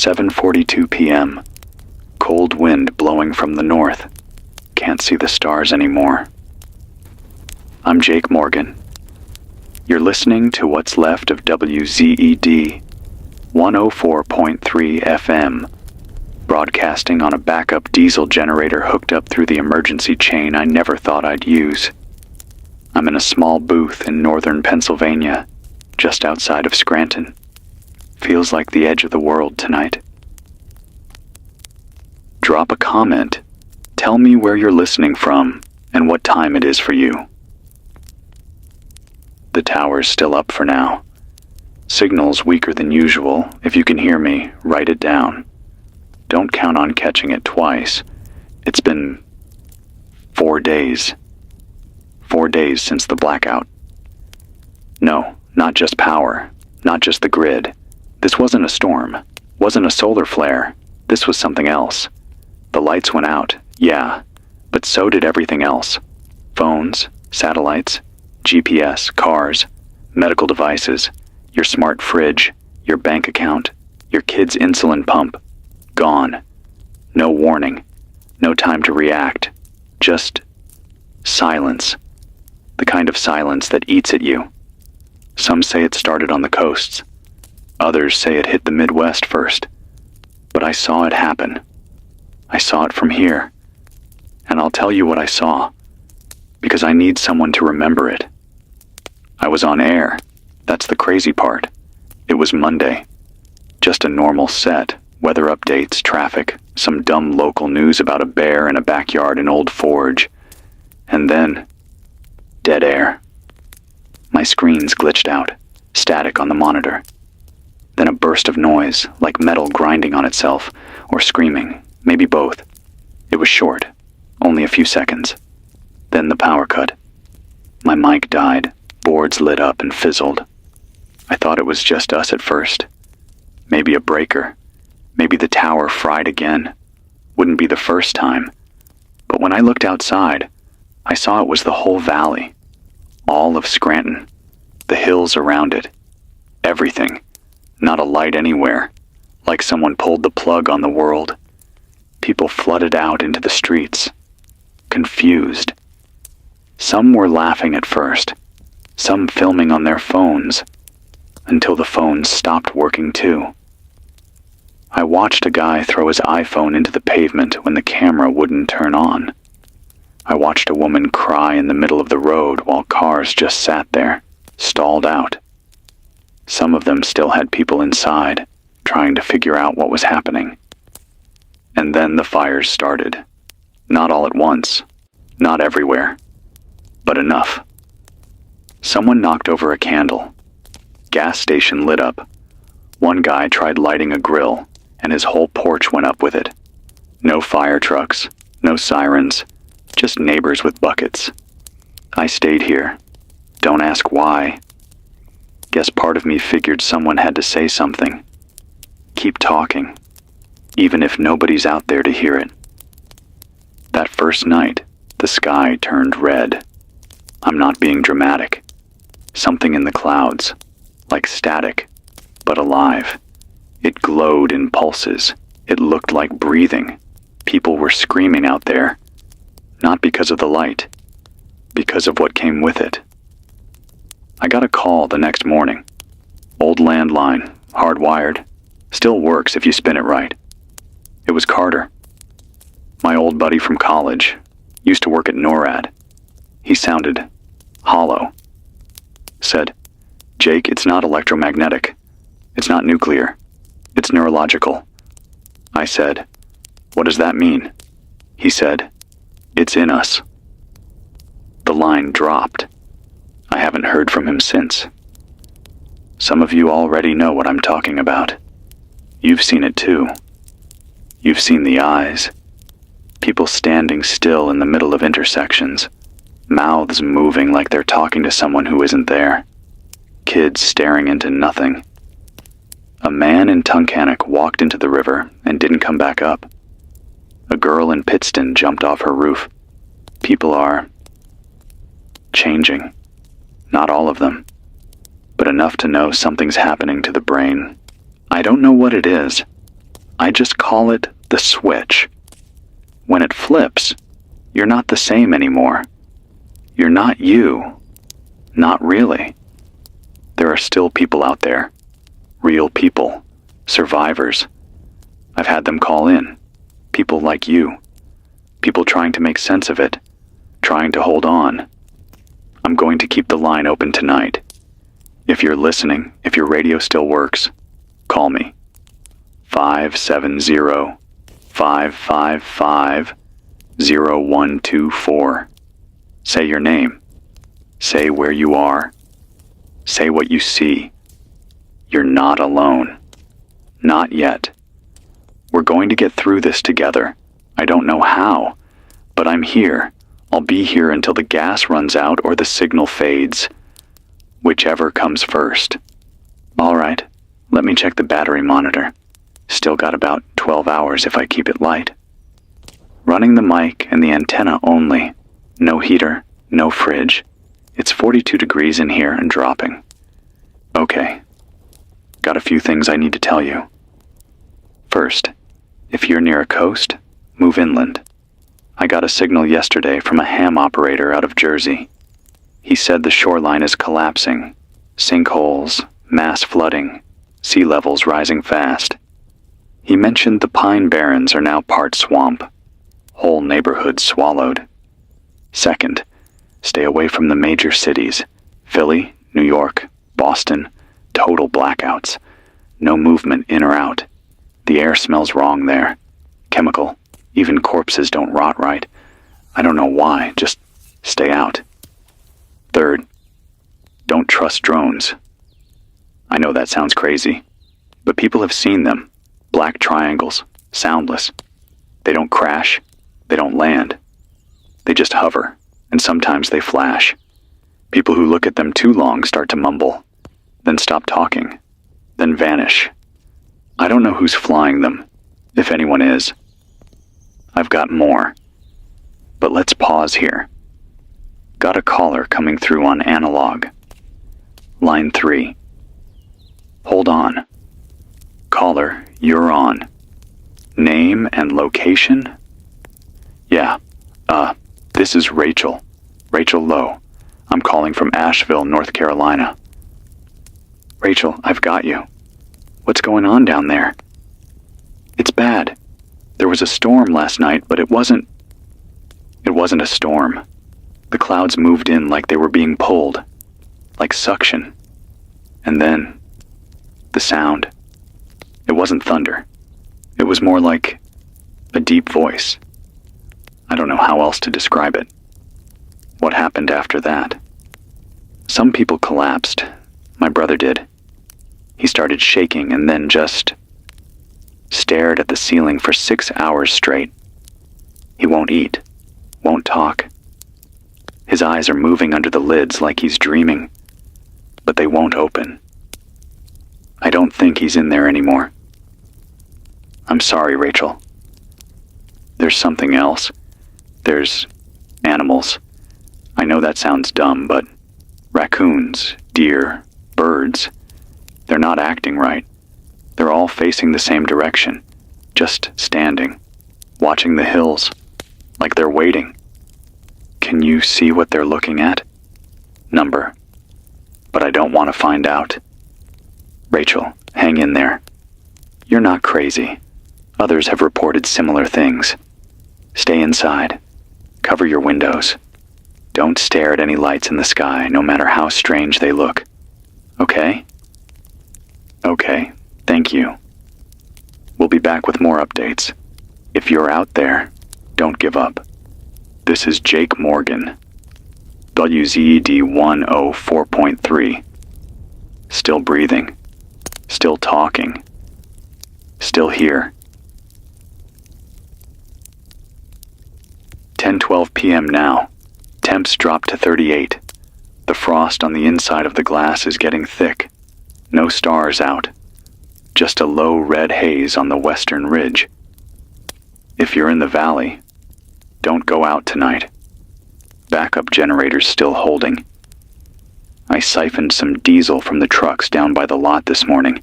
7:42 p.m. Cold wind blowing from the north. Can't see the stars anymore. I'm Jake Morgan. You're listening to what's left of WZED 104.3 FM, broadcasting on a backup diesel generator hooked up through the emergency chain I never thought I'd use. I'm in a small booth in northern Pennsylvania, just outside of Scranton. Feels like the edge of the world tonight. Drop a comment. Tell me where you're listening from and what time it is for you. The tower's still up for now. Signal's weaker than usual. If you can hear me, write it down. Don't count on catching it twice. It's been 4 days. 4 days since the blackout. No, not just power. Not just the grid. This wasn't a storm. Wasn't a solar flare. This was something else. The lights went out, yeah, but so did everything else. Phones, satellites, GPS, cars, medical devices, your smart fridge, your bank account, your kid's insulin pump. Gone. No warning. No time to react. Just silence. The kind of silence that eats at you. Some say it started on the coasts. Others say it hit the Midwest first. But I saw it happen. I saw it from here. And I'll tell you what I saw, because I need someone to remember it. I was on air. That's the crazy part. It was Monday. Just a normal set. Weather updates, traffic, some dumb local news about a bear in a backyard in Old Forge. And then, dead air. My screen's glitched out, static on the monitor. Then a burst of noise, like metal grinding on itself, or screaming, maybe both. It was short, only a few seconds. Then the power cut. My mic died, boards lit up and fizzled. I thought it was just us at first. Maybe a breaker. Maybe the tower fried again. Wouldn't be the first time. But when I looked outside, I saw it was the whole valley. All of Scranton. The hills around it. Everything. Not a light anywhere. Like someone pulled the plug on the world. People flooded out into the streets. Confused. Some were laughing at first. Some filming on their phones. Until the phones stopped working too. I watched a guy throw his iPhone into the pavement when the camera wouldn't turn on. I watched a woman cry in the middle of the road while cars just sat there, stalled out. Some of them still had people inside, trying to figure out what was happening. And then the fires started. Not all at once, not everywhere, but enough. Someone knocked over a candle. Gas station lit up. One guy tried lighting a grill, and his whole porch went up with it. No fire trucks, no sirens, just neighbors with buckets. I stayed here. Don't ask why. Guess part of me figured someone had to say something. Keep talking, even if nobody's out there to hear it. That first night, the sky turned red. I'm not being dramatic. Something in the clouds, like static, but alive. It glowed in pulses. It looked like breathing. People were screaming out there. Not because of the light, because of what came with it. I got a call the next morning. Old landline, hardwired. Still works if you spin it right. It was Carter. My old buddy from college. Used to work at NORAD. He sounded hollow. Said, "Jake, it's not electromagnetic. It's not nuclear. It's neurological." I said, "What does that mean?" He said, "It's in us." The line dropped. I haven't heard from him since. Some of you already know what I'm talking about. You've seen it too. You've seen the eyes. People standing still in the middle of intersections. Mouths moving like they're talking to someone who isn't there. Kids staring into nothing. A man in Tunkhannock walked into the river and didn't come back up. A girl in Pittston jumped off her roof. People are changing. Not all of them, but enough to know something's happening to the brain. I don't know what it is. I just call it the switch. When it flips, you're not the same anymore. You're not you. Not really. There are still people out there. Real people. Survivors. I've had them call in. People like you. People trying to make sense of it. Trying to hold on. I'm going to keep the line open tonight. If you're listening, if your radio still works, call me. 570-555-0124. Say your name. Say where you are. Say what you see. You're not alone. Not yet. We're going to get through this together. I don't know how, but I'm here. I'll be here until the gas runs out or the signal fades. Whichever comes first. All right, let me check the battery monitor. Still got about 12 hours if I keep it light. Running the mic and the antenna only. No heater, no fridge. It's 42 degrees in here and dropping. Okay. Got a few things I need to tell you. First, if you're near a coast, move inland. I got a signal yesterday from a ham operator out of Jersey. He said the shoreline is collapsing. Sinkholes, mass flooding, sea levels rising fast. He mentioned the pine barrens are now part swamp. Whole neighborhoods swallowed. Second, stay away from the major cities. Philly, New York, Boston, total blackouts. No movement in or out. The air smells wrong there. Chemical. Even corpses don't rot right. I don't know why, just stay out. Third, don't trust drones. I know that sounds crazy, but people have seen them. Black triangles, soundless. They don't crash, they don't land. They just hover, and sometimes they flash. People who look at them too long start to mumble, then stop talking, then vanish. I don't know who's flying them, if anyone is. I've got more, but let's pause here. Got a caller coming through on analog. Line 3. Hold on. Caller, you're on. Name and location? Yeah, this is Rachel. Rachel Lowe. I'm calling from Asheville, North Carolina. Rachel, I've got you. What's going on down there? It's bad. There was a storm last night, but it wasn't a storm. The clouds moved in like they were being pulled, like suction. And then, the sound. It wasn't thunder. It was more like a deep voice. I don't know how else to describe it. What happened after that? Some people collapsed. My brother did. He started shaking and then just stared at the ceiling for 6 hours straight. He won't eat, won't talk. His eyes are moving under the lids like he's dreaming, but they won't open. I don't think he's in there anymore. I'm sorry, Rachel. There's something else. There's animals. I know that sounds dumb, but raccoons, deer, birds, they're not acting right. They're all facing the same direction, just standing, watching the hills, like they're waiting. Can you see what they're looking at? Number. But I don't want to find out. Rachel, hang in there. You're not crazy. Others have reported similar things. Stay inside. Cover your windows. Don't stare at any lights in the sky, no matter how strange they look. Okay? Okay, thank you. We'll be back with more updates. If you're out there, don't give up. This is Jake Morgan, WZED 104.3. Still breathing. Still talking. Still here. 10:12 p.m. now. Temps drop to 38. The frost on the inside of the glass is getting thick. No stars out. Just a low red haze on the western ridge. If you're in the valley, don't go out tonight. Backup generators still holding. I siphoned some diesel from the trucks down by the lot this morning.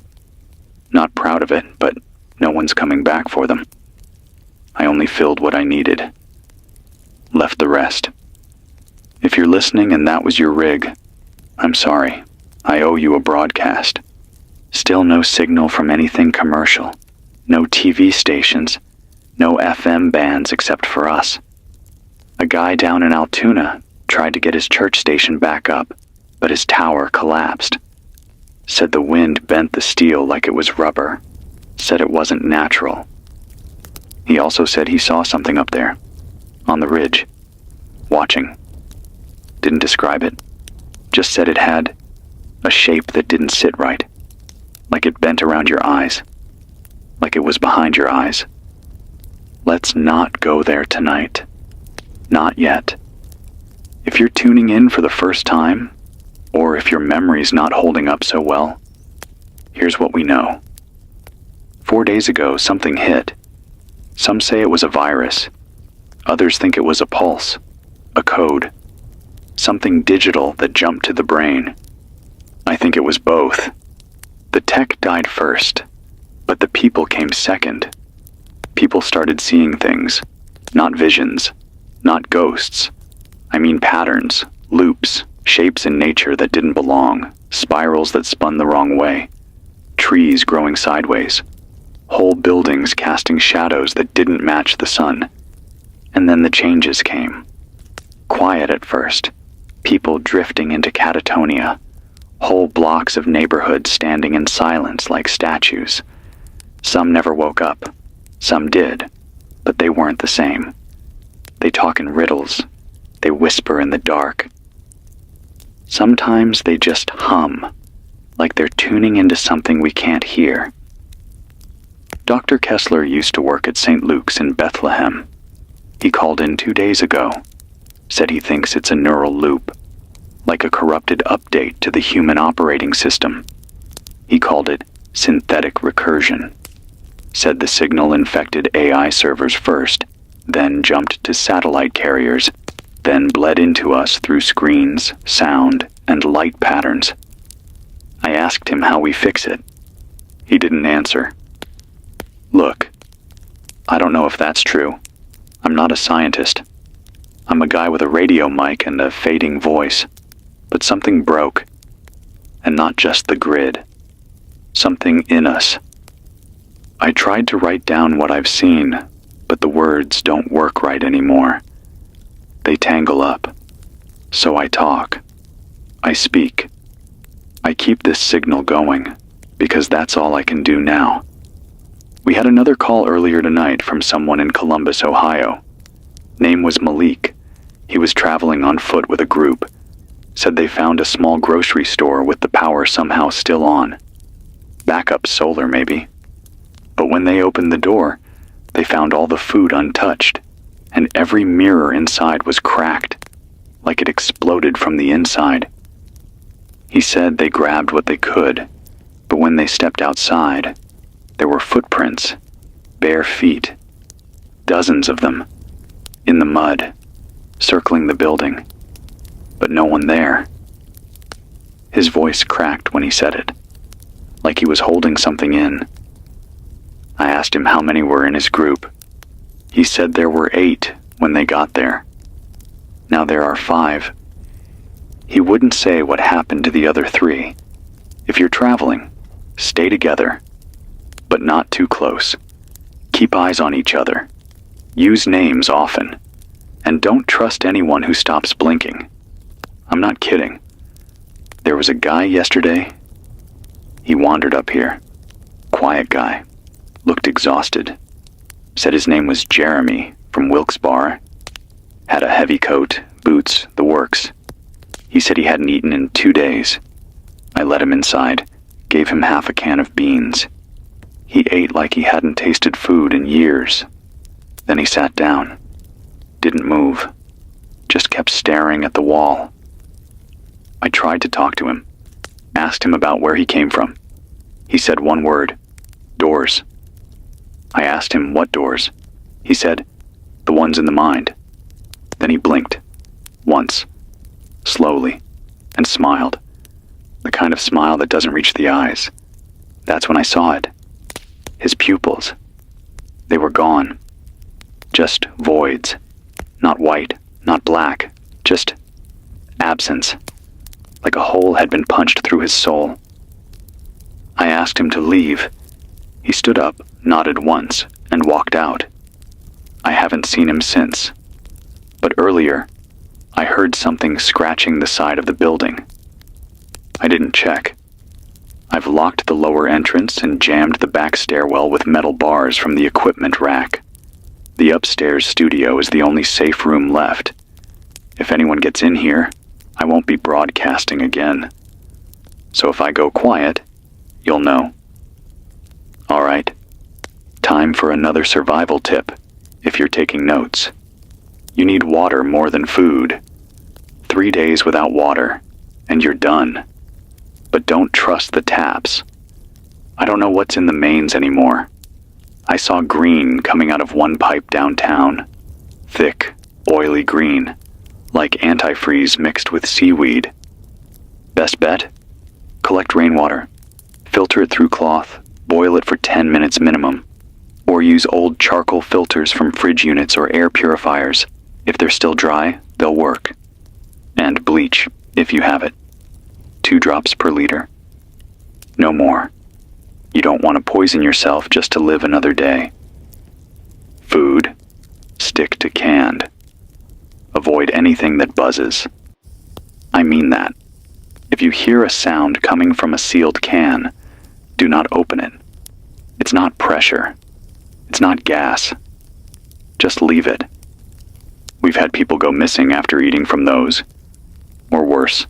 Not proud of it, but no one's coming back for them. I only filled what I needed. Left the rest. If you're listening and that was your rig, I'm sorry. I owe you a broadcast. Still no signal from anything commercial. No TV stations. No FM bands except for us. A guy down in Altoona tried to get his church station back up, but his tower collapsed. Said the wind bent the steel like it was rubber. Said it wasn't natural. He also said he saw something up there, on the ridge, watching. Didn't describe it. Just said it had a shape that didn't sit right. Like it bent around your eyes. Like it was behind your eyes. Let's not go there tonight. Not yet. If you're tuning in for the first time, or if your memory's not holding up so well, here's what we know. 4 days ago, something hit. Some say it was a virus. Others think it was a pulse, a code, something digital that jumped to the brain. I think it was both. The tech died first, but the people came second. People started seeing things, not visions, not ghosts. I mean patterns, loops, shapes in nature that didn't belong, spirals that spun the wrong way, trees growing sideways, whole buildings casting shadows that didn't match the sun. And then the changes came. Quiet at first, people drifting into catatonia, whole blocks of neighborhoods standing in silence like statues. Some never woke up, some did, but they weren't the same. They talk in riddles, they whisper in the dark. Sometimes they just hum, like they're tuning into something we can't hear. Dr. Kessler used to work at St. Luke's in Bethlehem. He called in 2 days ago, said he thinks it's a neural loop, like a corrupted update to the human operating system. He called it synthetic recursion. Said the signal infected AI servers first, then jumped to satellite carriers, then bled into us through screens, sound, and light patterns. I asked him how we fix it. He didn't answer. Look, I don't know if that's true. I'm not a scientist. I'm a guy with a radio mic and a fading voice. But something broke. And not just the grid. Something in us. I tried to write down what I've seen, but the words don't work right anymore. They tangle up. So I talk. I speak. I keep this signal going, because that's all I can do now. We had another call earlier tonight from someone in Columbus, Ohio. Name was Malik. He was traveling on foot with a group. Said they found a small grocery store with the power somehow still on. Backup solar, maybe. But when they opened the door, they found all the food untouched, and every mirror inside was cracked, like it exploded from the inside. He said they grabbed what they could, but when they stepped outside, there were footprints, bare feet, dozens of them, in the mud, circling the building, but no one there. His voice cracked when he said it, like he was holding something in. I asked him how many were in his group. He said there were 8 when they got there. Now there are 5. He wouldn't say what happened to the other 3. If you're traveling, stay together, but not too close. Keep eyes on each other. Use names often. And don't trust anyone who stops blinking. I'm not kidding. There was a guy yesterday. He wandered up here. Quiet guy. Looked exhausted. Said his name was Jeremy from Wilkes-Barre. Had a heavy coat, boots, the works. He said he hadn't eaten in 2 days. I let him inside, gave him half a can of beans. He ate like he hadn't tasted food in years. Then he sat down. Didn't move. Just kept staring at the wall. I tried to talk to him. Asked him about where he came from. He said one word. Doors. I asked him what doors. He said, the ones in the mind. Then he blinked. Once. Slowly. And smiled. The kind of smile that doesn't reach the eyes. That's when I saw it. His pupils. They were gone. Just voids. Not white, not black, just absence. Like a hole had been punched through his soul. I asked him to leave. He stood up, nodded once, and walked out. I haven't seen him since. But earlier, I heard something scratching the side of the building. I didn't check. I've locked the lower entrance and jammed the back stairwell with metal bars from the equipment rack. The upstairs studio is the only safe room left. If anyone gets in here, I won't be broadcasting again. So if I go quiet, you'll know. All right. Time for another survival tip, if you're taking notes. You need water more than food. 3 days without water, and you're done. But don't trust the taps. I don't know what's in the mains anymore. I saw green coming out of one pipe downtown. Thick, oily green, like antifreeze mixed with seaweed. Best bet? Collect rainwater. Filter it through cloth. Boil it for 10 minutes minimum. Or use old charcoal filters from fridge units or air purifiers. If they're still dry, they'll work. And bleach, if you have it. 2 drops per liter. No more. You don't want to poison yourself just to live another day. Food. Stick to canned. Avoid anything that buzzes. I mean that. If you hear a sound coming from a sealed can, do not open it. It's not pressure. It's not gas. Just leave it. We've had people go missing after eating from those. Or worse,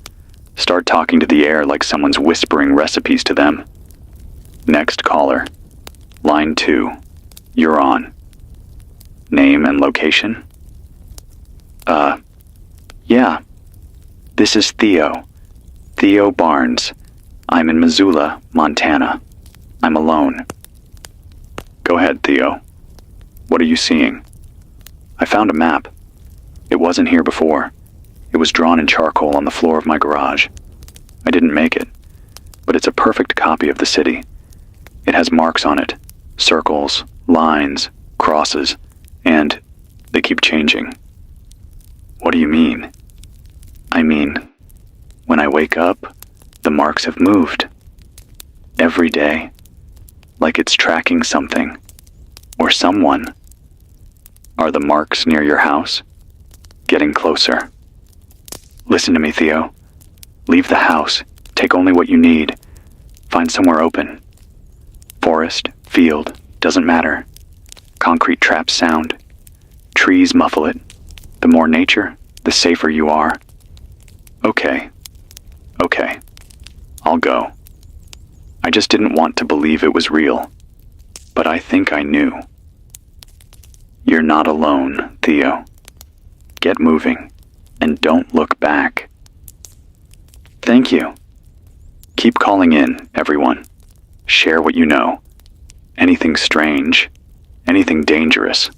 start talking to the air like someone's whispering recipes to them. Next caller. Line 2. You're on. Name and location? Yeah. This is Theo. Theo Barnes. I'm in Missoula, Montana. I'm alone. Go ahead, Theo. What are you seeing? I found a map. It wasn't here before. It was drawn in charcoal on the floor of my garage. I didn't make it, but it's a perfect copy of the city. It has marks on it, circles, lines, crosses, and they keep changing. What do you mean? I mean, when I wake up, the marks have moved. Every day, like it's tracking something, or someone. Are the marks near your house? Getting closer. Listen to me, Theo. Leave the house. Take only what you need. Find somewhere open. Forest, field, doesn't matter. Concrete traps sound. Trees muffle it. The more nature, the safer you are. Okay. I'll go. I just didn't want to believe it was real. But I think I knew. You're not alone, Theo. Get moving, and don't look back. Thank you. Keep calling in, everyone. Share what you know. Anything strange, anything dangerous.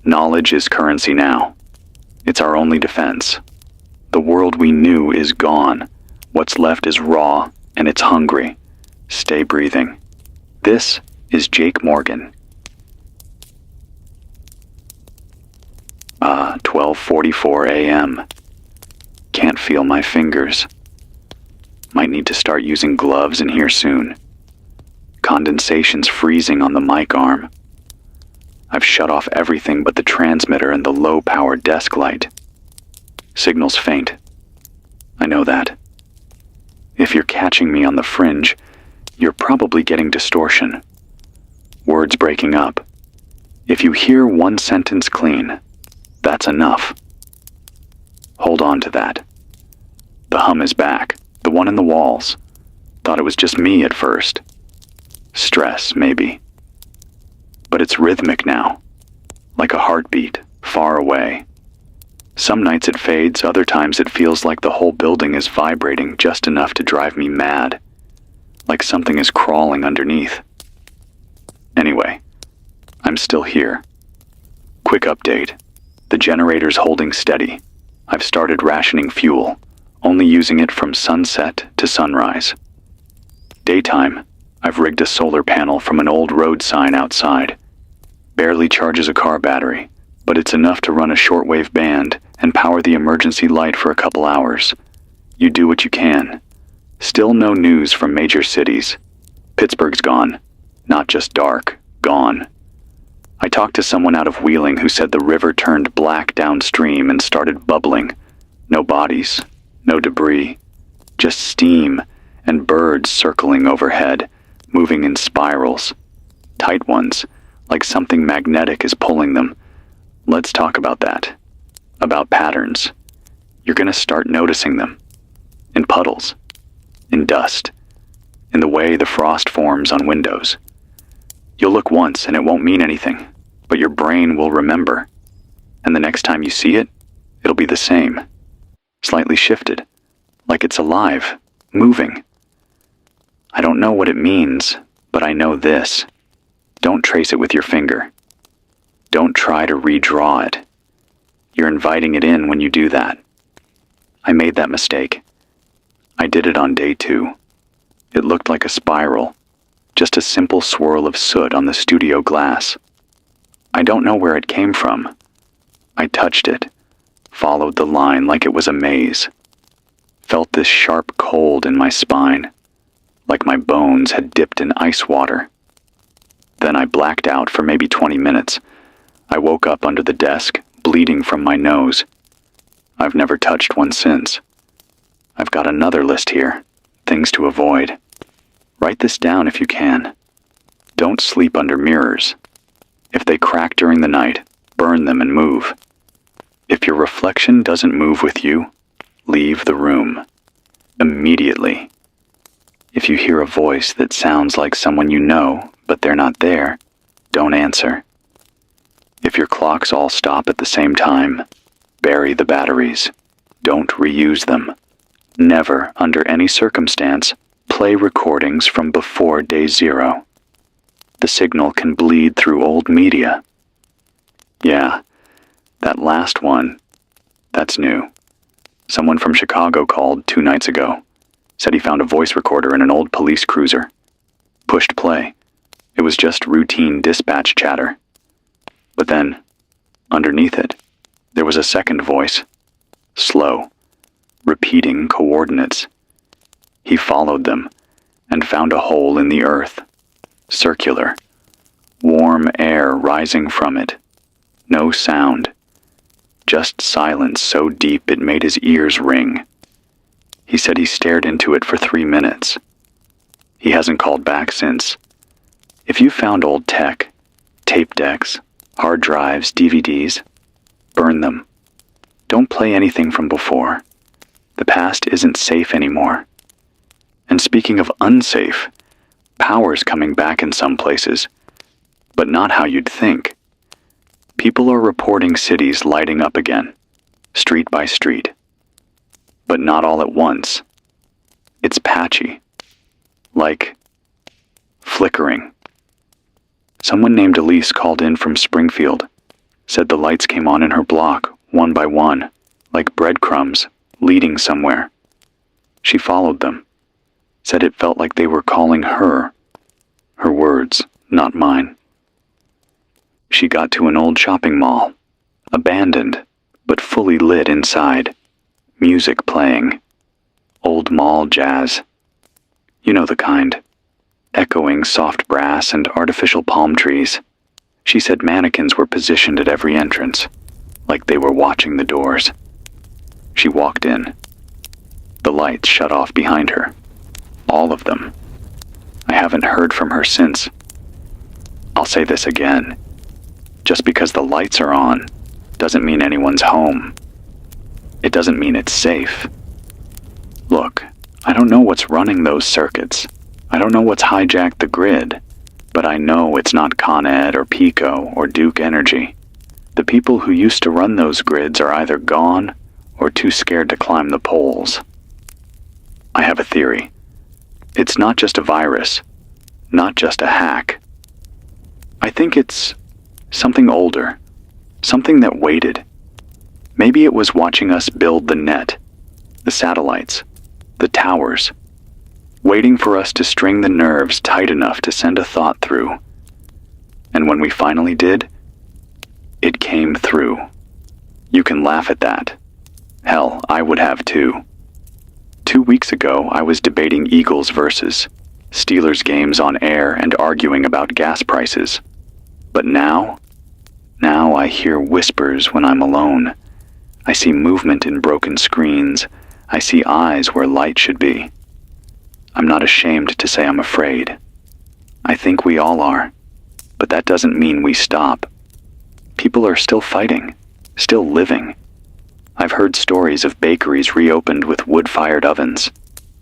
Knowledge is currency now. It's our only defense. The world we knew is gone. What's left is raw, and it's hungry. Stay breathing. This is Jake Morgan. 12:44 a.m. Can't feel my fingers. Might need to start using gloves in here soon. Condensation's freezing on the mic arm. I've shut off everything but the transmitter and the low-power desk light. Signal's faint. I know that. If you're catching me on the fringe, you're probably getting distortion. Words breaking up. If you hear one sentence clean, that's enough. Hold on to that. The hum is back, the one in the walls. Thought it was just me at first. Stress, maybe. But it's rhythmic now, like a heartbeat, far away. Some nights it fades, other times it feels like the whole building is vibrating just enough to drive me mad, like something is crawling underneath. Anyway, I'm still here. Quick update. The generator's holding steady. I've started rationing fuel, only using it from sunset to sunrise. Daytime, I've rigged a solar panel from an old road sign outside. Barely charges a car battery, but it's enough to run a shortwave band and power the emergency light for a couple hours. You do what you can. Still no news from major cities. Pittsburgh's gone. Not just dark, gone. I talked to someone out of Wheeling who said the river turned black downstream and started bubbling. No bodies, no debris, just steam and birds circling overhead, moving in spirals. Tight ones, like something magnetic is pulling them. Let's talk about that. About patterns. You're going to start noticing them. In puddles. In dust. In the way the frost forms on windows. You'll look once and it won't mean anything, but your brain will remember. And the next time you see it, it'll be the same. Slightly shifted. Like it's alive. Moving. I don't know what it means, but I know this. Don't trace it with your finger. Don't try to redraw it. You're inviting it in when you do that. I made that mistake. I did it on day 2. It looked like a spiral, just a simple swirl of soot on the studio glass. I don't know where it came from. I touched it, followed the line like it was a maze. Felt this sharp cold in my spine, like my bones had dipped in ice water. Then I blacked out for maybe 20 minutes. I woke up under the desk, bleeding from my nose. I've never touched one since. I've got another list here, things to avoid. Write this down if you can. Don't sleep under mirrors. If they crack during the night, burn them and move. If your reflection doesn't move with you, leave the room. Immediately. If you hear a voice that sounds like someone you know, but they're not there, don't answer. If your clocks all stop at the same time, bury the batteries. Don't reuse them. Never, under any circumstance, play recordings from before day 0. The signal can bleed through old media. Yeah, that last one, that's new. Someone from Chicago called 2 nights ago. Said he found a voice recorder in an old police cruiser. Pushed play. It was just routine dispatch chatter. But then, underneath it, there was a second voice. Slow. Repeating coordinates. He followed them and found a hole in the earth. Circular. Warm air rising from it. No sound. Just silence so deep it made his ears ring. He said he stared into it for 3 minutes. He hasn't called back since. If you found old tech, tape decks, hard drives, DVDs, burn them. Don't play anything from before. The past isn't safe anymore. And speaking of unsafe, power's coming back in some places, but not how you'd think. People are reporting cities lighting up again, street by street. But not all at once. It's patchy. Like flickering. Someone named Elise called in from Springfield. Said the lights came on in her block, one by one, like breadcrumbs, leading somewhere. She followed them. Said it felt like they were calling her. Her words, not mine. She got to an old shopping mall. Abandoned, but fully lit inside. Music playing. Old mall jazz. You know the kind. Echoing soft brass and artificial palm trees. She said mannequins were positioned at every entrance, like they were watching the doors. She walked in. The lights shut off behind her. All of them. I haven't heard from her since. I'll say this again. Just because the lights are on doesn't mean anyone's home. It doesn't mean it's safe. Look, I don't know what's running those circuits. I don't know what's hijacked the grid, but I know it's not Con Ed or Pico or Duke Energy. The people who used to run those grids are either gone or too scared to climb the poles. I have a theory. It's not just a virus, not just a hack. I think it's something older, something that waited. Maybe it was watching us build the net, the satellites, the towers, waiting for us to string the nerves tight enough to send a thought through. And when we finally did, it came through. You can laugh at that. Hell, I would have too. 2 weeks ago, I was debating Eagles versus Steelers games on air and arguing about gas prices. But now I hear whispers when I'm alone. I see movement in broken screens. I see eyes where light should be. I'm not ashamed to say I'm afraid. I think we all are. But that doesn't mean we stop. People are still fighting, still living. I've heard stories of bakeries reopened with wood-fired ovens,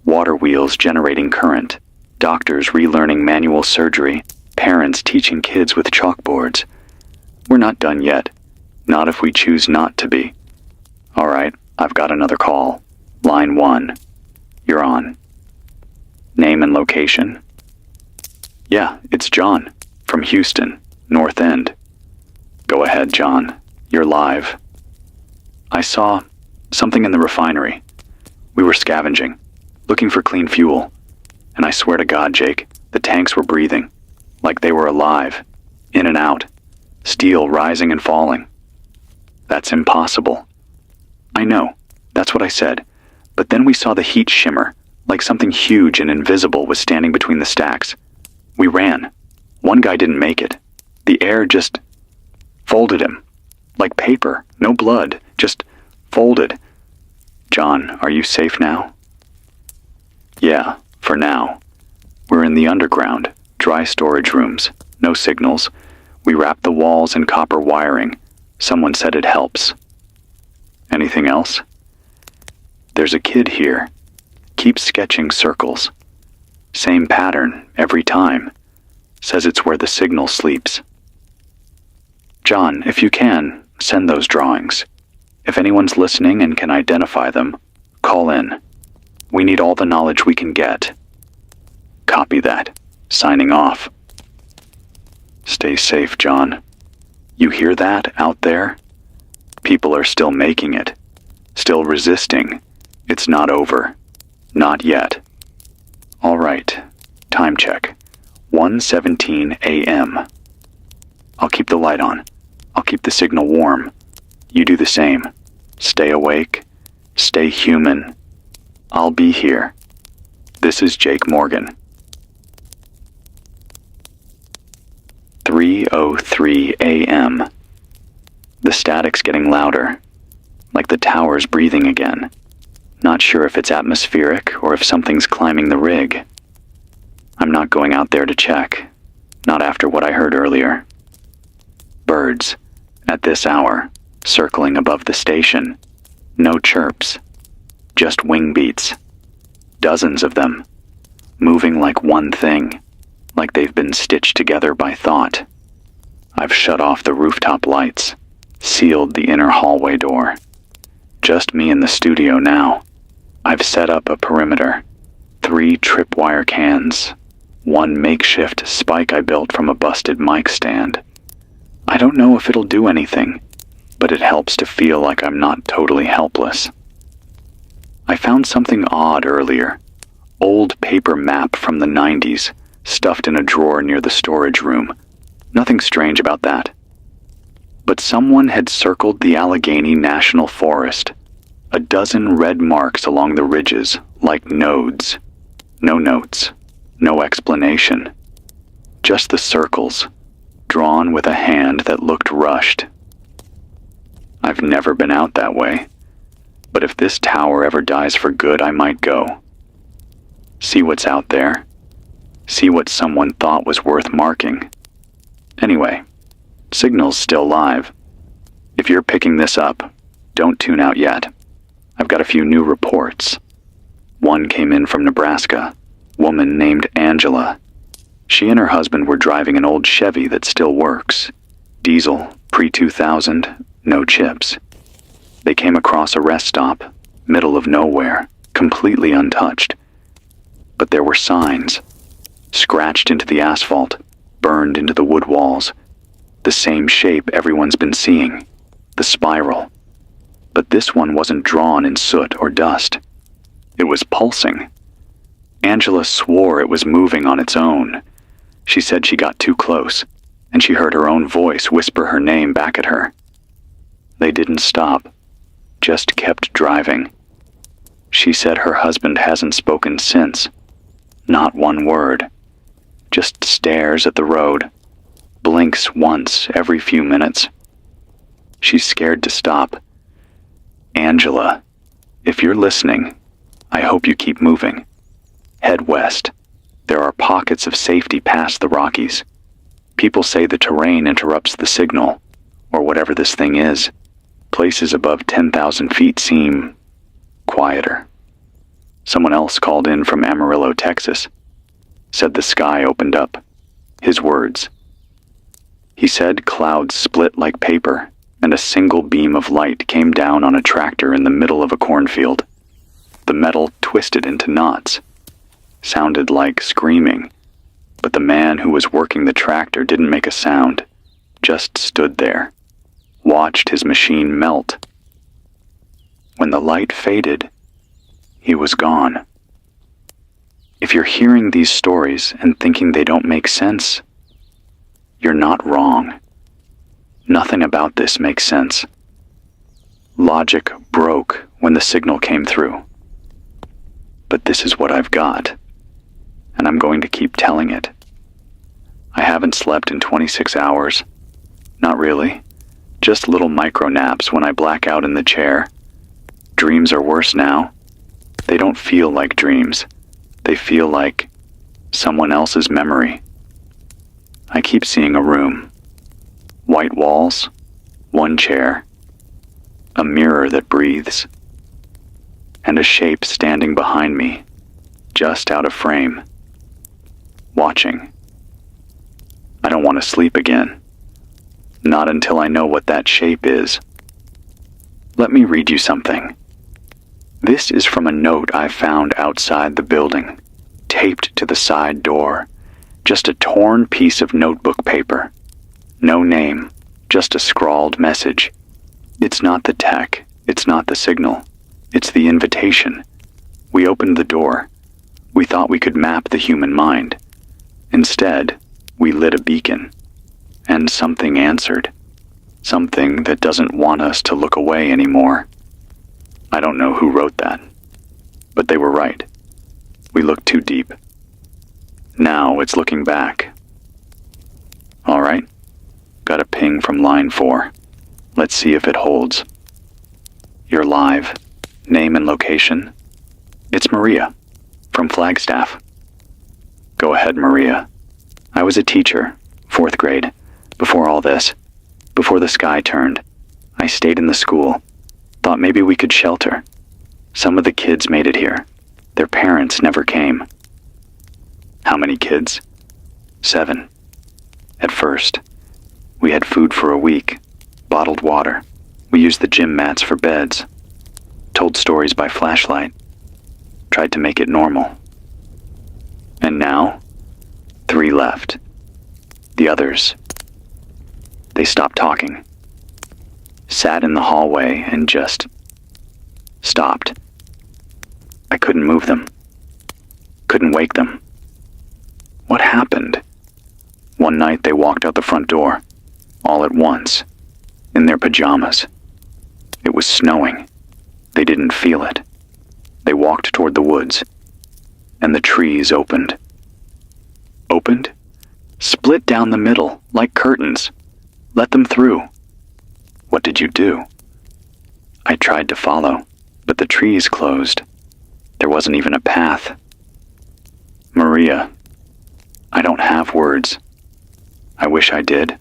water wheels generating current, doctors relearning manual surgery, parents teaching kids with chalkboards. We're not done yet. Not if we choose not to be. All right, I've got another call. Line 1. You're on. Name and location? Yeah, it's John, from Houston, North End. Go ahead, John. You're live. I saw something in the refinery. We were scavenging, looking for clean fuel. And I swear to God, Jake, the tanks were breathing, like they were alive, in and out, steel rising and falling. That's impossible. I know, that's what I said. But then we saw the heat shimmer, like something huge and invisible was standing between the stacks. We ran. One guy didn't make it. The air just folded him. Like paper, no blood, just folded. John, are you safe now? Yeah, for now. We're in the underground, dry storage rooms, no signals. We wrapped the walls in copper wiring. Someone said it helps. Anything else? There's a kid here. Keeps sketching circles. Same pattern every time. Says it's where the signal sleeps. John, if you can, send those drawings. If anyone's listening and can identify them, call in. We need all the knowledge we can get. Copy that. Signing off. Stay safe, John. You hear that out there? People are still making it. Still resisting. It's not over. Not yet. All right. Time check. 1:17 a.m. I'll keep the light on. I'll keep the signal warm. You do the same. Stay awake. Stay human. I'll be here. This is Jake Morgan. 3:03 a.m. The static's getting louder, like the tower's breathing again. Not sure if it's atmospheric or if something's climbing the rig. I'm not going out there to check, not after what I heard earlier. Birds, at this hour, circling above the station. No chirps, just wing beats. Dozens of them, moving like one thing, like they've been stitched together by thought. I've shut off the rooftop lights, sealed the inner hallway door. Just me in the studio now. I've set up a perimeter, 3 tripwire cans, 1 makeshift spike I built from a busted mic stand. I don't know if it'll do anything, but it helps to feel like I'm not totally helpless. I found something odd earlier. Old paper map from the 90s, stuffed in a drawer near the storage room. Nothing strange about that. But someone had circled the Allegheny National Forest. A dozen red marks along the ridges, like nodes. No notes, no explanation. Just the circles, drawn with a hand that looked rushed. I've never been out that way, but if this tower ever dies for good, I might go. See what's out there. See what someone thought was worth marking. Anyway, signal's still live. If you're picking this up, don't tune out yet. I've got a few new reports. One came in from Nebraska, woman named Angela. She and her husband were driving an old Chevy that still works. Diesel, pre-2000, no chips. They came across a rest stop, middle of nowhere, completely untouched. But there were signs, scratched into the asphalt, burned into the wood walls. The same shape everyone's been seeing, the spiral. But this one wasn't drawn in soot or dust. It was pulsing. Angela swore it was moving on its own. She said she got too close. and she heard her own voice whisper her name back at her. They didn't stop, just kept driving. She said her husband hasn't spoken since. Not one word. Just stares at the road. Blinks once every few minutes. She's scared to stop. Angela, if you're listening, I hope you keep moving. Head west. There are pockets of safety past the Rockies. People say the terrain interrupts the signal, or whatever this thing is. Places above 10,000 feet seem quieter. Someone else called in from Amarillo, Texas. Said the sky opened up. His words. He said clouds split like paper, and a single beam of light came down on a tractor in the middle of a cornfield. The metal twisted into knots. Sounded like screaming, but the man who was working the tractor didn't make a sound, just stood there, watched his machine melt. When the light faded, he was gone. If you're hearing these stories and thinking they don't make sense, you're not wrong. Nothing about this makes sense. Logic broke when the signal came through. But this is what I've got, and I'm going to keep telling it. I haven't slept in 26 hours. Not really. Just little micro naps when I black out in the chair. Dreams are worse now. They don't feel like dreams. They feel like someone else's memory. I keep seeing a room. White walls, one chair, a mirror that breathes, and a shape standing behind me, just out of frame, watching. I don't want to sleep again. Not until I know what that shape is. Let me read you something. This is from a note I found outside the building, taped to the side door. Just a torn piece of notebook paper. No name, just a scrawled message. It's not the tech, it's not the signal. It's the invitation. We opened the door. We thought we could map the human mind. Instead, we lit a beacon. And something answered. Something that doesn't want us to look away anymore. I don't know who wrote that, but they were right. We looked too deep. Now it's looking back. All right, got a ping from line 4. Let's see if it holds. You're live. Name and location? It's Maria, from Flagstaff. Go ahead, Maria. I was a teacher, 4th grade, before all this, before the sky turned. I stayed in the school. Thought maybe we could shelter. Some of the kids made it here. Their parents never came. How many kids? 7. At first. We had food for a week. Bottled water. We used the gym mats for beds. Told stories by flashlight. Tried to make it normal. And now, 3 left. The others. They stopped talking. Sat in the hallway and just stopped. I couldn't move them. Couldn't wake them. What happened? One night they walked out the front door, all at once, in their pajamas. It was snowing. They didn't feel it. They walked toward the woods, and the trees opened. Opened? Split down the middle, like curtains. Let them through. What did you do? I tried to follow, but the trees closed. There wasn't even a path. Maria, I don't have words. I wish I did.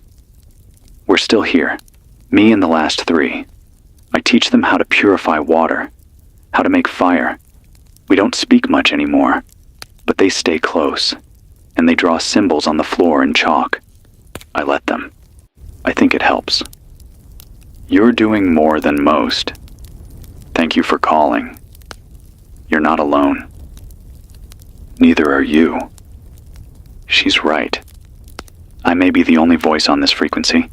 We're still here, me and the last 3. I teach them how to purify water, how to make fire. We don't speak much anymore, but they stay close, and they draw symbols on the floor in chalk. I let them. I think it helps. You're doing more than most. Thank you for calling. You're not alone. Neither are you. She's right. I may be the only voice on this frequency,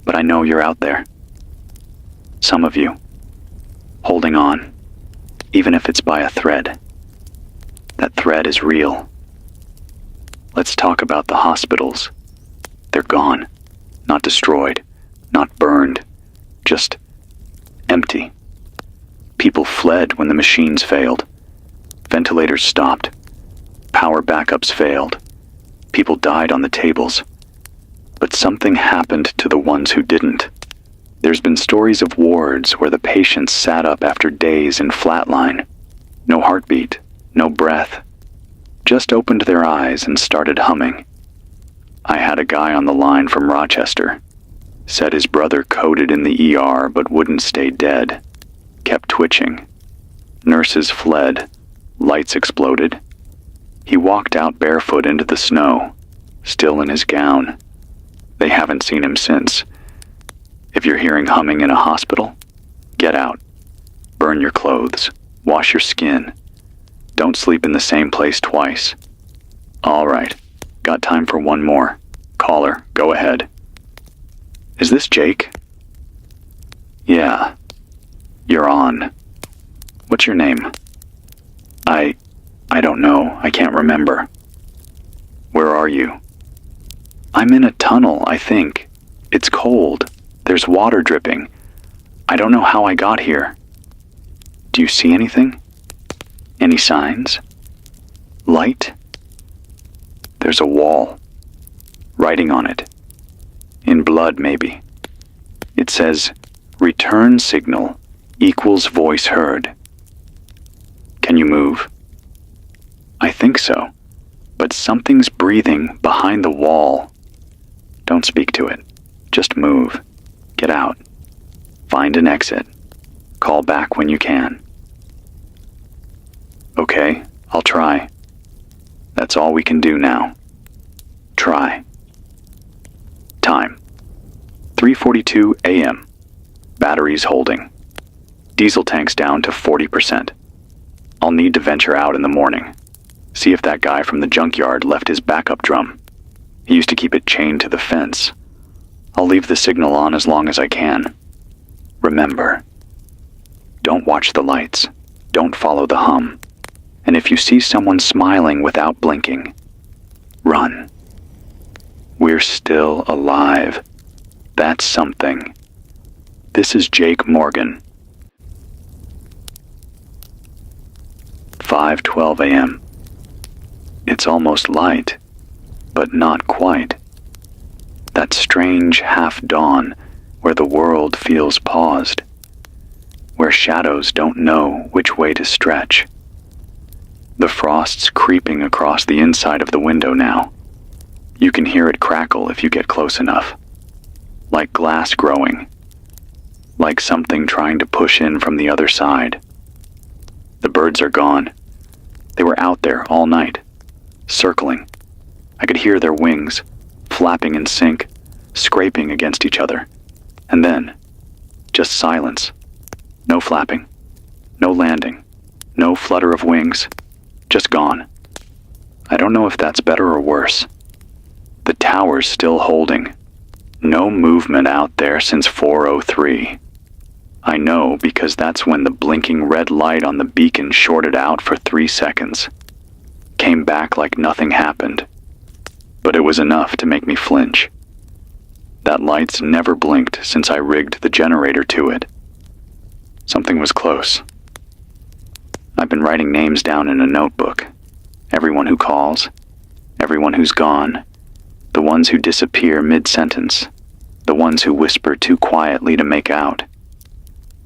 but I know you're out there. Some of you. Holding on, even if it's by a thread. That thread is real. Let's talk about the hospitals. They're gone. Not destroyed. Not burned. Just empty. People fled when the machines failed. Ventilators stopped. Power backups failed. People died on the tables. But something happened to the ones who didn't. There's been stories of wards where the patients sat up after days in flatline. No heartbeat, no breath. Just opened their eyes and started humming. I had a guy on the line from Rochester. Said his brother coded in the ER but wouldn't stay dead. Kept twitching. Nurses fled. Lights exploded. He walked out barefoot into the snow, still in his gown. They haven't seen him since. If you're hearing humming in a hospital, get out. Burn your clothes. Wash your skin. Don't sleep in the same place twice. All right. Got time for one more. Caller, go ahead. Is this Jake? Yeah. You're on. What's your name? I don't know. I can't remember. Where are you? I'm in a tunnel, I think. It's cold. There's water dripping. I don't know how I got here. Do you see anything? Any signs? Light? There's a wall. Writing on it. In blood, maybe. It says, return signal equals voice heard. Can you move? I think so, but something's breathing behind the wall. Don't speak to it. Just move. Get out. Find an exit. Call back when you can. Okay, I'll try. That's all we can do now. Try. Time. 3:42 a.m. Batteries holding. Diesel tanks down to 40%. I'll need to venture out in the morning. See if that guy from the junkyard left his backup drum. He used to keep it chained to the fence. I'll leave the signal on as long as I can. Remember, don't watch the lights. Don't follow the hum. And if you see someone smiling without blinking, run. We're still alive. That's something. This is Jake Morgan. 5:12 a.m. It's almost light, but not quite. That strange half-dawn where the world feels paused, where shadows don't know which way to stretch. The frost's creeping across the inside of the window now. You can hear it crackle if you get close enough. Like glass growing. Like something trying to push in from the other side. The birds are gone. They were out there all night, circling. I could hear their wings, flapping in sync, scraping against each other. And then, just silence. No flapping, no landing, no flutter of wings, just gone. I don't know if that's better or worse. The tower's still holding. No movement out there since 4:03. I know because that's when the blinking red light on the beacon shorted out for 3 seconds. Came back like nothing happened. But it was enough to make me flinch. That light's never blinked since I rigged the generator to it. Something was close. I've been writing names down in a notebook. Everyone who calls, everyone who's gone, the ones who disappear mid-sentence, the ones who whisper too quietly to make out,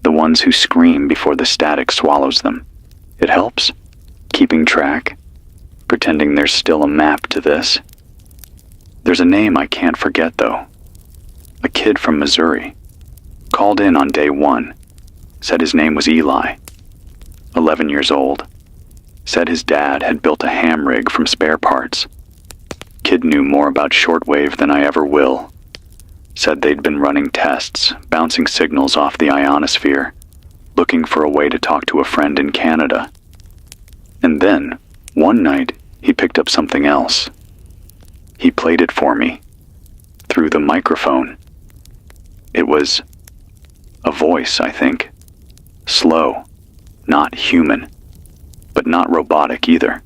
the ones who scream before the static swallows them. It helps, keeping track, pretending there's still a map to this. There's a name I can't forget, though. A kid from Missouri. Called in on day 1. Said his name was Eli. 11 years old. Said his dad had built a ham rig from spare parts. Kid knew more about shortwave than I ever will. Said they'd been running tests, bouncing signals off the ionosphere, looking for a way to talk to a friend in Canada. And then, one night, he picked up something else. He played it for me, through the microphone. It was a voice, I think. Slow, not human, but not robotic either,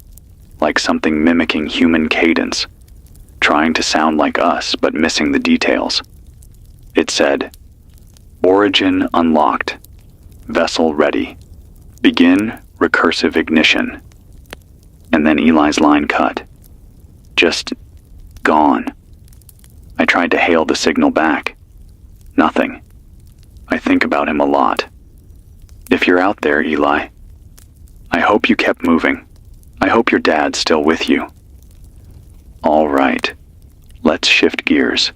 like something mimicking human cadence, trying to sound like us but missing the details. It said, "Origin unlocked. Vessel ready. Begin recursive ignition." And then Eli's line cut. Just gone. I tried to hail the signal back. Nothing. I think about him a lot. If you're out there, Eli, I hope you kept moving. I hope your dad's still with you. All right. Let's shift gears.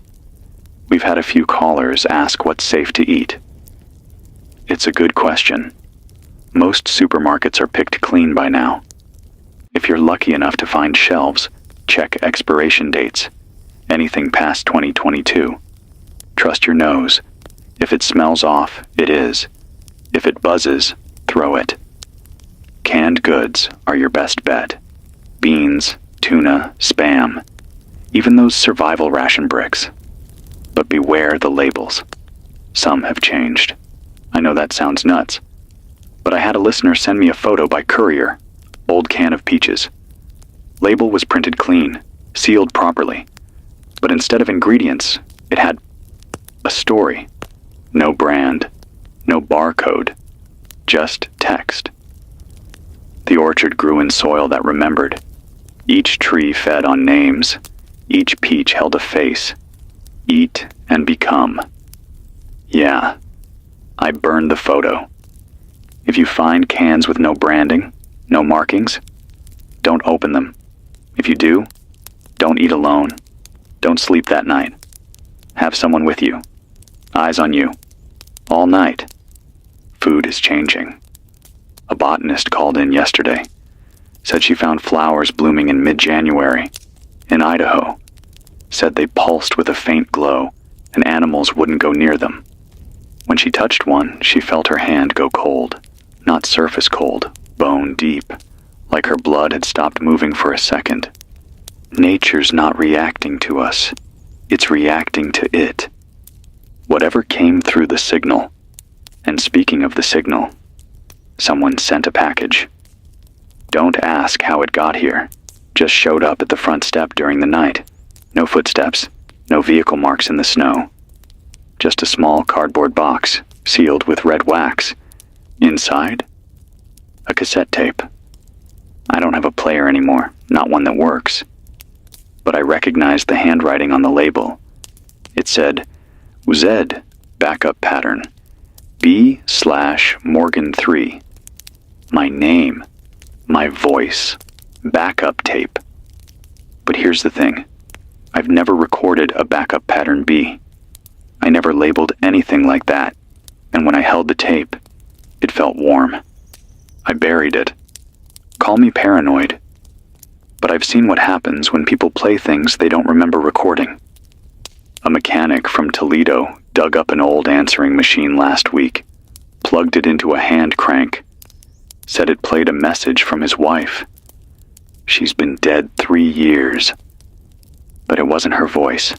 We've had a few callers ask what's safe to eat. It's a good question. Most supermarkets are picked clean by now. If you're lucky enough to find shelves, check expiration dates. Anything past 2022. Trust your nose. If it smells off, it is. If it buzzes, throw it. Canned goods are your best bet. Beans, tuna, Spam, even those survival ration bricks. But beware the labels. Some have changed. I know that sounds nuts, but I had a listener send me a photo by courier. Old can of peaches. Label was printed clean, sealed properly, but instead of ingredients, it had a story. No brand, no barcode, just text. The orchard grew in soil that remembered. Each tree fed on names. Each peach held a face. Eat and become. Yeah, I burned the photo. If you find cans with no branding, no markings, don't open them. If you do, don't eat alone. Don't sleep that night. Have someone with you. Eyes on you. All night. Food is changing. A botanist called in yesterday. Said she found flowers blooming in mid-January in Idaho. Said they pulsed with a faint glow and animals wouldn't go near them. When she touched one, she felt her hand go cold. Not surface cold, bone deep, like her blood had stopped moving for a second. Nature's not reacting to us. It's reacting to it. Whatever came through the signal. And speaking of the signal, someone sent a package. Don't ask how it got here. Just showed up at the front step during the night. No footsteps, no vehicle marks in the snow. Just a small cardboard box, sealed with red wax. Inside, a cassette tape. I don't have a player anymore, not one that works. But I recognized the handwriting on the label. It said, Z, backup pattern, B/Morgan3. My name, my voice, backup tape. But here's the thing. I've never recorded a backup pattern B. I never labeled anything like that, and when I held the tape, it felt warm. I buried it. Call me paranoid, but I've seen what happens when people play things they don't remember recording. A mechanic from Toledo dug up an old answering machine last week, plugged it into a hand crank, said it played a message from his wife. She's been dead 3 years. But it wasn't her voice.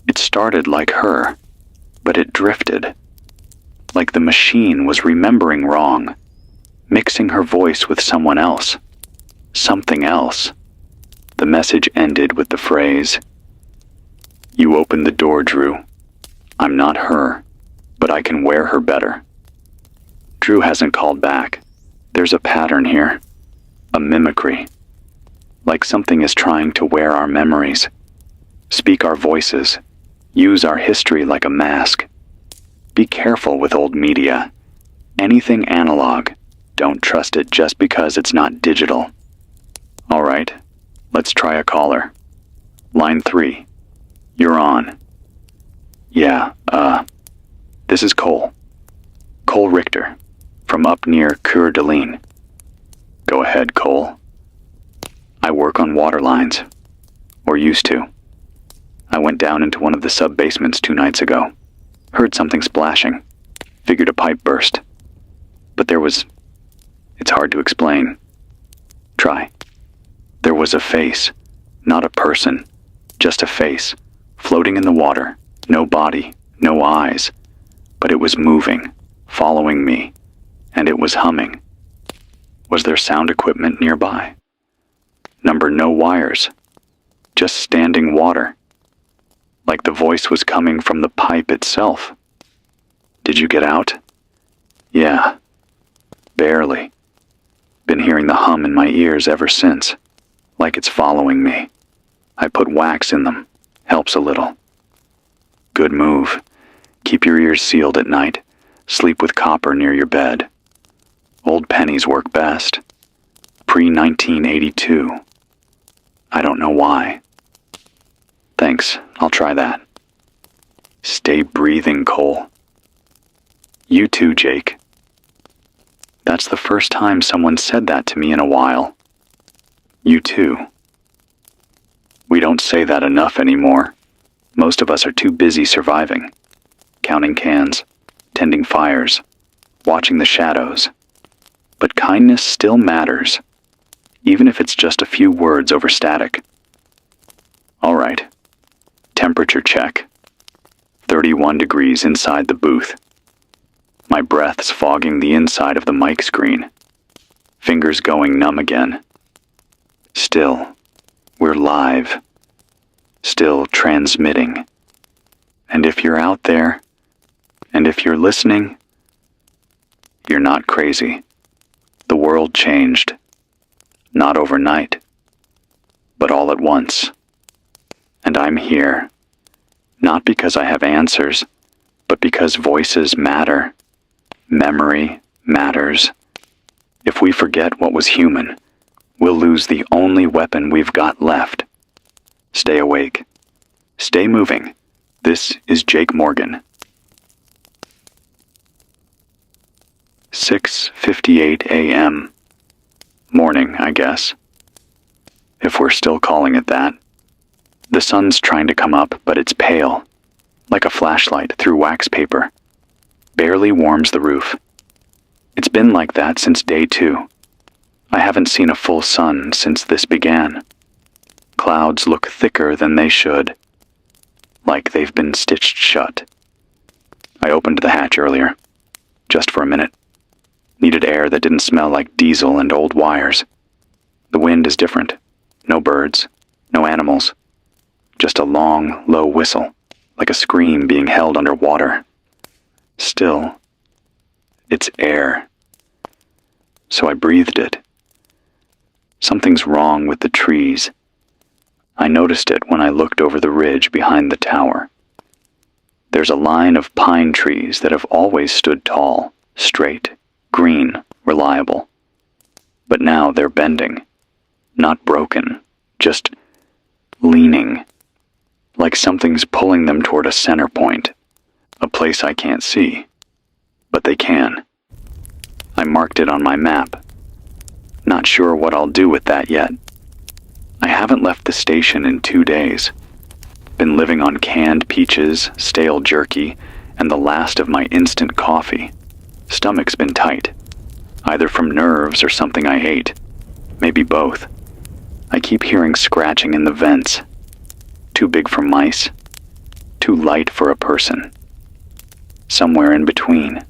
It started like her, but it drifted. Like the machine was remembering wrong, mixing her voice with someone else, something else. The message ended with the phrase, "You opened the door, Drew. I'm not her, but I can wear her better." Drew hasn't called back. There's a pattern here, a mimicry. Like something is trying to wear our memories, speak our voices, use our history like a mask. Be careful with old media. Anything analog, don't trust it just because it's not digital. All right, let's try a caller. Line 3. You're on. Yeah, this is Cole. Cole Richter, from up near Coeur d'Alene. Go ahead, Cole. I work on water lines, or used to. I went down into one of the sub-basements 2 nights ago. Heard something splashing. Figured a pipe burst. But it's hard to explain. Try. There was a face, not a person, just a face, floating in the water, no body, no eyes. But it was moving, following me, and it was humming. Was there sound equipment nearby? Number no wires. just standing water. Like the voice was coming from the pipe itself. Did you get out? Yeah. Barely. Been hearing the hum in my ears ever since, like it's following me. I put wax in them. Helps a little. Good move. Keep your ears sealed at night. Sleep with copper near your bed. Old pennies work best. Pre-1982. I don't know why. Thanks, I'll try that. Stay breathing, Cole. You too, Jake. That's the first time someone said that to me in a while. You too. We don't say that enough anymore. Most of us are too busy surviving. Counting cans, tending fires, watching the shadows. But kindness still matters, even if it's just a few words over static. All right. Temperature check. 31 degrees inside the booth. My breath's fogging the inside of the mic screen. Fingers going numb again. Still, we're live. Still transmitting. And if you're out there, and if you're listening, you're not crazy. The world changed. Not overnight, but all at once. And I'm here, not because I have answers, but because voices matter. Memory matters. If we forget what was human, we'll lose the only weapon we've got left. Stay awake. Stay moving. This is Jake Morgan. 6:58 a.m. Morning, I guess. If we're still calling it that. The sun's trying to come up, but it's pale, like a flashlight through wax paper. Barely warms the roof. It's been like that since day 2. I haven't seen a full sun since this began. Clouds look thicker than they should, like they've been stitched shut. I opened the hatch earlier, just for a minute. Needed air that didn't smell like diesel and old wires. The wind is different. No birds, no animals. Just a long, low whistle, like a scream being held underwater. Still, it's air. So I breathed it. Something's wrong with the trees. I noticed it when I looked over the ridge behind the tower. There's a line of pine trees that have always stood tall, straight, green, reliable. But now they're bending. Not broken, just leaning. Like something's pulling them toward a center point, a place I can't see. But they can. I marked it on my map. Not sure what I'll do with that yet. I haven't left the station in 2 days. Been living on canned peaches, stale jerky, and the last of my instant coffee. Stomach's been tight, either from nerves or something I ate. Maybe both. I keep hearing scratching in the vents. Too big for mice. Too light for a person. Somewhere in between.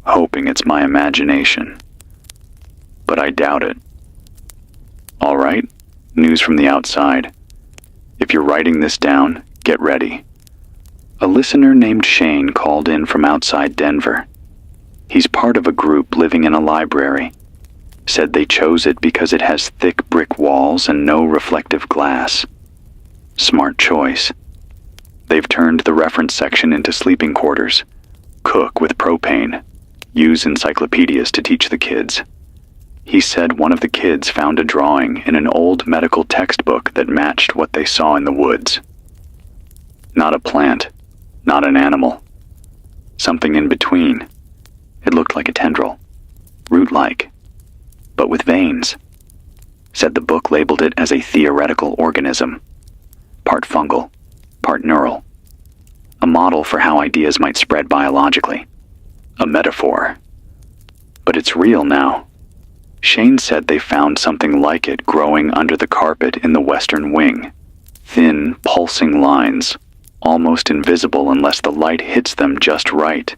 Hoping it's my imagination. But I doubt it. All right, news from the outside. If you're writing this down, get ready. A listener named Shane called in from outside Denver. He's part of a group living in a library. Said they chose it because it has thick brick walls and no reflective glass. Smart choice. They've turned the reference section into sleeping quarters. Cook with propane. Use encyclopedias to teach the kids. He said one of the kids found a drawing in an old medical textbook that matched what they saw in the woods. Not a plant, not an animal. Something in between. It looked like a tendril, root-like, but with veins. Said the book labeled it as a theoretical organism. Part fungal, part neural. A model for how ideas might spread biologically. A metaphor. But it's real now. Shane said they found something like it growing under the carpet in the western wing. Thin, pulsing lines, almost invisible unless the light hits them just right.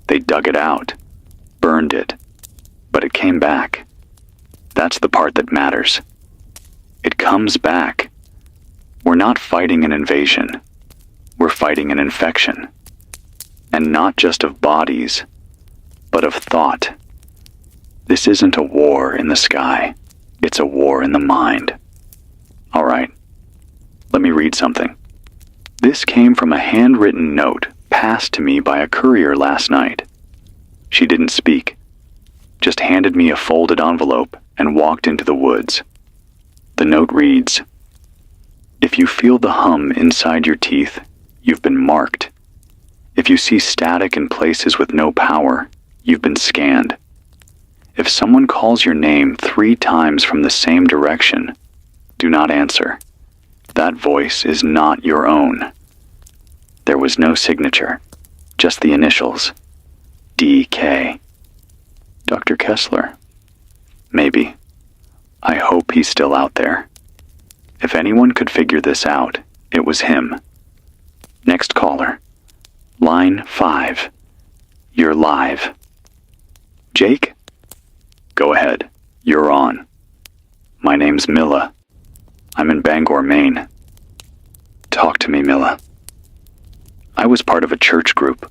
They dug it out, burned it, but it came back. That's the part that matters. It comes back, We're not fighting an invasion. We're fighting an infection. And not just of bodies, but of thought. This isn't a war in the sky. It's a war in the mind. All right, let me read something. This came from a handwritten note passed to me by a courier last night. She didn't speak, just handed me a folded envelope and walked into the woods. The note reads, "If you feel the hum inside your teeth, you've been marked. If you see static in places with no power, you've been scanned. If someone calls your name 3 times from the same direction, do not answer. That voice is not your own." There was no signature, just the initials. DK. Dr. Kessler. Maybe. I hope he's still out there. If anyone could figure this out, it was him. Next caller. Line 5. You're live. Jake? Go ahead. You're on. My name's Milla. I'm in Bangor, Maine. Talk to me, Milla. I was part of a church group.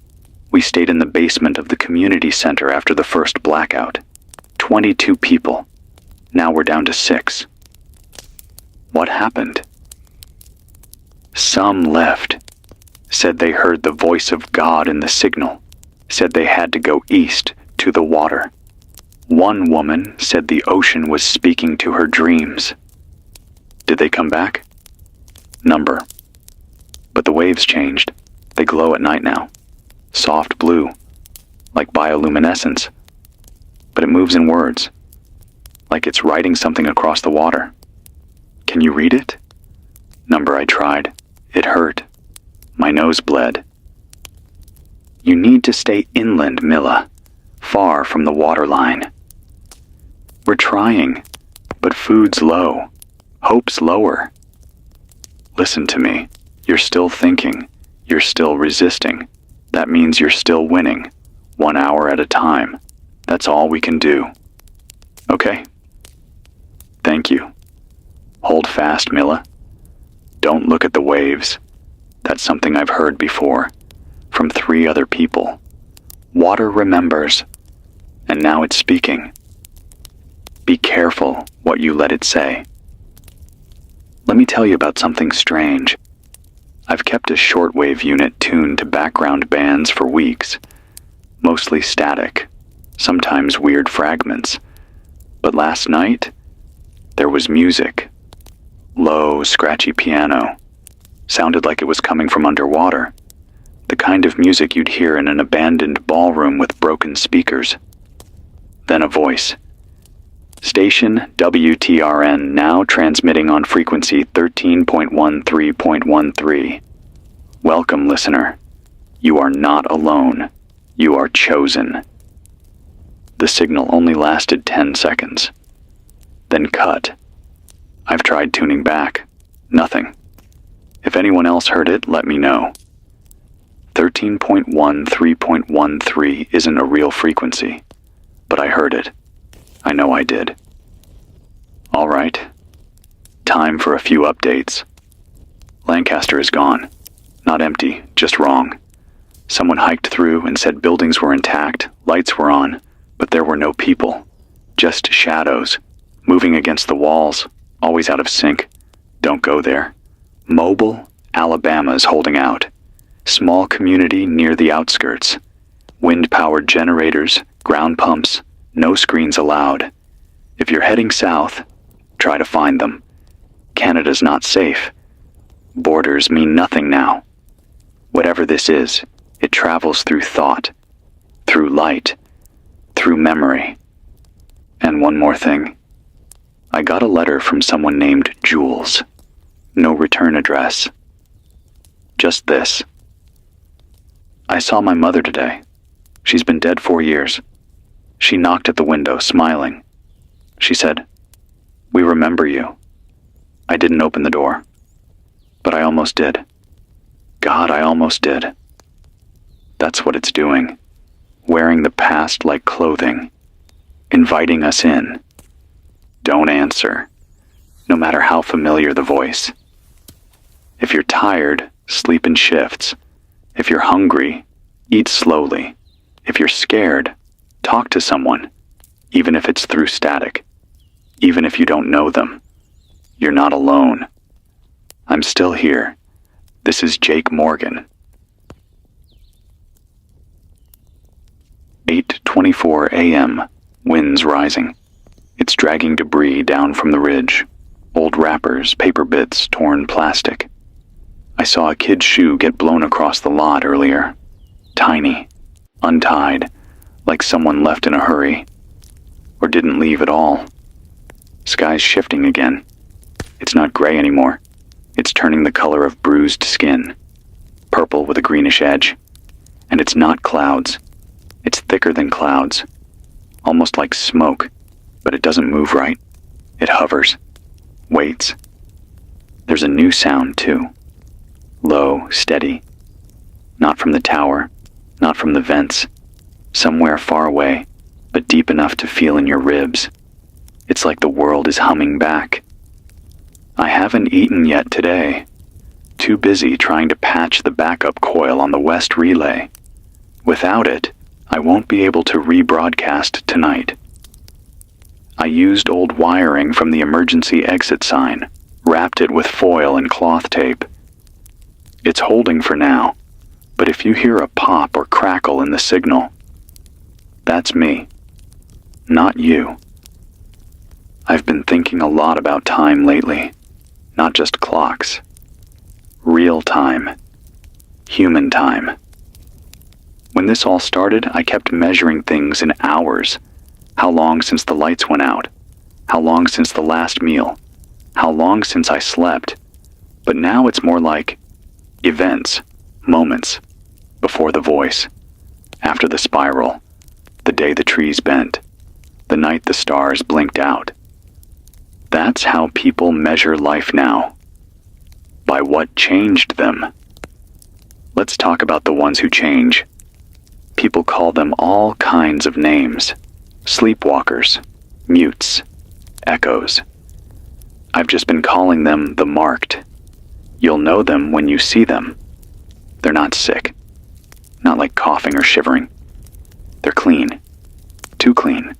We stayed in the basement of the community center after the first blackout. 22 people. Now we're down to 6. What happened? Some left. Said they heard the voice of God in the signal. Said they had to go east to the water. One woman said the ocean was speaking to her dreams. Did they come back? Number. But the waves changed. They glow at night now. Soft blue. Like bioluminescence. But it moves in words. Like it's writing something across the water. Can you read it? Number, I tried. It hurt. My nose bled. You need to stay inland, Milla. Far from the waterline. We're trying, but food's low. Hope's lower. Listen to me. You're still thinking. You're still resisting. That means you're still winning. 1 hour at a time. That's all we can do. Okay? Thank you. Hold fast, Milla. Don't look at the waves. That's something I've heard before, from 3 other people. Water remembers, and now it's speaking. Be careful what you let it say. Let me tell you about something strange. I've kept a shortwave unit tuned to background bands for weeks, mostly static, sometimes weird fragments. But last night, there was music. Low, scratchy piano. Sounded like it was coming from underwater. The kind of music you'd hear in an abandoned ballroom with broken speakers. Then a voice. Station WTRN now transmitting on frequency 13.13.13. Welcome, listener. You are not alone. You are chosen. The signal only lasted 10 seconds. Then cut. I've tried tuning back. Nothing. If anyone else heard it, let me know. 13.13.13 isn't a real frequency, but I heard it. I know I did. All right. Time for a few updates. Lancaster is gone. Not empty, just wrong. Someone hiked through and said buildings were intact, lights were on, but there were no people. Just shadows, moving against the walls, always out of sync. Don't go there. Mobile, Alabama's holding out. Small community near the outskirts. Wind-powered generators, ground pumps, no screens allowed. If you're heading south, try to find them. Canada's not safe. Borders mean nothing now. Whatever this is, it travels through thought, through light, through memory. And one more thing. I got a letter from someone named Jules. No return address. Just this. I saw my mother today. She's been dead 4 years. She knocked at the window, smiling. She said, "We remember you." I didn't open the door, but I almost did. God, I almost did. That's what it's doing. Wearing the past like clothing. Inviting us in. Don't answer, no matter how familiar the voice. If you're tired, sleep in shifts. If you're hungry, eat slowly. If you're scared, talk to someone, even if it's through static. Even if you don't know them. You're not alone. I'm still here. This is Jake Morgan. 8:24 a.m. Winds rising. It's dragging debris down from the ridge. Old wrappers, paper bits, torn plastic. I saw a kid's shoe get blown across the lot earlier. Tiny, untied, like someone left in a hurry. Or didn't leave at all. Sky's shifting again. It's not gray anymore. It's turning the color of bruised skin. Purple with a greenish edge. And it's not clouds. It's thicker than clouds. Almost like smoke. But it doesn't move right. It hovers. Waits. There's a new sound, too. Low, steady. Not from the tower. Not from the vents. Somewhere far away, but deep enough to feel in your ribs. It's like the world is humming back. I haven't eaten yet today. Too busy trying to patch the backup coil on the west relay. Without it, I won't be able to rebroadcast tonight. I used old wiring from the emergency exit sign, wrapped it with foil and cloth tape. It's holding for now, but if you hear a pop or crackle in the signal, that's me, not you. I've been thinking a lot about time lately, not just clocks. Real time. Human time. When this all started, I kept measuring things in hours. How long since the lights went out? How long since the last meal? How long since I slept? But now it's more like events, moments, before the voice, after the spiral, the day the trees bent, the night the stars blinked out. That's how people measure life now. By what changed them. Let's talk about the ones who change. People call them all kinds of names. Sleepwalkers, mutes, echoes. I've just been calling them the marked. You'll know them when you see them. They're not sick. Not like coughing or shivering. They're clean. Too clean.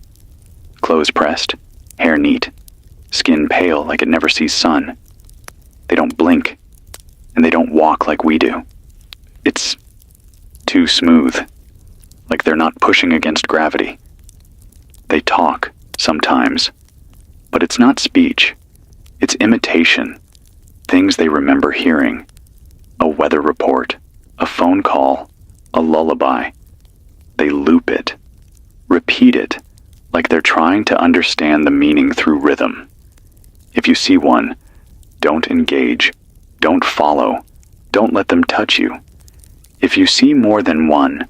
Clothes pressed, hair neat, skin pale like it never sees sun. They don't blink, and they don't walk like we do. It's too smooth, like they're not pushing against gravity. They talk, sometimes, but it's not speech. It's imitation, things they remember hearing. A weather report, a phone call, a lullaby. They loop it, repeat it, like they're trying to understand the meaning through rhythm. If you see one, don't engage, don't follow, don't let them touch you. If you see more than one,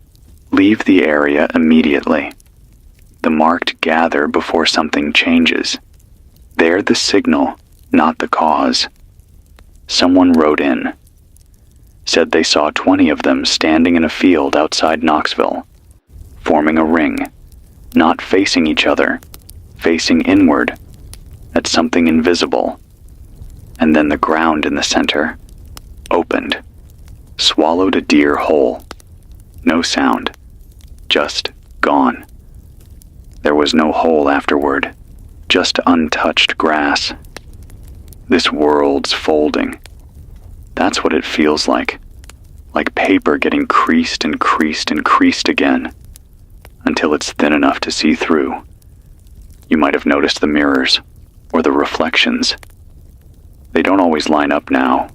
leave the area immediately. The marked gather before something changes. They're the signal, not the cause. Someone wrote in. Said they saw 20 of them standing in a field outside Knoxville, forming a ring, not facing each other, facing inward, at something invisible. And then the ground in the center opened, swallowed a deer whole. No sound, just gone. There was no hole afterward, just untouched grass. This world's folding. That's what it feels like paper getting creased and creased and creased again, until it's thin enough to see through. You might have noticed the mirrors, or the reflections. They don't always line up now.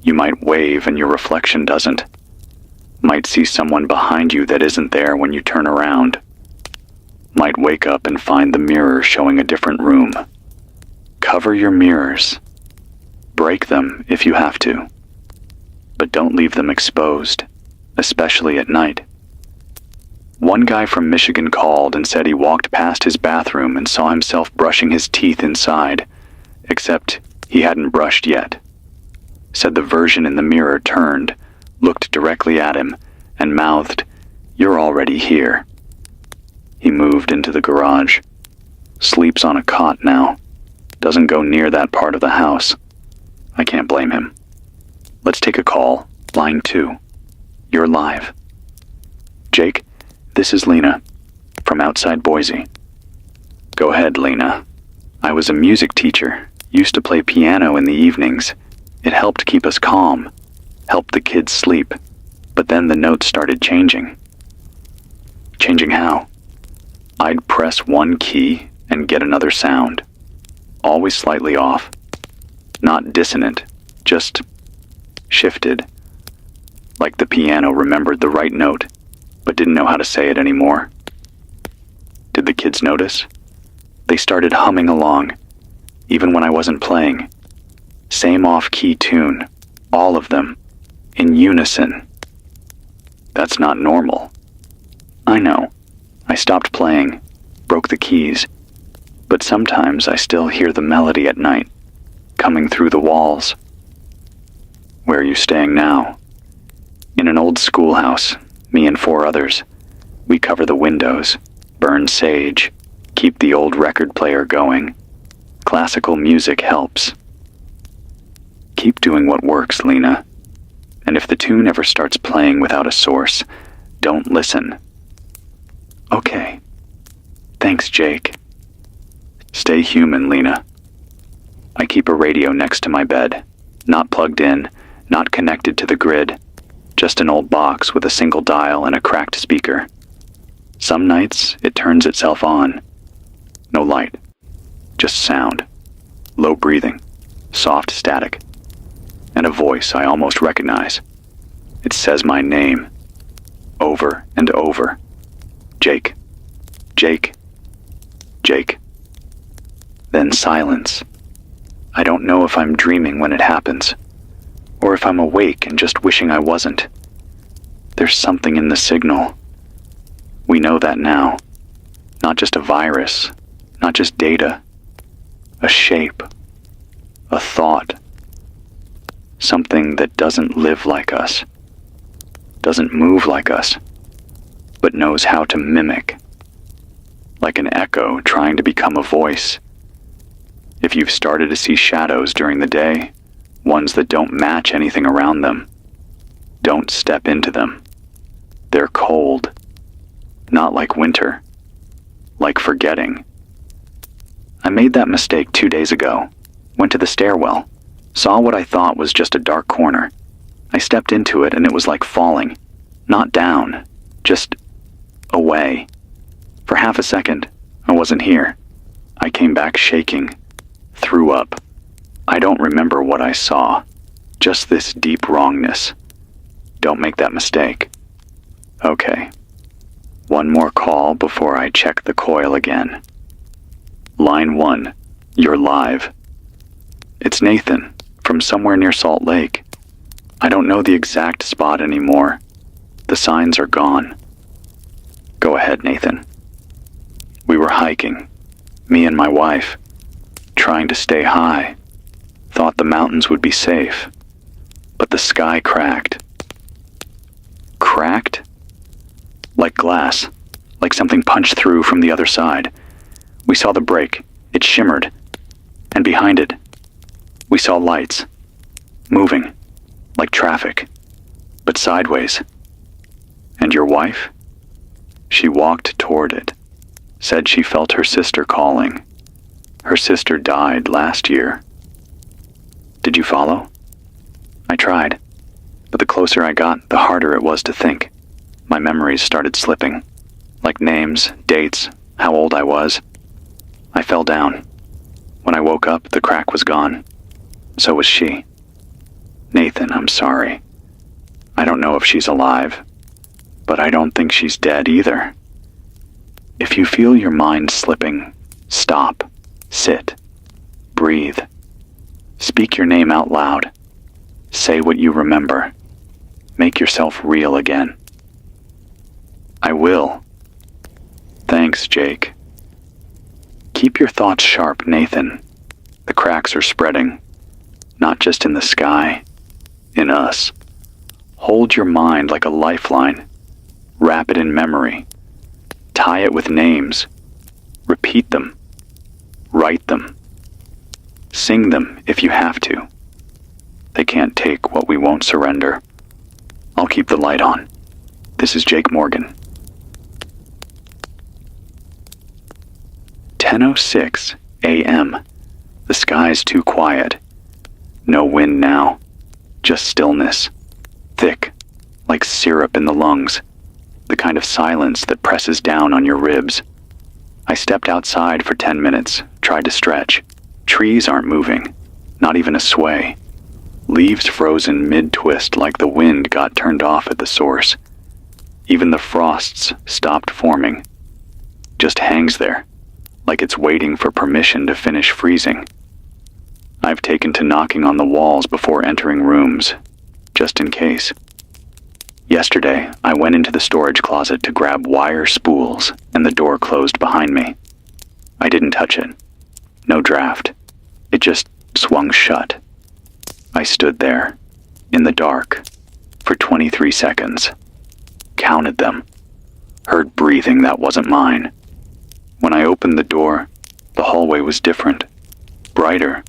You might wave and your reflection doesn't. Might see someone behind you that isn't there when you turn around. Might wake up and find the mirror showing a different room. Cover your mirrors. Break them if you have to. But don't leave them exposed, especially at night. One guy from Michigan called and said he walked past his bathroom and saw himself brushing his teeth inside, except he hadn't brushed yet. Said the version in the mirror turned, looked directly at him, and mouthed, "You're already here." He moved into the garage. Sleeps on a cot now. Doesn't go near that part of the house. I can't blame him. Let's take a call. Line 2. You're live. Jake, this is Lena, from outside Boise. Go ahead, Lena. I was a music teacher, used to play piano in the evenings. It helped keep us calm, helped the kids sleep, but then the notes started changing. Changing how? I'd press one key and get another sound, always slightly off. Not dissonant, just shifted. Like the piano remembered the right note, but didn't know how to say it anymore. Did the kids notice? They started humming along, even when I wasn't playing. Same off-key tune, all of them, in unison. That's not normal. I know. I stopped playing, broke the keys, but sometimes I still hear the melody at night, coming through the walls. Where are you staying now? In an old schoolhouse, me and 4 others. We cover the windows, burn sage, keep the old record player going. Classical music helps. Keep doing what works, Lena. And if the tune ever starts playing without a source, don't listen. Okay. Thanks, Jake. Stay human, Lena. I keep a radio next to my bed, not plugged in, not connected to the grid, just an old box with a single dial and a cracked speaker. Some nights, it turns itself on. No light, just sound, low breathing, soft static, and a voice I almost recognize. It says my name, over and over. Jake, Jake, Jake. Then silence. I don't know if I'm dreaming when it happens, or if I'm awake and just wishing I wasn't. There's something in the signal. We know that now. Not just a virus, not just data. A shape, a thought. Something that doesn't live like us, doesn't move like us, but knows how to mimic. Like an echo trying to become a voice. If you've started to see shadows during the day, ones that don't match anything around them, don't step into them. They're cold. Not like winter. Like forgetting. I made that mistake 2 days ago. Went to the stairwell. Saw what I thought was just a dark corner. I stepped into it and it was like falling. Not down. Just away. For half a second, I wasn't here. I came back shaking. Threw up. I don't remember what I saw. Just this deep wrongness. Don't make that mistake. Okay. One more call before I check the coil again. Line 1. You're live. It's Nathan, from somewhere near Salt Lake. I don't know the exact spot anymore. The signs are gone. Go ahead, Nathan. We were hiking, me and my wife, trying to stay high. Thought the mountains would be safe, but the sky cracked. Cracked? Like glass, like something punched through from the other side. We saw the break. It shimmered. And behind it, we saw lights, moving, like traffic, but sideways. And your wife? She walked toward it, said she felt her sister calling. Her sister died last year. Did you follow? I tried, but the closer I got, the harder it was to think. My memories started slipping, like names, dates, how old I was. I fell down. When I woke up, the crack was gone. So was she. Nathan, I'm sorry. I don't know if she's alive, but I don't think she's dead either. If you feel your mind slipping, stop, sit, breathe. Speak your name out loud. Say what you remember. Make yourself real again. I will. Thanks, Jake. Keep your thoughts sharp, Nathan. The cracks are spreading. Not just in the sky, in us. Hold your mind like a lifeline. Wrap it in memory. Tie it with names. Repeat them. Write them. Sing them if you have to. They can't take what we won't surrender. I'll keep the light on. This is Jake Morgan. 10:06 a.m. The sky's too quiet. No wind now. Just stillness. Thick, like syrup in the lungs. The kind of silence that presses down on your ribs. I stepped outside for 10 minutes, tried to stretch. Trees aren't moving, not even a sway. Leaves frozen mid-twist like the wind got turned off at the source. Even the frosts stopped forming. Just hangs there, like it's waiting for permission to finish freezing. I've taken to knocking on the walls before entering rooms, just in case. Yesterday, I went into the storage closet to grab wire spools, and the door closed behind me. I didn't touch it. No draft. It just swung shut. I stood there, in the dark, for 23 seconds. Counted them. Heard breathing that wasn't mine. When I opened the door, the hallway was different. Brighter.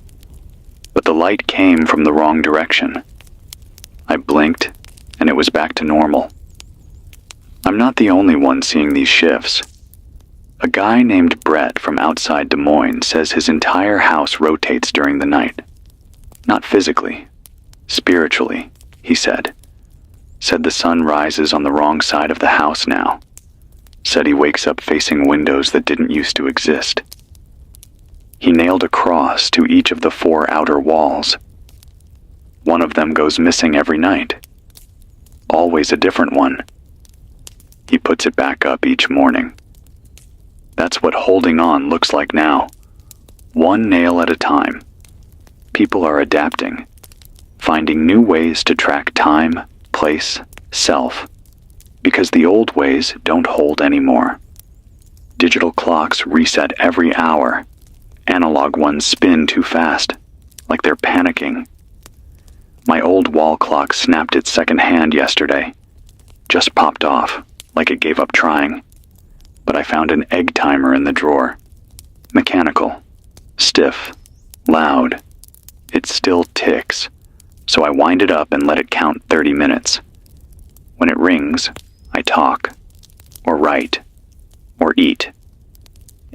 But the light came from the wrong direction. I blinked, and it was back to normal. I'm not the only one seeing these shifts. A guy named Brett from outside Des Moines says his entire house rotates during the night. Not physically, spiritually, he said. Said the sun rises on the wrong side of the house now. Said he wakes up facing windows that didn't used to exist. He nailed a cross to each of the 4 outer walls. One of them goes missing every night. Always a different one. He puts it back up each morning. That's what holding on looks like now. One nail at a time. People are adapting, finding new ways to track time, place, self, because the old ways don't hold anymore. Digital clocks reset every hour. Analog ones spin too fast, like they're panicking. My old wall clock snapped its second hand yesterday. Just popped off, like it gave up trying. But I found an egg timer in the drawer. Mechanical. Stiff. Loud. It still ticks, so I wind it up and let it count 30 minutes. When it rings, I talk, or write, or eat.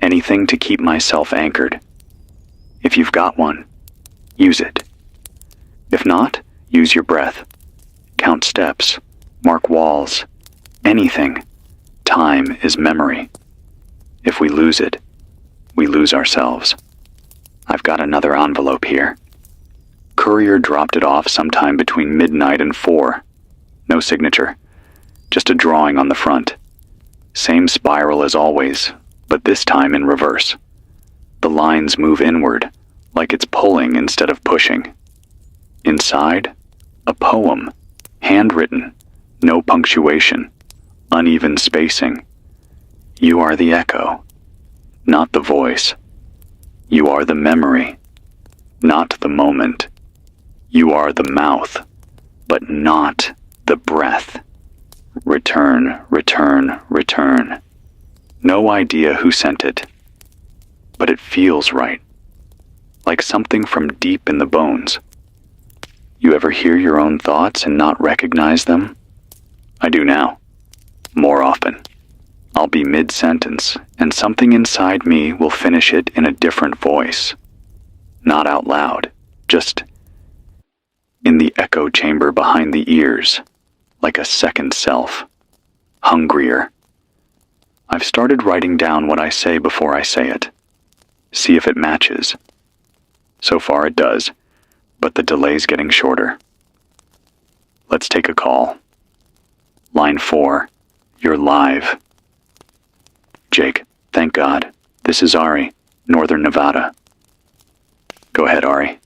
Anything to keep myself anchored. If you've got one, use it. If not, use your breath. Count steps, mark walls, anything. Time is memory. If we lose it, we lose ourselves. I've got another envelope here. Courier dropped it off sometime between midnight and 4. No signature, just a drawing on the front. Same spiral as always, but this time in reverse. The lines move inward, like it's pulling instead of pushing. Inside, a poem, handwritten, no punctuation, uneven spacing. You are the echo, not the voice. You are the memory, not the moment. You are the mouth, but not the breath. Return, return, return. No idea who sent it, but it feels right, like something from deep in the bones. You ever hear your own thoughts and not recognize them? I do now, more often. I'll be mid-sentence, and something inside me will finish it in a different voice. Not out loud, just in the echo chamber behind the ears, like a second self, hungrier. I've started writing down what I say before I say it. See if it matches. So far it does, but the delay's getting shorter. Let's take a call. Line 4, you're live. Jake, thank God. This is Ari, Northern Nevada. Go ahead, Ari.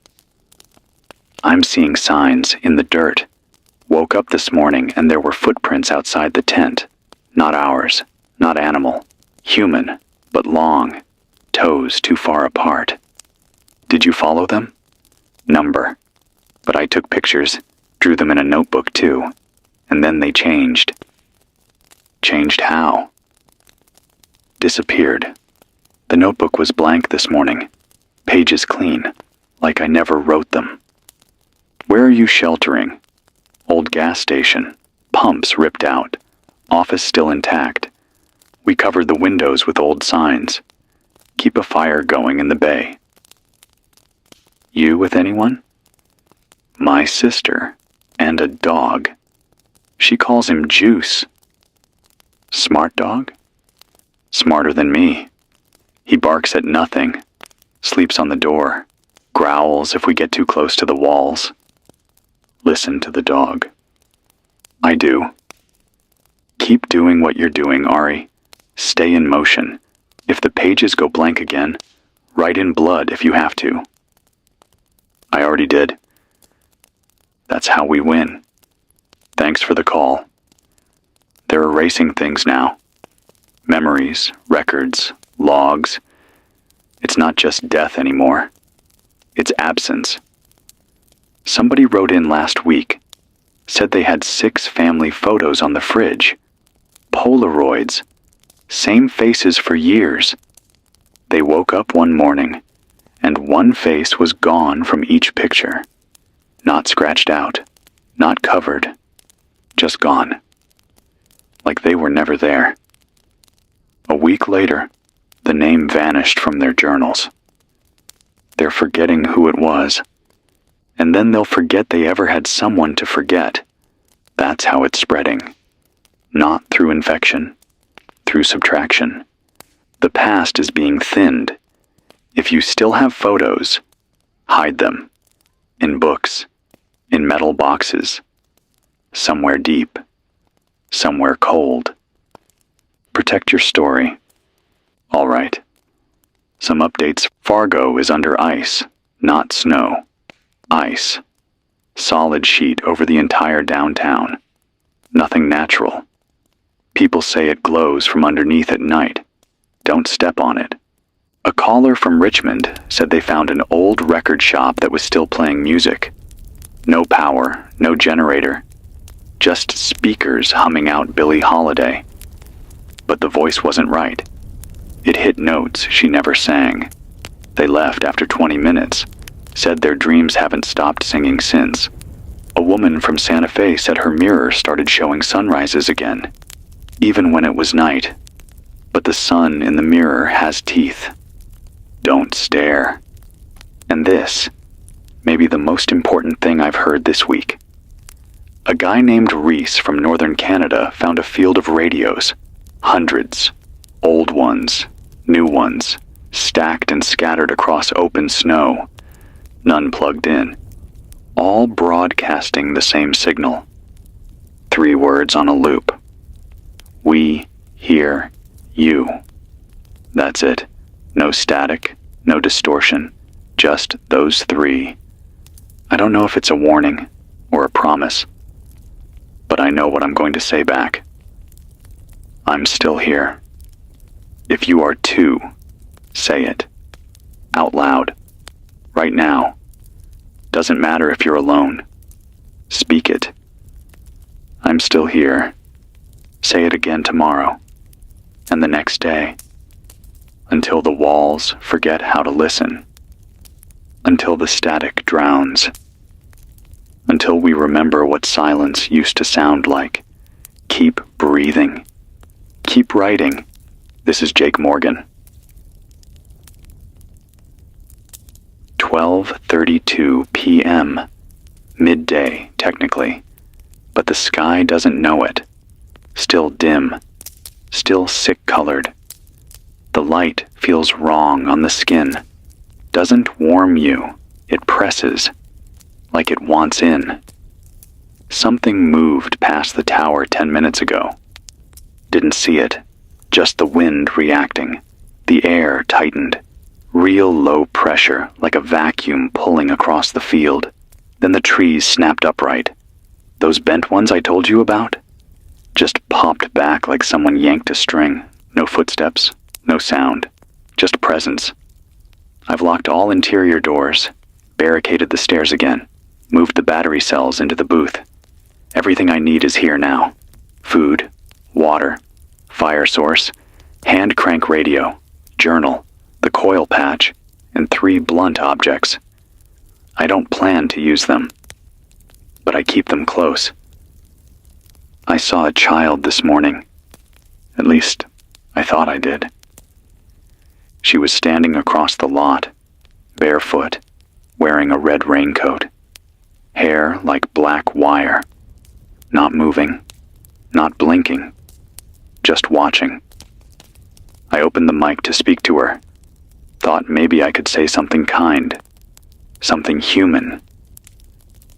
I'm seeing signs in the dirt. Woke up this morning and there were footprints outside the tent. Not ours, not animal. Human, but long. Toes too far apart. Did you follow them? Number. But I took pictures, drew them in a notebook too, and then they changed. Changed how? Disappeared. The notebook was blank this morning. Pages clean, like I never wrote them. Where are you sheltering? Old gas station. Pumps ripped out. Office still intact. We covered the windows with old signs. Keep a fire going in the bay. You with anyone? My sister. And a dog. She calls him Juice. Smart dog? Smarter than me. He barks at nothing. Sleeps on the door. Growls if we get too close to the walls. Listen to the dog. I do. Keep doing what you're doing, Ari. Stay in motion. If the pages go blank again, write in blood if you have to. I already did. That's how we win. Thanks for the call. They're erasing things now. Memories, records, logs. It's not just death anymore. It's absence. Somebody wrote in last week, said they had 6 family photos on the fridge. Polaroids. Same faces for years. They woke up one morning, and one face was gone from each picture. Not scratched out, not covered, just gone. Like they were never there. A week later, the name vanished from their journals. They're forgetting who it was, and then they'll forget they ever had someone to forget. That's how it's spreading. Not through infection, through subtraction. The past is being thinned. If you still have photos, hide them. In books, in metal boxes, somewhere deep, somewhere cold. Protect your story. All right. Some updates. Fargo is under ice, not snow. Ice. Solid sheet over the entire downtown. Nothing natural. People say it glows from underneath at night. Don't step on it. A caller from Richmond said they found an old record shop that was still playing music. No power, no generator. Just speakers humming out Billie Holiday. But the voice wasn't right. It hit notes she never sang. They left after 20 minutes, said their dreams haven't stopped singing since. A woman from Santa Fe said her mirror started showing sunrises again, even when it was night. But the sun in the mirror has teeth. Don't stare. And this, maybe the most important thing I've heard this week. A guy named Reese from northern Canada found a field of radios. Hundreds. Old ones, new ones, stacked and scattered across open snow. None plugged in. All broadcasting the same signal. 3 words on a loop. We hear you. That's it. No static, no distortion, just those 3. I don't know if it's a warning or a promise, but I know what I'm going to say back. I'm still here. If you are too, say it. Out loud. Right now. Doesn't matter if you're alone. Speak it. I'm still here. Say it again tomorrow. And the next day. Until the walls forget how to listen. Until the static drowns. Until we remember what silence used to sound like. Keep breathing. Keep writing. This is Jake Morgan. 12:32 p.m. Midday, technically. But the sky doesn't know it. Still dim. Still sick-colored. The light feels wrong on the skin. Doesn't warm you. It presses. Like it wants in. Something moved past the tower 10 minutes ago. Didn't see it. Just the wind reacting. The air tightened. Real low pressure, like a vacuum pulling across the field. Then the trees snapped upright. Those bent ones I told you about? Just popped back like someone yanked a string. No footsteps, no sound. Just presence. I've locked all interior doors, barricaded the stairs again, moved the battery cells into the booth. Everything I need is here now. Food, water, fire source, hand crank radio, journal, the coil patch, and 3 blunt objects. I don't plan to use them. but I keep them close. I saw a child this morning. At least, I thought I did. She was standing across the lot, barefoot, wearing a red raincoat, hair like black wire, not moving, not blinking, just watching. I opened the mic to speak to her, thought maybe I could say something kind, something human.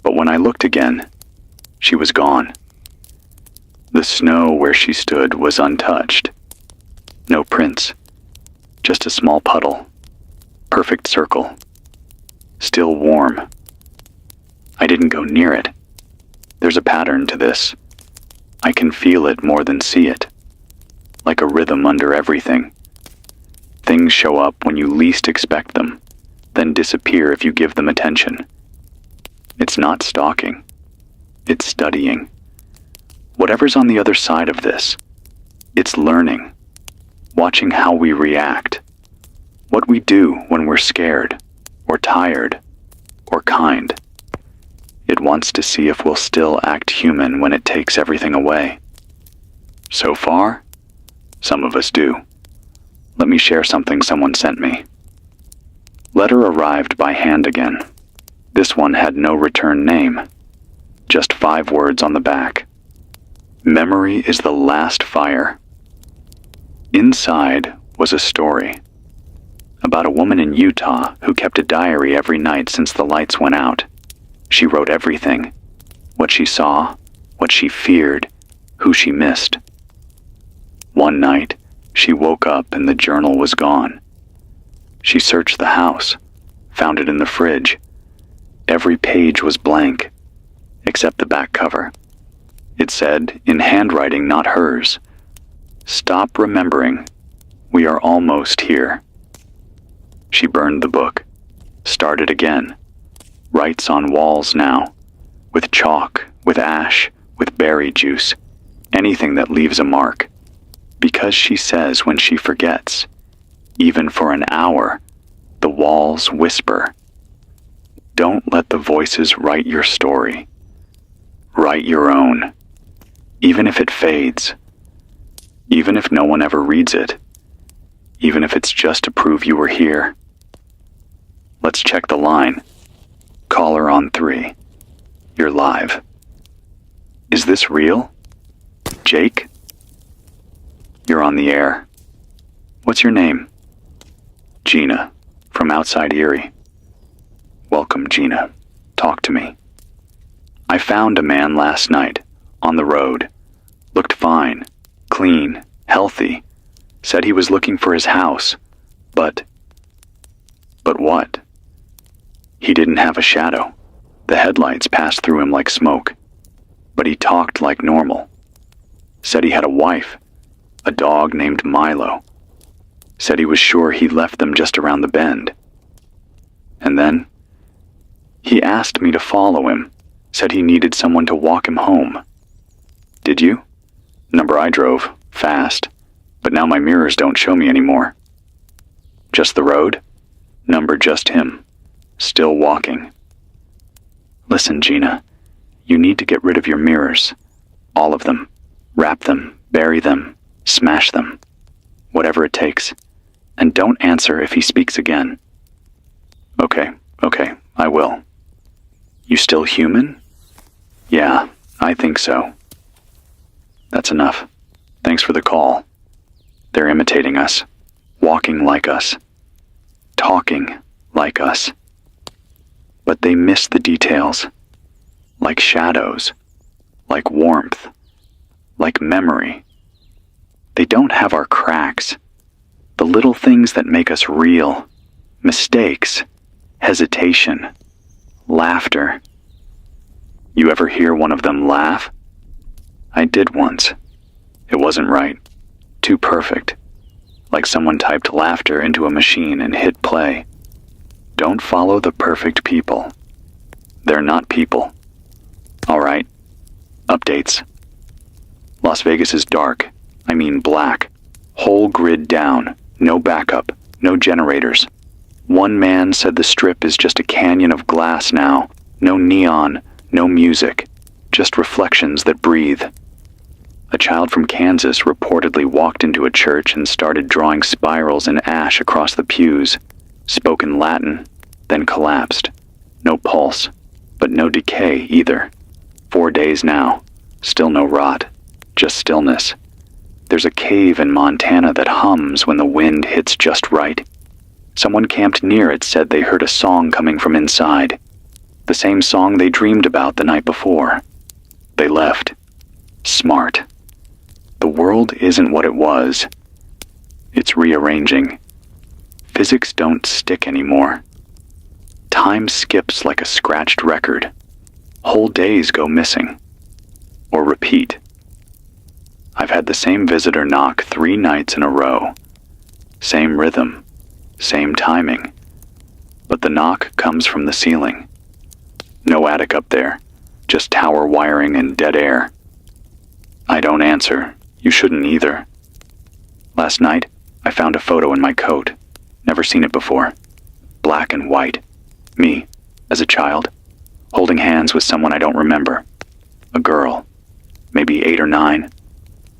But when I looked again, she was gone. The snow where she stood was untouched. No prints, just a small puddle, perfect circle, still warm. I didn't go near it. There's a pattern to this. I can feel it more than see it, like a rhythm under everything. Things show up when you least expect them, then disappear if you give them attention. It's not stalking. It's studying. Whatever's on the other side of this, it's learning, watching how we react, what we do when we're scared, or tired, or kind. It wants to see if we'll still act human when it takes everything away. So far, some of us do. Let me share something someone sent me. Letter arrived by hand again. This one had no return name, just 5 words on the back. Memory is the last fire. Inside was a story about a woman in Utah who kept a diary every night since the lights went out. She wrote everything, what she saw, what she feared, who she missed. One night, she woke up and the journal was gone. She searched the house, found it in the fridge. Every page was blank, except the back cover. It said, in handwriting not hers, "Stop remembering. We are almost here." She burned the book, started again. Writes on walls now, with chalk, with ash, with berry juice, anything that leaves a mark. Because she says when she forgets, even for an hour, the walls whisper. Don't let the voices write your story. Write your own. Even if it fades. Even if no one ever reads it. Even if it's just to prove you were here. Let's check the line. Caller on 3. You're live. Is this real? Jake? You're on the air. What's your name? Gina, from outside Erie. Welcome, Gina. Talk to me. I found a man last night, on the road. Looked fine, clean, healthy. Said he was looking for his house. But what? He didn't have a shadow. The headlights passed through him like smoke. But he talked like normal. Said he had a wife, a dog named Milo. Said he was sure he left them just around the bend. And then, he asked me to follow him. Said he needed someone to walk him home. Did you? Number I drove, fast, but now my mirrors don't show me anymore. Just the road? Number just him. Still walking. Listen, Gina, you need to get rid of your mirrors. All of them. Wrap them, bury them, smash them. Whatever it takes. And don't answer if he speaks again. Okay, I will. You still human? Yeah, I think so. That's enough. Thanks for the call. They're imitating us, walking like us, talking like us. But they miss the details, like shadows, like warmth, like memory. They don't have our cracks, the little things that make us real, mistakes, hesitation, laughter. You ever hear one of them laugh? I did once. It wasn't right. Too perfect. Like someone typed laughter into a machine and hit play. Don't follow the perfect people. They're not people. All right. Updates. Las Vegas is dark. I mean black. Whole grid down. No backup. No generators. One man said the strip is just a canyon of glass now. No neon. No music, just reflections that breathe. A child from Kansas reportedly walked into a church and started drawing spirals in ash across the pews, spoke in Latin, then collapsed. No pulse, but no decay either. 4 days now, still no rot, just stillness. There's a cave in Montana that hums when the wind hits just right. Someone camped near it said they heard a song coming from inside. The same song they dreamed about the night before. They left. Smart. The world isn't what it was. It's rearranging. Physics don't stick anymore. Time skips like a scratched record. Whole days go missing. Or repeat. I've had the same visitor knock 3 nights in a row. Same rhythm. Same timing. But the knock comes from the ceiling. No attic up there. Just tower wiring and dead air. I don't answer. You shouldn't either. Last night, I found a photo in my coat. Never seen it before. Black and white. Me, as a child, holding hands with someone I don't remember. A girl, maybe 8 or 9.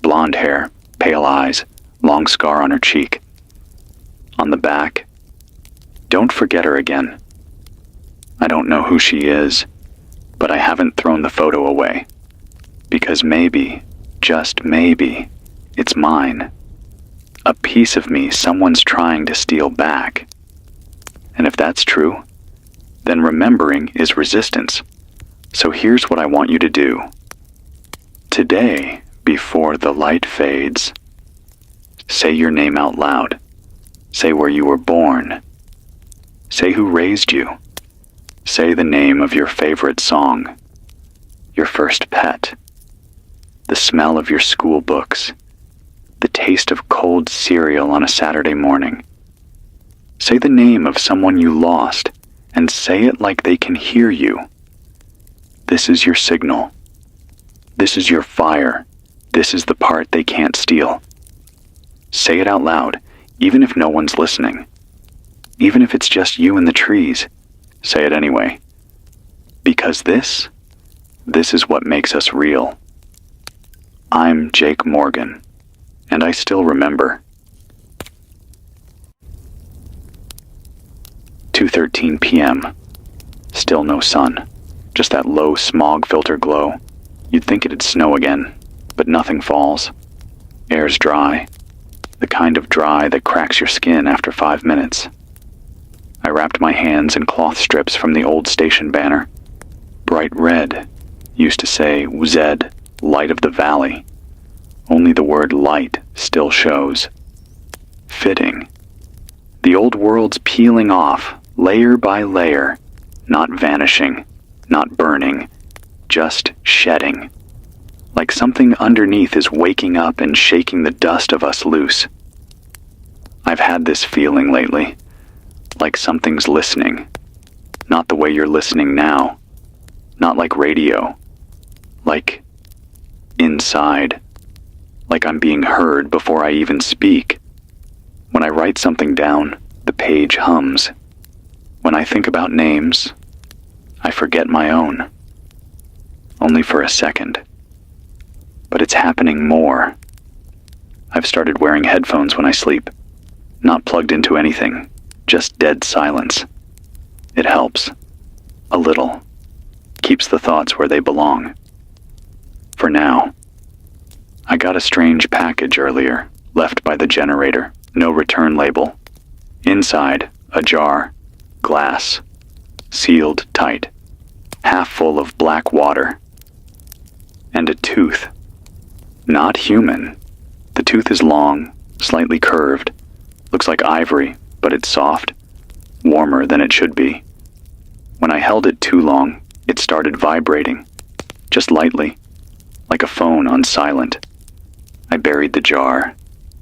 Blonde hair, pale eyes, long scar on her cheek. On the back, don't forget her again. I don't know who she is, but I haven't thrown the photo away. Because maybe, just maybe, it's mine. A piece of me someone's trying to steal back. And if that's true, then remembering is resistance. So here's what I want you to do. Today, before the light fades, say your name out loud. Say where you were born. Say who raised you. Say the name of your favorite song. Your first pet. The smell of your school books. The taste of cold cereal on a Saturday morning. Say the name of someone you lost, and say it like they can hear you. This is your signal. This is your fire. This is the part they can't steal. Say it out loud, even if no one's listening. Even if it's just you and the trees. Say it anyway. Because this is what makes us real. I'm Jake Morgan, and I still remember. 2:13 p.m. Still no sun. Just that low smog filter glow. You'd think it'd snow again, but nothing falls. Air's dry. The kind of dry that cracks your skin after 5 minutes. I wrapped my hands in cloth strips from the old station banner. Bright red. Used to say Zed, light of the valley. Only the word light still shows. Fitting. The old world's peeling off, layer by layer, not vanishing, not burning, just shedding. Like something underneath is waking up and shaking the dust of us loose. I've had this feeling lately, like something's listening. Not the way you're listening now. Not like radio. Like inside. Like I'm being heard before I even speak. When I write something down, the page hums. When I think about names, I forget my own. Only for a second. But it's happening more. I've started wearing headphones when I sleep. Not plugged into anything, just dead silence. It helps. A little. Keeps the thoughts where they belong. For now. I got a strange package earlier, left by the generator. No return label. Inside, a jar. Glass. Sealed tight. Half full of black water. And a tooth. Not human. The tooth is long, slightly curved. Looks like ivory, but it's soft. Warmer than it should be. When I held it too long, it started vibrating. Just lightly. Like a phone on silent. I buried the jar.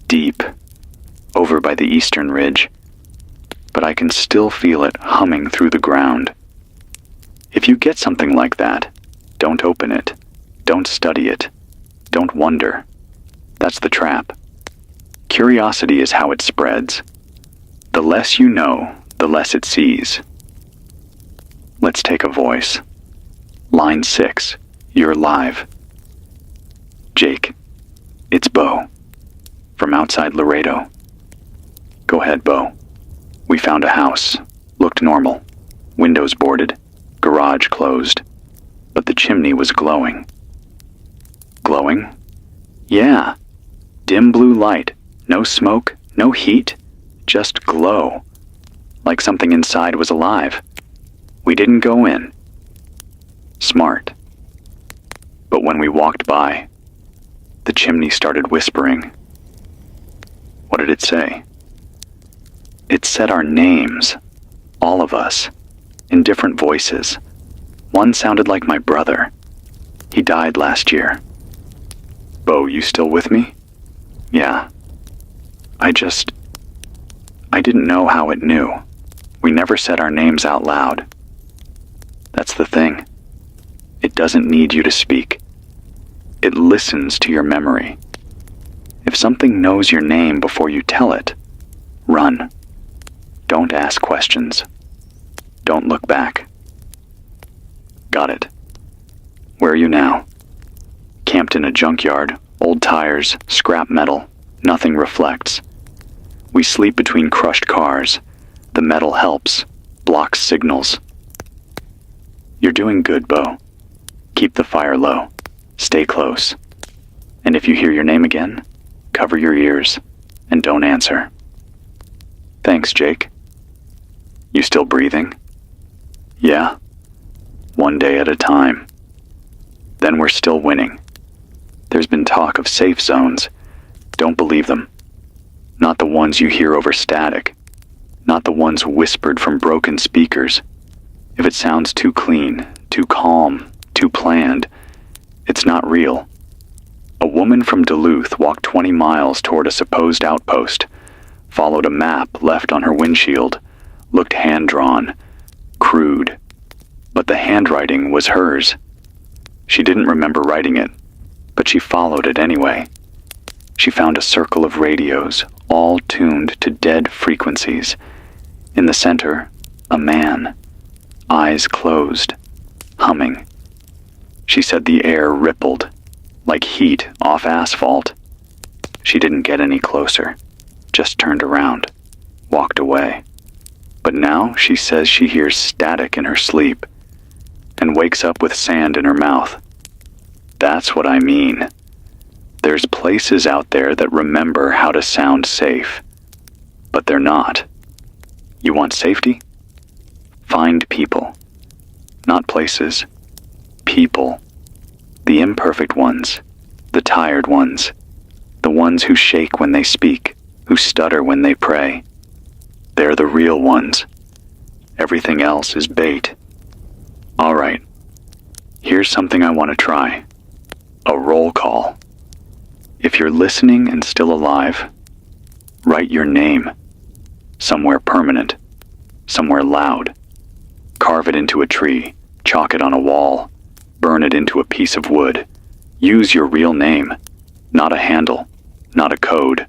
Deep. Over by the eastern ridge. But I can still feel it humming through the ground. If you get something like that, don't open it. Don't study it. Don't wonder. That's the trap. Curiosity is how it spreads. The less you know, the less it sees. Let's take a voice. Line 6. You're live. Jake. It's Bo. From outside Laredo. Go ahead, Bo. We found a house. Looked normal. Windows boarded. Garage closed. But the chimney was glowing. Glowing? Yeah. Dim blue light. No smoke. No heat. Just glow. Like something inside was alive. We didn't go in. Smart. But when we walked by, the chimney started whispering. What did it say? It said our names. All of us. In different voices. One sounded like my brother. He died last year. Bo, you still with me? Yeah. I didn't know how it knew. We never said our names out loud. That's the thing. It doesn't need you to speak. It listens to your memory. If something knows your name before you tell it, run. Don't ask questions. Don't look back. Got it. Where are you now? Camped in a junkyard, old tires, scrap metal, nothing reflects. We sleep between crushed cars. The metal helps, blocks signals. You're doing good, Bo. Keep the fire low. Stay close. And if you hear your name again, cover your ears and don't answer. Thanks, Jake. You still breathing? Yeah. One day at a time. Then we're still winning. There's been talk of safe zones. Don't believe them. Not the ones you hear over static. Not the ones whispered from broken speakers. If it sounds too clean, too calm, too planned, it's not real. A woman from Duluth walked 20 miles toward a supposed outpost, followed a map left on her windshield, looked hand-drawn, crude. But the handwriting was hers. She didn't remember writing it, but she followed it anyway. She found a circle of radios, all tuned to dead frequencies. In the center, a man, eyes closed, humming. She said the air rippled, like heat off asphalt. She didn't get any closer, just turned around, walked away. But now she says she hears static in her sleep, and wakes up with sand in her mouth. That's what I mean. There's places out there that remember how to sound safe, but they're not. You want safety? Find people. Not places. People. The imperfect ones. The tired ones. The ones who shake when they speak, who stutter when they pray. They're the real ones. Everything else is bait. All right. Here's something I want to try. A roll call. If you're listening and still alive, write your name. Somewhere permanent. Somewhere loud. Carve it into a tree. Chalk it on a wall. Burn it into a piece of wood. Use your real name. Not a handle. Not a code.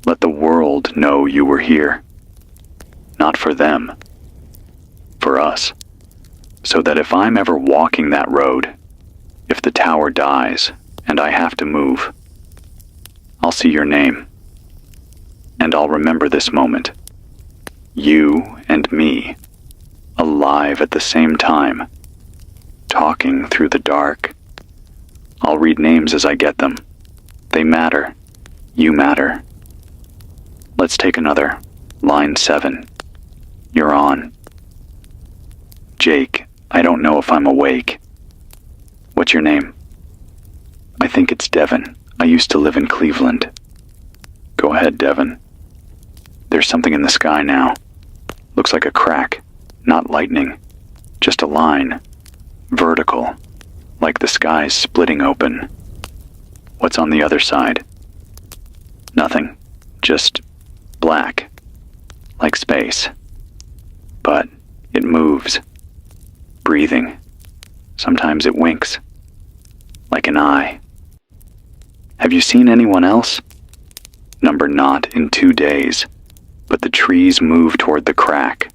Let the world know you were here. Not for them. For us. So that if I'm ever walking that road, if the tower dies and I have to move, I'll see your name. And I'll remember this moment. You and me, alive at the same time, talking through the dark. I'll read names as I get them. They matter. You matter. Let's take another. Line 7. You're on. Jake, I don't know if I'm awake. What's your name? I think it's Devin. I used to live in Cleveland. Go ahead, Devin. There's something in the sky now. Looks like a crack. Not lightning. Just a line. Vertical. Like the sky's splitting open. What's on the other side? Nothing. Just black. Like space. But it moves. Breathing. Sometimes it winks. Like an eye. Have you seen anyone else? Number not in 2 days. But the trees move toward the crack.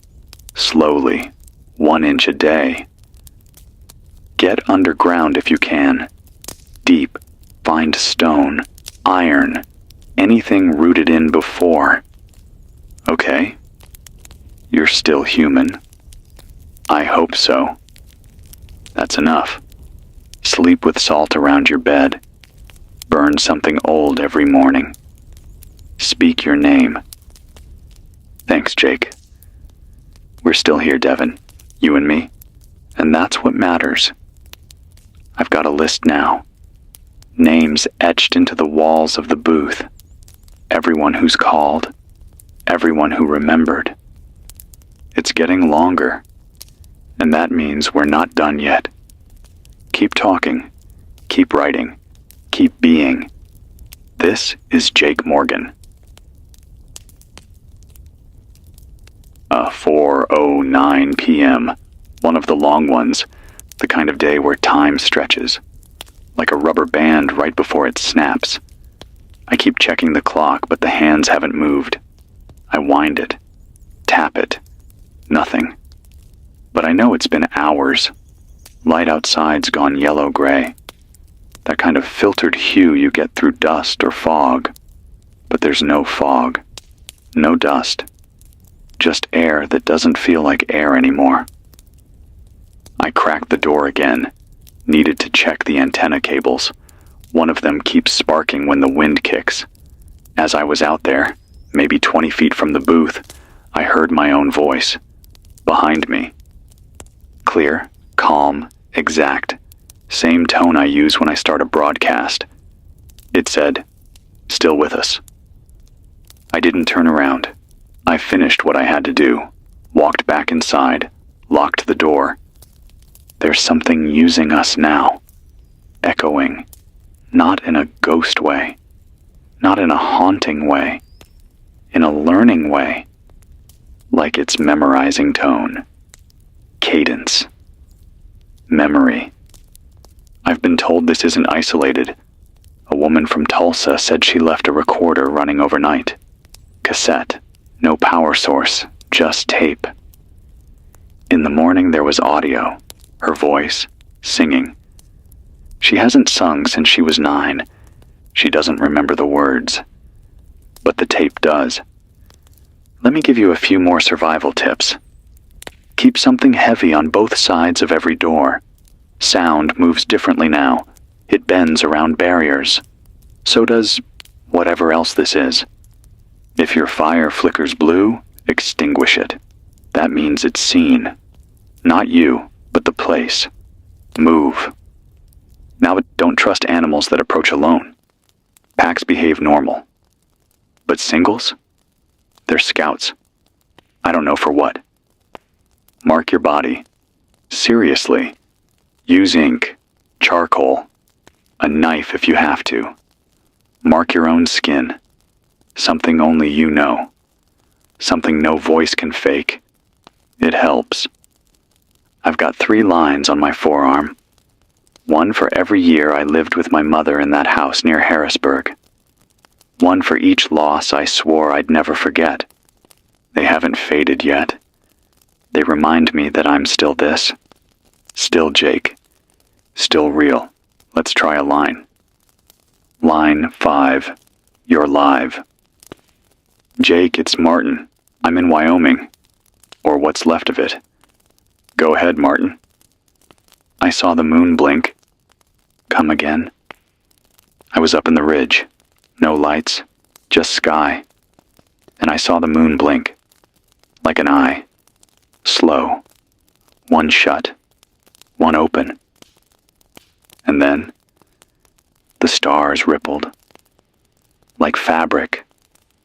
Slowly. 1 inch a day. Get underground if you can. Deep. Find stone, iron, anything rooted in before. Okay? You're still human. I hope so. That's enough. Sleep with salt around your bed. Burn something old every morning. Speak your name. Thanks, Jake. We're still here, Devin. You and me. And that's what matters. I've got a list now. Names etched into the walls of the booth. Everyone who's called. Everyone who remembered. It's getting longer. And that means we're not done yet. Keep talking. Keep writing. Keep being. This is Jake Morgan. 4:09 p.m. One of the long ones. The kind of day where time stretches. Like a rubber band right before it snaps. I keep checking the clock, but the hands haven't moved. I wind it. Tap it. Nothing. But I know it's been hours. Light outside's gone yellow-gray. That kind of filtered hue you get through dust or fog. But there's no fog. No dust. Just air that doesn't feel like air anymore. I cracked the door again. Needed to check the antenna cables. One of them keeps sparking when the wind kicks. As I was out there, maybe 20 feet from the booth, I heard my own voice. Behind me. Clear, calm, exact. Same tone I use when I start a broadcast. It said, "Still with us." I didn't turn around. I finished what I had to do. Walked back inside. Locked the door. There's something using us now. Echoing. Not in a ghost way. Not in a haunting way. In a learning way. Like it's memorizing tone. Cadence. Memory. I've been told this isn't isolated. A woman from Tulsa said she left a recorder running overnight. Cassette. No power source. Just tape. In the morning there was audio. Her voice. Singing. She hasn't sung since she was 9. She doesn't remember the words. But the tape does. Let me give you a few more survival tips. Keep something heavy on both sides of every door. Sound moves differently now. It bends around barriers. So does whatever else this is. If your fire flickers blue, extinguish it. That means it's seen. Not you, but the place. Move. Now don't trust animals that approach alone. Packs behave normal. But singles? They're scouts. I don't know for what. Mark your body. Seriously. Use ink, charcoal, a knife if you have to. Mark your own skin. Something only you know. Something no voice can fake. It helps. I've got 3 lines on my forearm. One for every year I lived with my mother in that house near Harrisburg. One for each loss I swore I'd never forget. They haven't faded yet. They remind me that I'm still this. Still Jake. Still real. Let's try a line. Line 5. You're live. Jake, it's Martin. I'm in Wyoming. Or what's left of it. Go ahead, Martin. I saw the moon blink. Come again. I was up in the ridge. No lights. Just sky. And I saw the moon blink. Like an eye. Slow. One shut. One open. And then, the stars rippled. Like fabric.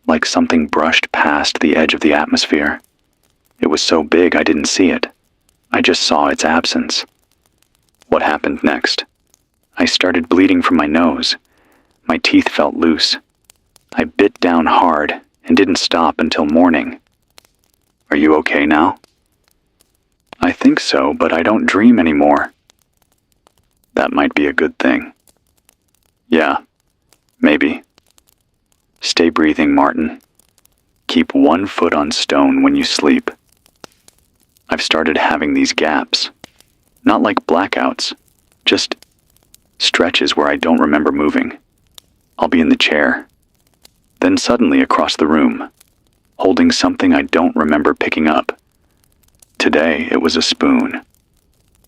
Like something brushed past the edge of the atmosphere. It was so big I didn't see it. I just saw its absence. What happened next? I started bleeding from my nose. My teeth felt loose. I bit down hard and didn't stop until morning. Are you okay now? I think so, but I don't dream anymore. That might be a good thing. Yeah, maybe. Stay breathing, Martin. Keep one foot on stone when you sleep. I've started having these gaps. Not like blackouts, Just stretches where I don't remember moving. I'll be in the chair. Then suddenly across the room, holding something I don't remember picking up. Today it was a spoon,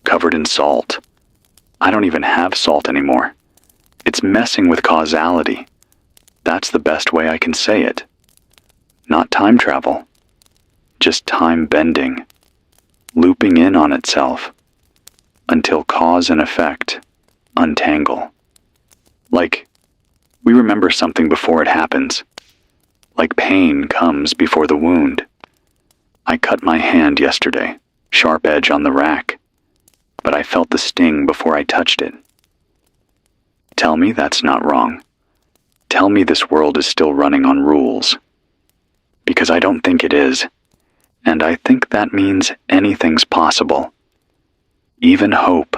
covered in salt. I don't even have salt anymore. It's messing with causality. That's the best way I can say it. Not time travel, just time bending, looping in on itself, until cause and effect untangle. Like we remember something before it happens. Like pain comes before the wound. I cut my hand yesterday, sharp edge on the rack, but I felt the sting before I touched it. Tell me that's not wrong. Tell me this world is still running on rules. Because I don't think it is, and I think that means anything's possible. Even hope.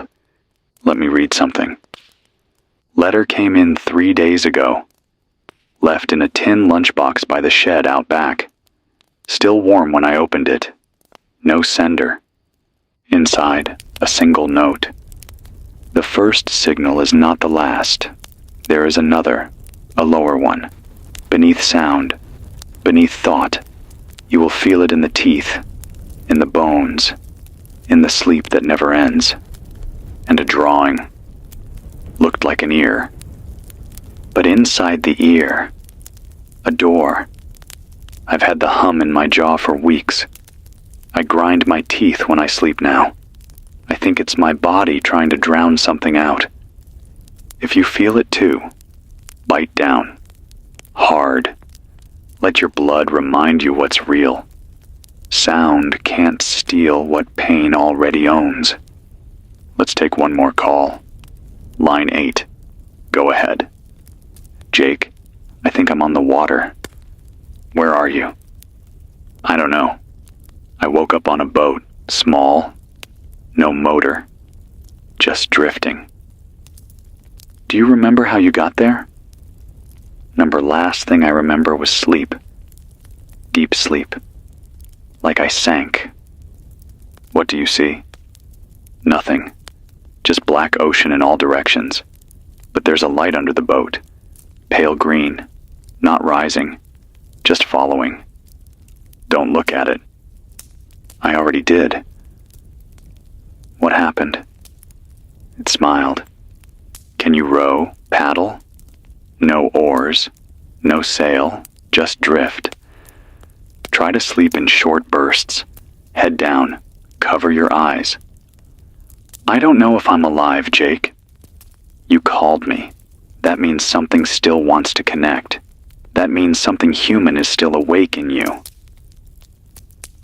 Let me read something. Letter came in 3 days ago. Left in a tin lunchbox by the shed out back. Still warm when I opened it. No sender. Inside, a single note. The first signal is not the last. There is another, a lower one. Beneath sound, beneath thought. You will feel it in the teeth, in the bones, in the sleep that never ends. And a drawing. Looked like an ear. But inside the ear, a door. I've had the hum in my jaw for weeks. I grind my teeth when I sleep now. I think it's my body trying to drown something out. If you feel it too, bite down. Hard. Let your blood remind you what's real. Sound can't steal what pain already owns. Let's take one more call. Line 8. Go ahead. Jake, I think I'm on the water. Where are you? I don't know. I woke up on a boat, small, no motor, just drifting. Do you remember how you got there? Last thing I remember was sleep. Deep sleep. Like I sank. What do you see? Nothing. Just black ocean in all directions. But there's a light under the boat. Pale green. Not rising. Just following. Don't look at it. I already did. What happened? It smiled. Can you row, paddle? No oars, no sail, just drift. Try to sleep in short bursts. Head down. Cover your eyes. I don't know if I'm alive, Jake. You called me. That means something still wants to connect. That means something human is still awake in you.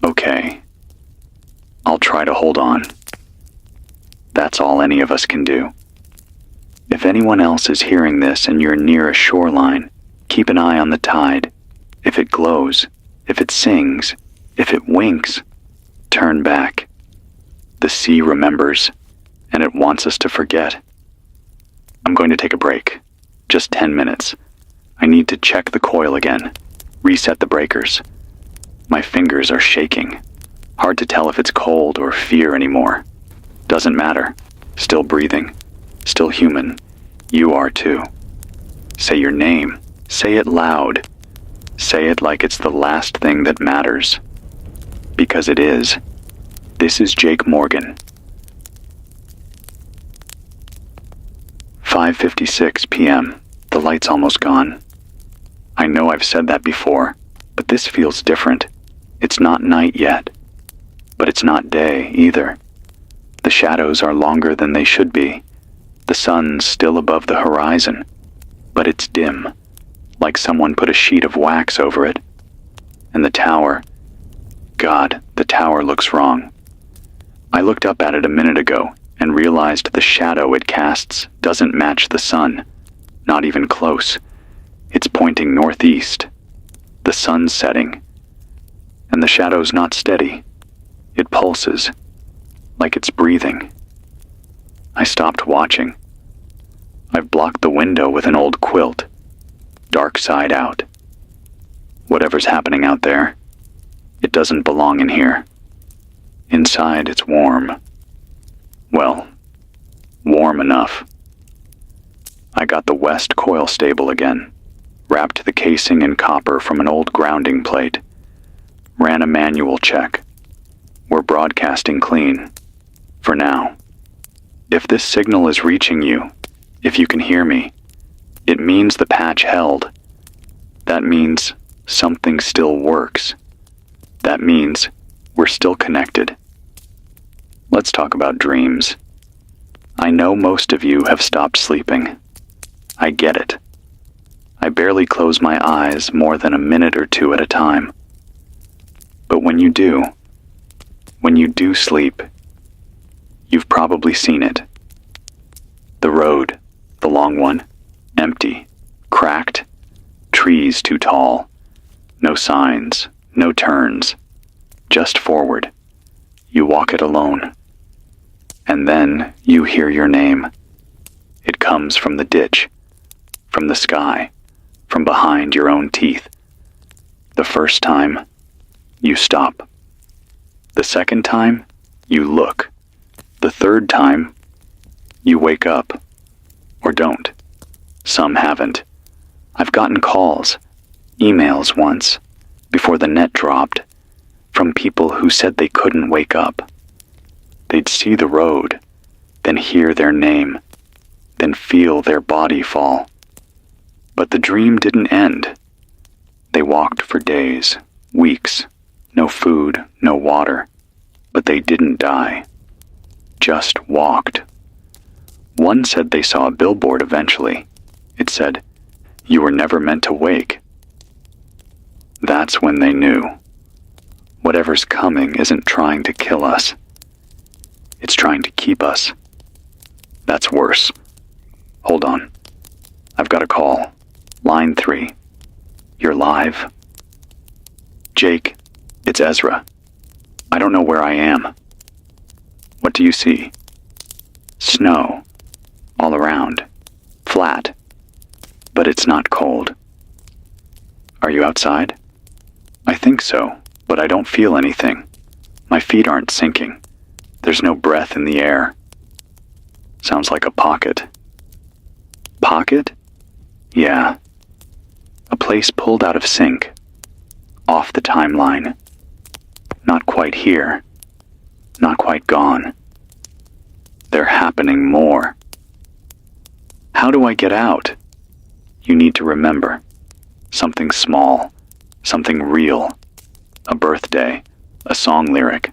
Okay. I'll try to hold on. That's all any of us can do. If anyone else is hearing this and you're near a shoreline, keep an eye on the tide. If it glows, if it sings, if it winks, turn back. The sea remembers, and it wants us to forget. I'm going to take a break. Just 10 minutes. I need to check the coil again. Reset the breakers. My fingers are shaking. Hard to tell if it's cold or fear anymore. Doesn't matter. Still breathing. Still human. You are too. Say your name. Say it loud. Say it like it's the last thing that matters. Because it is. This is Jake Morgan. 5:56 p.m. The light's almost gone. I know I've said that before, but this feels different. It's not night yet, but it's not day either. The shadows are longer than they should be. The sun's still above the horizon, but it's dim, like someone put a sheet of wax over it. And the tower, God, the tower looks wrong. I looked up at it a minute ago and realized the shadow it casts doesn't match the sun, not even close. It's pointing northeast. The sun's setting, and the shadow's not steady. It pulses, like it's breathing. I stopped watching. I've blocked the window with an old quilt, dark side out. Whatever's happening out there, it doesn't belong in here. Inside, it's warm. Well, Warm enough. I got the west coil stable again, wrapped the casing in copper from an old grounding plate, ran a manual check. We're broadcasting clean. For now. If this signal is reaching you, if you can hear me, it means the patch held. That means something still works. That means we're still connected. Let's talk about dreams. I know most of you have stopped sleeping. I get it. I barely close my eyes more than a minute or two at a time. But when you do sleep, you've probably seen it. The road, the long one, empty, cracked, trees too tall, no signs, no turns, just forward. You walk it alone. And then you hear your name. It comes from the ditch, from the sky, from behind your own teeth. The first time, you stop. The second time, you look. The third time, you wake up. Or don't. Some haven't. I've gotten calls, emails once, before the net dropped, from people who said they couldn't wake up. They'd see the road, then hear their name, then feel their body fall. But the dream didn't end. They walked for days, weeks, no food, no water, but they didn't die. Just walked. One said they saw a billboard eventually. It said, "You were never meant to wake." That's when they knew. Whatever's coming isn't trying to kill us. It's trying to keep us. That's worse. Hold on. I've got a call. Line 3. You're live? Jake, it's Ezra. I don't know where I am. What do you see? Snow. All around. Flat. But it's not cold. Are you outside? I think so, but I don't feel anything. My feet aren't sinking. There's no breath in the air. Sounds like a pocket. Pocket? Yeah. A place pulled out of sync. Off the timeline. Not quite here. Not quite gone. They're happening more. How do I get out? You need to remember. Something small. Something real. A birthday. A song lyric.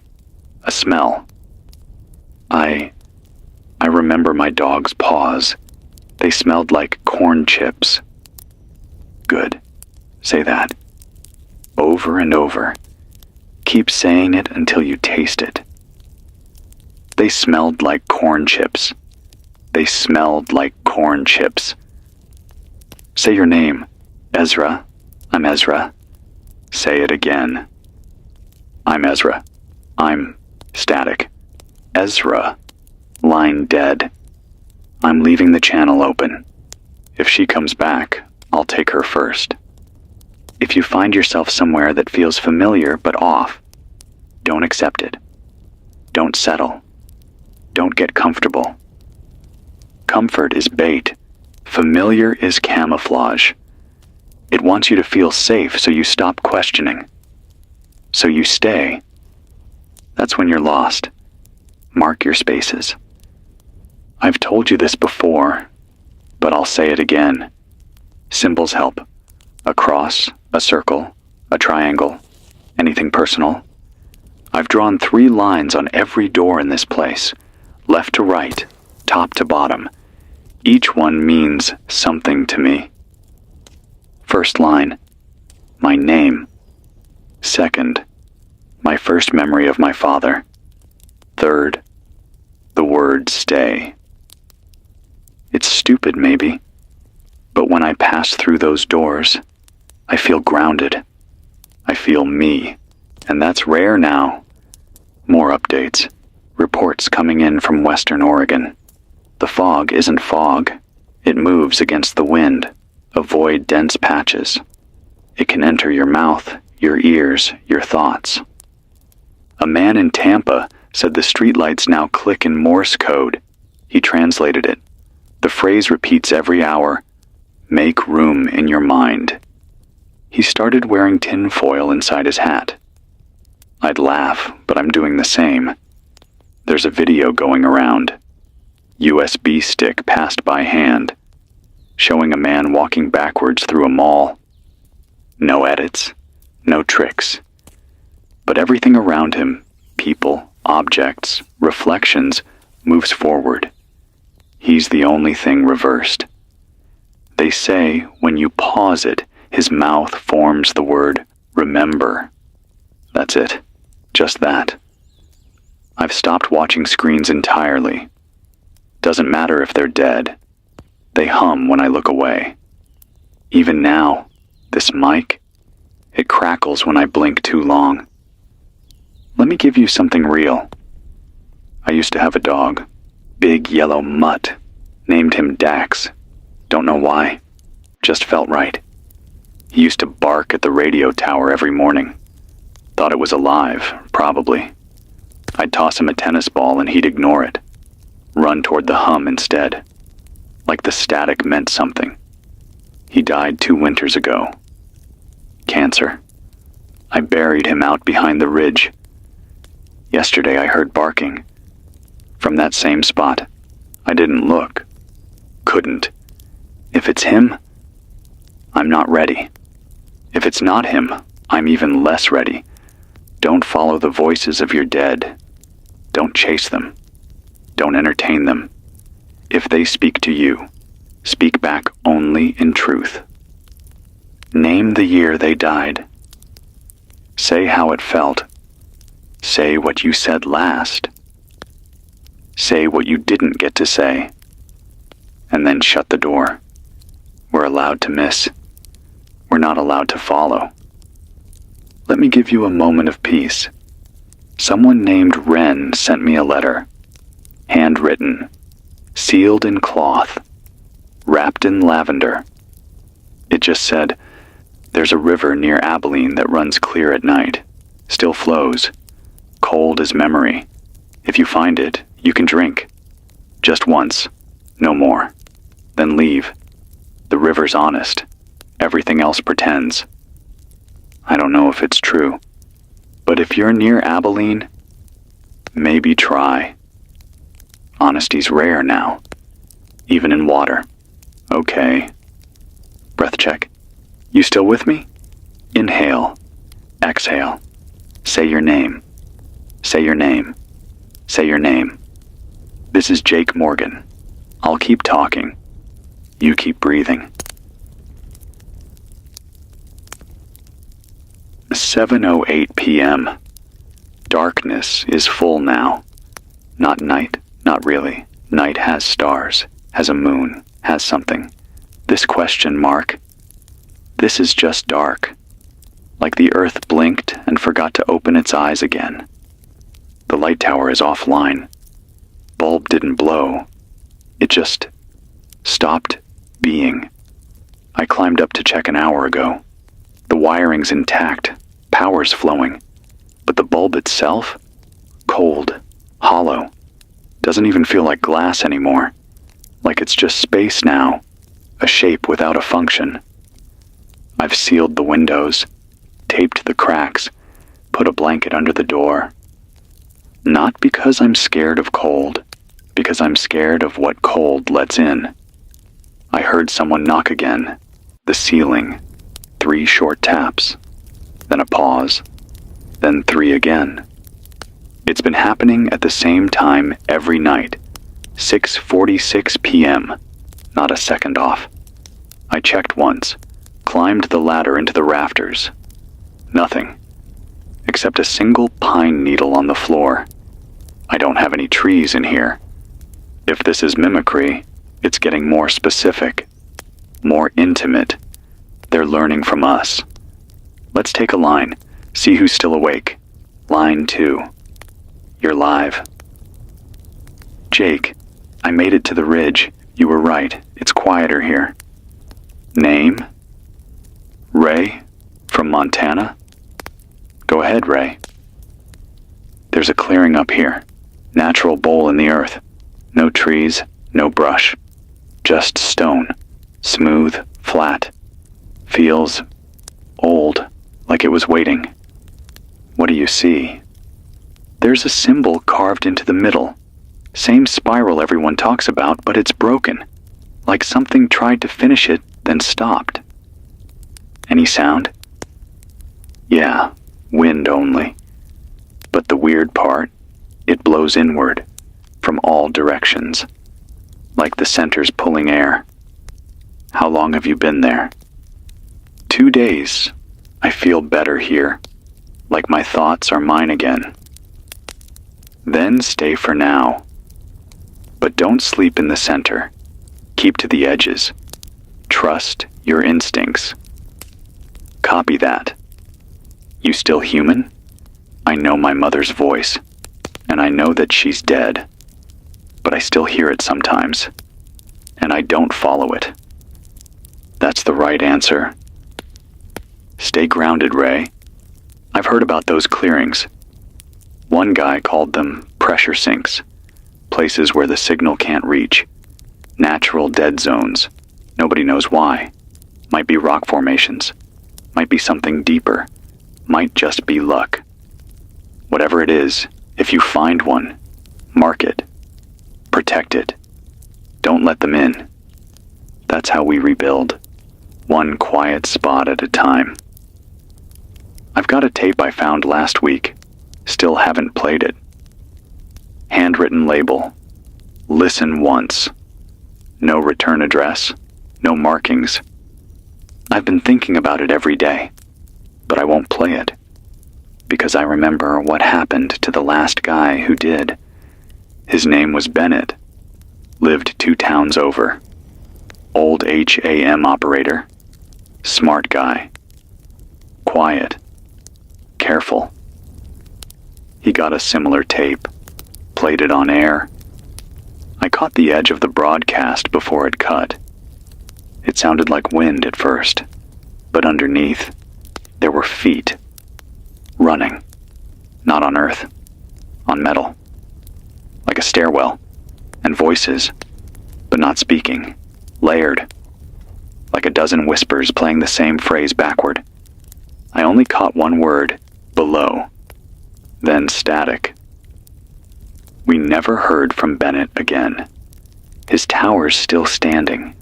A smell. I remember my dog's paws. They smelled like corn chips. Good. Say that. Over and over. Keep saying it until you taste it. They smelled like corn chips. They smelled like corn chips. Say your name. Ezra. I'm Ezra. Say it again. I'm Ezra. I'm static. Ezra. Line dead. I'm leaving the channel open. If she comes back, I'll take her first. If you find yourself somewhere that feels familiar but off, don't accept it. Don't settle. Don't get comfortable. Comfort is bait. Familiar is camouflage. It wants you to feel safe so you stop questioning. So you stay. That's when you're lost. Mark your spaces. I've told you this before, but I'll say it again. Symbols help. A cross, a circle, a triangle, anything personal. I've drawn 3 lines on every door in this place, left to right, top to bottom. Each one means something to me. First line, my name. Second, my first memory of my father. Third, the word stay. It's stupid, maybe, but when I pass through those doors, I feel grounded. I feel me, and that's rare now. More updates. Reports coming in from Western Oregon. The fog isn't fog. It moves against the wind. Avoid dense patches. It can enter your mouth, your ears, your thoughts. A man in Tampa said the streetlights now click in Morse code. He translated it. The phrase repeats every hour, "Make room in your mind." He started wearing tin foil inside his hat. I'd laugh, but I'm doing the same. There's a video going around. USB stick passed by hand, showing a man walking backwards through a mall. No edits, no tricks. But everything around him, people, objects, reflections, moves forward. He's the only thing reversed. They say when you pause it, his mouth forms the word remember. That's it. Just that. I've stopped watching screens entirely. Doesn't matter if they're dead. They hum when I look away. Even now, this mic, it crackles when I blink too long. Let me give you something real. I used to have a dog, big yellow mutt, named him Dax. Don't know why, just felt right. He used to bark at the radio tower every morning. Thought it was alive, probably. I'd toss him a tennis ball and he'd ignore it. Run toward the hum instead. Like the static meant something. He died 2 winters ago. Cancer. I buried him out behind the ridge. Yesterday I heard barking. From that same spot. I didn't look. Couldn't. If it's him, I'm not ready. If it's not him, I'm even less ready. Don't follow the voices of your dead. Don't chase them. Don't entertain them. If they speak to you, speak back only in truth. Name the year they died. Say how it felt. Say what you said last. Say what you didn't get to say. And then shut the door. We're allowed to miss. We're not allowed to follow. Let me give you a moment of peace. Someone named Wren sent me a letter. Handwritten. Sealed in cloth. Wrapped in lavender. It just said, "There's a river near Abilene that runs clear at night. Still flows. Cold as memory. If you find it, you can drink. Just once. No more. Then leave. The river's honest. Everything else pretends." I don't know if it's true. But if you're near Abilene, maybe try. Honesty's rare now. Even in water. Okay. Breath check. You still with me? Inhale. Exhale. Say your name. Say your name. Say your name. This is Jake Morgan. I'll keep talking. You keep breathing. 7:08 p.m. Darkness is full now. Not night, not really. Night has stars, has a moon, has something. This question mark. This is just dark. Like the earth blinked and forgot to open its eyes again. The light tower is offline. Bulb didn't blow. It just stopped being. I climbed up to check an hour ago. The wiring's intact, power's flowing. But the bulb itself? Cold, hollow. Doesn't even feel like glass anymore. Like it's just space now. A shape without a function. I've sealed the windows, taped the cracks, put a blanket under the door. Not because I'm scared of cold, because I'm scared of what cold lets in. I heard someone knock again. The ceiling. 3 short taps. Then a pause. Then 3 again. It's been happening at the same time every night. 6:46 p.m. Not a second off. I checked once. Climbed the ladder into the rafters. Nothing. Except a single pine needle on the floor. I don't have any trees in here. If this is mimicry, it's getting more specific. More intimate. They're learning from us. Let's take a line. See who's still awake. Line 2. You're live. Jake, I made it to the ridge. You were right. It's quieter here. Name? Ray? From Montana? Go ahead, Ray. There's a clearing up here. Natural bowl in the earth. No trees, no brush. Just stone. Smooth, flat. Feels old, like it was waiting. What do you see? There's a symbol carved into the middle. Same spiral everyone talks about, but it's broken. Like something tried to finish it, then stopped. Any sound? Yeah, wind only. But the weird part, it blows inward, from all directions. Like the center's pulling air. How long have you been there? 2 days. I feel better here. Like my thoughts are mine again. Then stay for now. But don't sleep in the center. Keep to the edges. Trust your instincts. Copy that. You still human? I know my mother's voice, and I know that she's dead. But I still hear it sometimes, and I don't follow it. That's the right answer. Stay grounded, Ray. I've heard about those clearings. One guy called them pressure sinks, places where the signal can't reach. Natural dead zones. Nobody knows why. Might be rock formations. Might be something deeper. Might just be luck. Whatever it is, if you find one, mark it. Protect it. Don't let them in. That's how we rebuild. One quiet spot at a time. I've got a tape I found last week. Still haven't played it. Handwritten label. Listen once. No return address. No markings. I've been thinking about it every day, but I won't play it. Because I remember what happened to the last guy who did. His name was Bennett. Lived 2 towns over. Old HAM operator. Smart guy. Quiet. Careful. He got a similar tape. Played it on air. I caught the edge of the broadcast before it cut. It sounded like wind at first, but underneath, there were feet. Running. Not on earth. On metal. Like a stairwell. And voices, but not speaking. Layered. Like a dozen whispers playing the same phrase backward. I only caught one word, below. Then static. We never heard from Bennett again. His tower's still standing.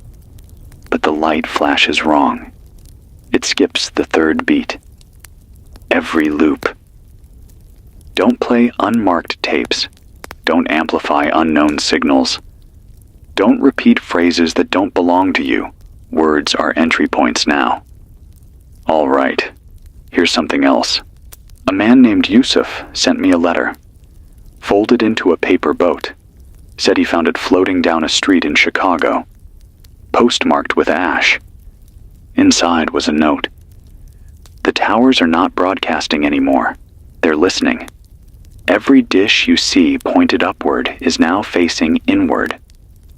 But the light flashes wrong. It skips the 3rd beat. Every loop. Don't play unmarked tapes. Don't amplify unknown signals. Don't repeat phrases that don't belong to you. Words are entry points now. All right. Here's something else. A man named Yusuf sent me a letter. Folded into a paper boat. Said he found it floating down a street in Chicago. Postmarked with ash. Inside was a note. The towers are not broadcasting anymore. They're listening. Every dish you see pointed upward is now facing inward.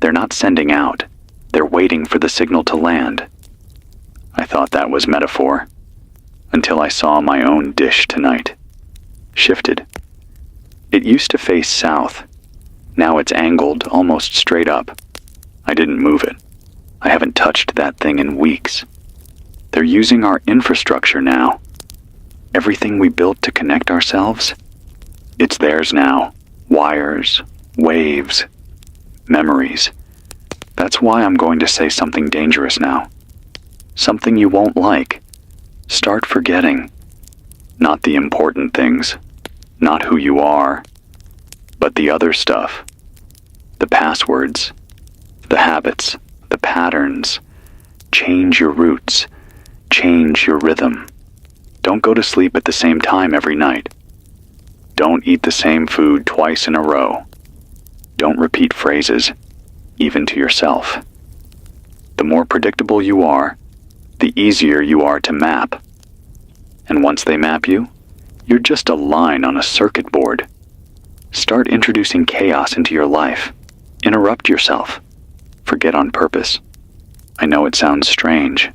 They're not sending out. They're waiting for the signal to land. I thought that was metaphor. Until I saw my own dish tonight. Shifted. It used to face south. Now it's angled almost straight up. I didn't move it. I haven't touched that thing in weeks. They're using our infrastructure now. Everything we built to connect ourselves, it's theirs now. Wires, waves, memories. That's why I'm going to say something dangerous now. Something you won't like. Start forgetting. Not the important things. Not who you are. But the other stuff. The passwords. The habits. The patterns. Change your roots. Change your rhythm. Don't go to sleep at the same time every night. Don't eat the same food twice in a row. Don't repeat phrases, even to yourself. The more predictable you are, the easier you are to map. And once they map you, you're just a line on a circuit board. Start introducing chaos into your life. Interrupt yourself. Forget on purpose. I know it sounds strange,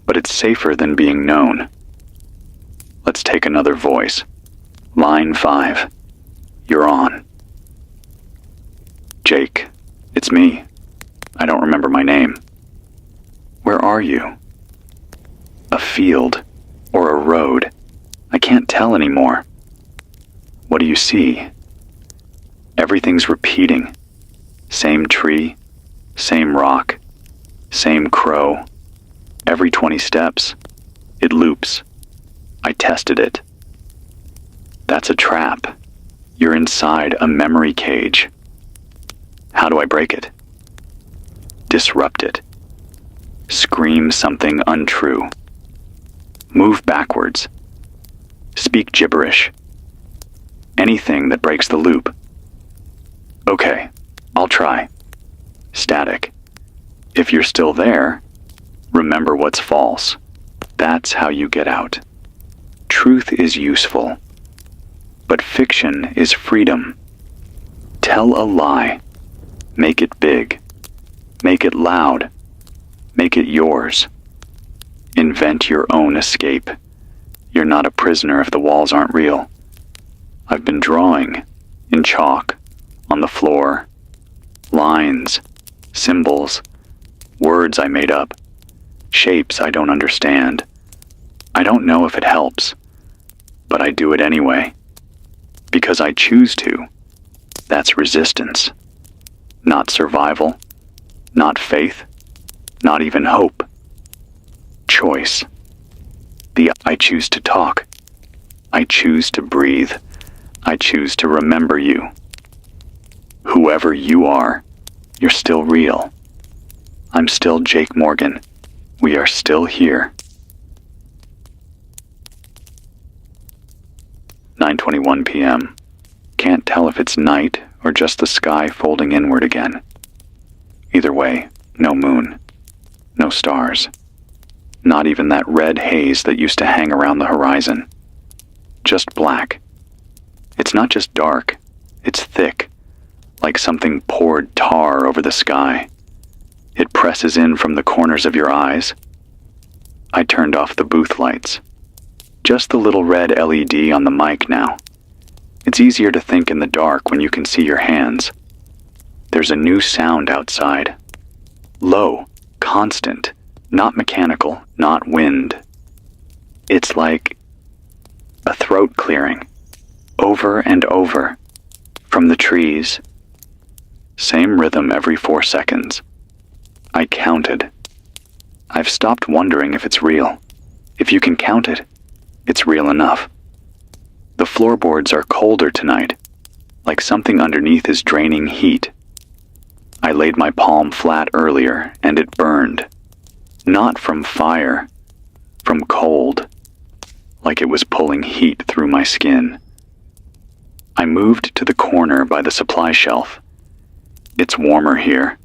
but it's safer than being known. Let's take another voice. Line 5. You're on. Jake, it's me. I don't remember my name. Where are you? A field or a road. I can't tell anymore. What do you see? Everything's repeating. Same tree, same rock, same crow. Every 20 steps, it loops. I tested it. That's a trap. You're inside a memory cage. How do I break it? Disrupt it. Scream something untrue. Move backwards. Speak gibberish. Anything that breaks the loop. Okay, I'll try. Static. If you're still there, remember what's false. That's how you get out. Truth is useful, but fiction is freedom. Tell a lie. Make it big. Make it loud. Make it yours. Invent your own escape. You're not a prisoner if the walls aren't real. I've been drawing, in chalk, on the floor, lines, symbols, words I made up, shapes I don't understand. I don't know if it helps, but I do it anyway. Because I choose to. That's resistance. Not survival, not faith, not even hope. Choice. I choose to talk. I choose to breathe. I choose to remember you. Whoever you are, you're still real. I'm still Jake Morgan. We are still here. 9:21 p.m. Can't tell if it's night or just the sky folding inward again. Either way, no moon, no stars. Not even that red haze that used to hang around the horizon. Just black. It's not just dark, it's thick, like something poured tar over the sky. It presses in from the corners of your eyes. I turned off the booth lights. Just the little red LED on the mic now. It's easier to think in the dark when you can see your hands. There's a new sound outside. Low, constant, not mechanical, not wind. It's like a throat clearing, over and over, from the trees. Same rhythm every 4 seconds. I counted. I've stopped wondering if it's real. If you can count it, it's real enough. The floorboards are colder tonight, like something underneath is draining heat. I laid my palm flat earlier and it burned. Not from fire, from cold, like it was pulling heat through my skin. I moved to the corner by the supply shelf. It's warmer here.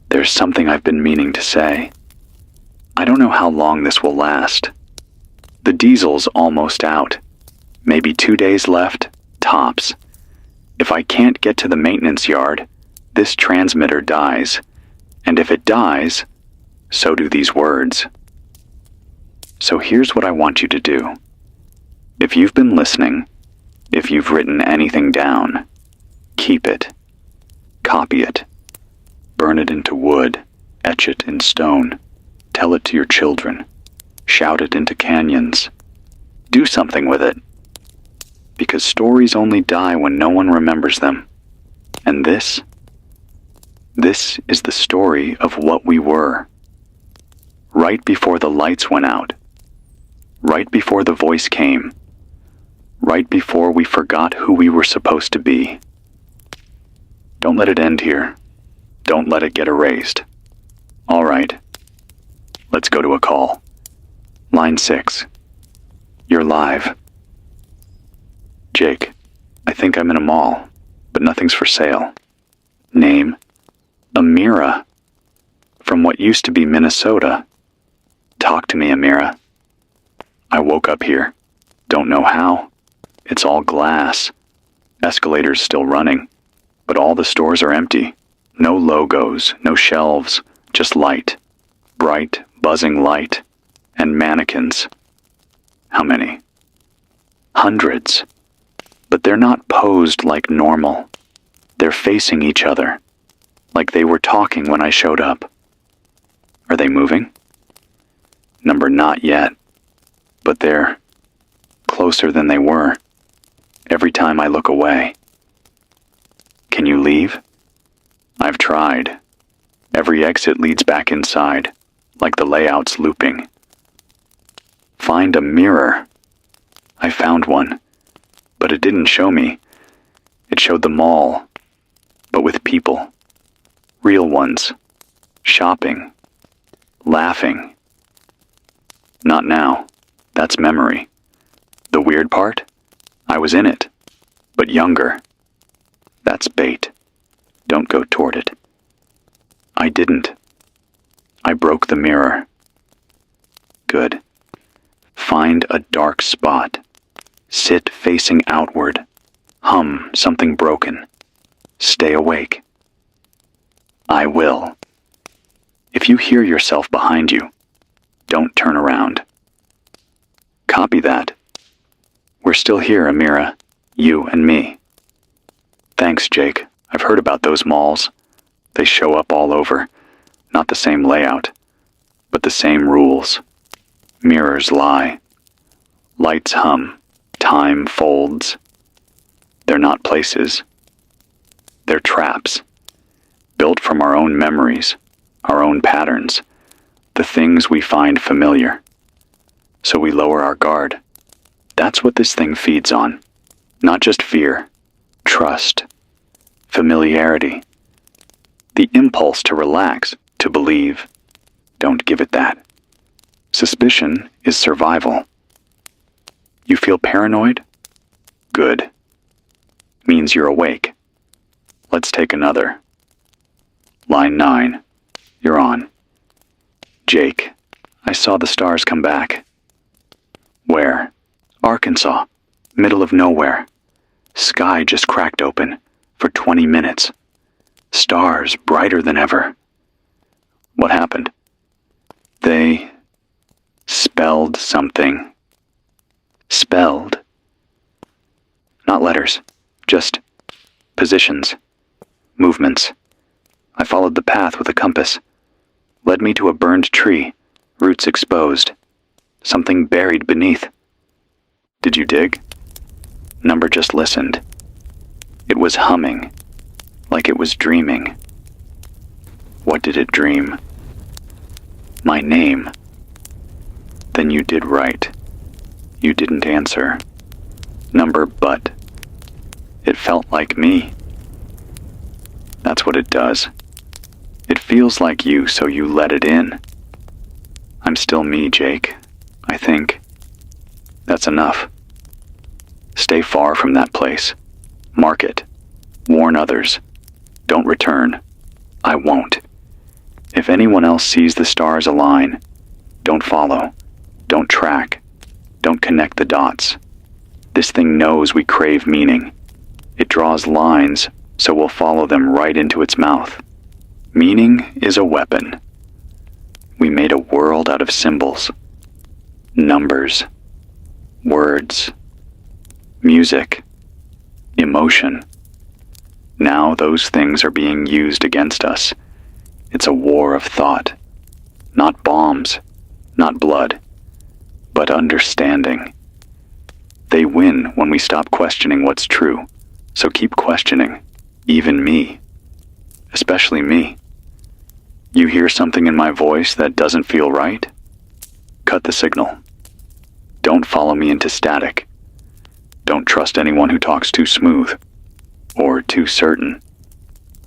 There's something I've been meaning to say. I don't know how long this will last. The diesel's almost out. Maybe 2 days left, tops. If I can't get to the maintenance yard, this transmitter dies. And if it dies, so do these words. So here's what I want you to do. If you've been listening, if you've written anything down, keep it. Copy it. Burn it into wood. Etch it in stone. Tell it to your children. Shout it into canyons. Do something with it. Because stories only die when no one remembers them. And this is the story of what we were. Right before the lights went out. Right before the voice came. Right before we forgot who we were supposed to be. Don't let it end here. Don't let it get erased. All right. Let's go to a call. Line 6. You're live. Jake, I think I'm in a mall, but nothing's for sale. Name? Amira. From what used to be Minnesota. Talk to me, Amira. I woke up here. Don't know how. It's all glass. Escalators still running. But all the stores are empty. No logos, no shelves, just light. Bright, buzzing light. And mannequins. How many? Hundreds. But they're not posed like normal. They're facing each other, like they were talking when I showed up. Are they moving? Number, not yet, but they're closer than they were every time I look away. Can you leave? I've tried. Every exit leads back inside, like the layout's looping. Find a mirror. I found one, but it didn't show me. It showed the mall, but with people. Real ones. Shopping. Laughing. Not now. That's memory. The weird part? I was in it, but younger. That's bait. Don't go toward it. I didn't. I broke the mirror. Good. Find a dark spot. Sit facing outward. Hum something broken. Stay awake. I will. If you hear yourself behind you, don't turn around. Copy that. We're still here, Amira. You and me. Thanks, Jake. I've heard about those malls. They show up all over. Not the same layout, but the same rules. Mirrors lie. Lights hum. Time folds. They're not places. They're traps. Built from our own memories, our own patterns, the things we find familiar. So we lower our guard. That's what this thing feeds on. Not just fear, trust, familiarity. The impulse to relax, to believe. Don't give it that. Suspicion is survival. You feel paranoid? Good. Means you're awake. Let's take another. Line 9. You're on. Jake, I saw the stars come back. Where? Arkansas. Middle of nowhere. Sky just cracked open for 20 minutes. Stars brighter than ever. What happened? They spelled something. Spelled. Not letters, just positions, movements. I followed the path with a compass. Led me to a burned tree, roots exposed. Something buried beneath. Did you dig? Number just listened. It was humming, like it was dreaming. What did it dream? My name. Then you did right. You didn't answer. Number, but it felt like me. That's what it does. It feels like you, so you let it in. I'm still me, Jake. I think. That's enough. Stay far from that place. Mark it. Warn others. Don't return. I won't. If anyone else sees the stars align, don't follow. Don't track. Don't connect the dots. This thing knows we crave meaning. It draws lines, so we'll follow them right into its mouth. Meaning is a weapon. We made a world out of symbols. Numbers. Words. Music. Emotion. Now those things are being used against us. It's a war of thought. Not bombs, not blood, but understanding. They win when we stop questioning what's true, so keep questioning, even me. Especially me. You hear something in my voice that doesn't feel right? Cut the signal. Don't follow me into static. Don't trust anyone who talks too smooth, or too certain.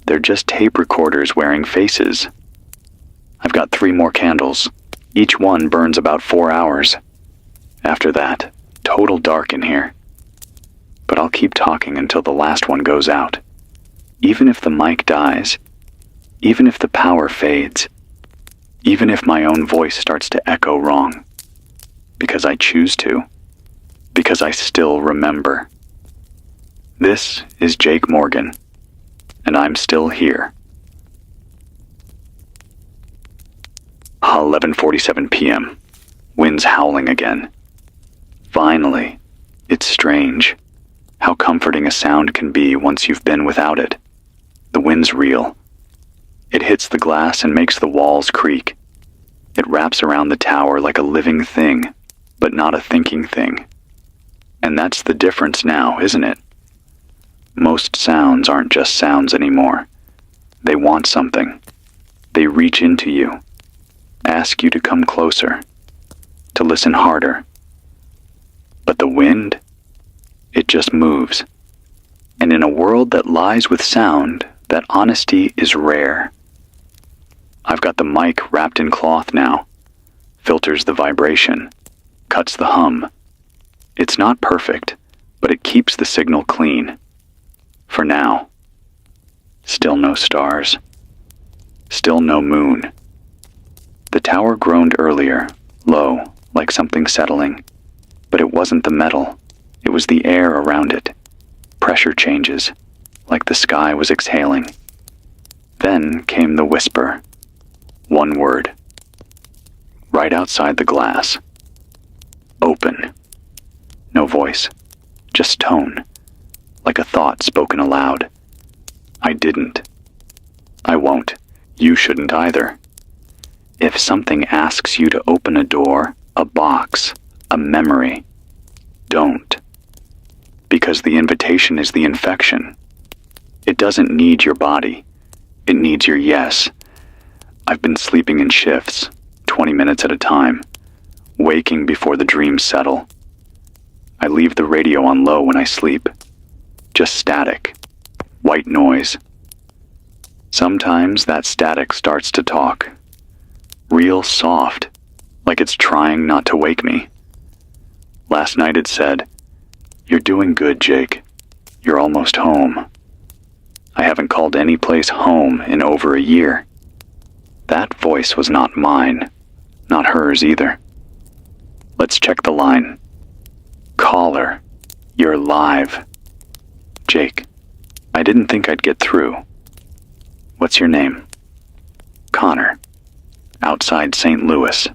They're just tape recorders wearing faces. I've got 3 more candles. Each one burns about 4 hours. After that, total dark in here. But I'll keep talking until the last one goes out. Even if the mic dies, even if the power fades, even if my own voice starts to echo wrong. Because I choose to. Because I still remember. This is Jake Morgan, and I'm still here. 11:47 p.m. Winds howling again. Finally. It's strange how comforting a sound can be once you've been without it. wind's real. It hits the glass and makes the walls creak. It wraps around the tower like a living thing, but not a thinking thing. And that's the difference now, isn't it? Most sounds aren't just sounds anymore. They want something. They reach into you, ask you to come closer, to listen harder. But the wind, it just moves. And in a world that lies with sound, that honesty is rare. I've got the mic wrapped in cloth now, filters the vibration, cuts the hum. It's not perfect, but it keeps the signal clean. For now. Still no stars. Still no moon. The tower groaned earlier, low, like something settling. But it wasn't the metal, it was the air around it. Pressure changes, like the sky was exhaling. Then came the whisper. One word. Right outside the glass. Open. No voice, just tone, like a thought spoken aloud. I didn't. I won't. You shouldn't either. If something asks you to open a door, a box, a memory, don't. Because the invitation is the infection. It doesn't need your body. It needs your yes. I've been sleeping in shifts, 20 minutes at a time, waking before the dreams settle. I leave the radio on low when I sleep. Just static. White noise. Sometimes that static starts to talk. Real soft, like it's trying not to wake me. Last night it said, "You're doing good, Jake. You're almost home." I haven't called any place home in over a year. That voice was not mine, not hers either. Let's check the line. Caller, you're live. Jake, I didn't think I'd get through. What's your name? Connor. Outside St. Louis.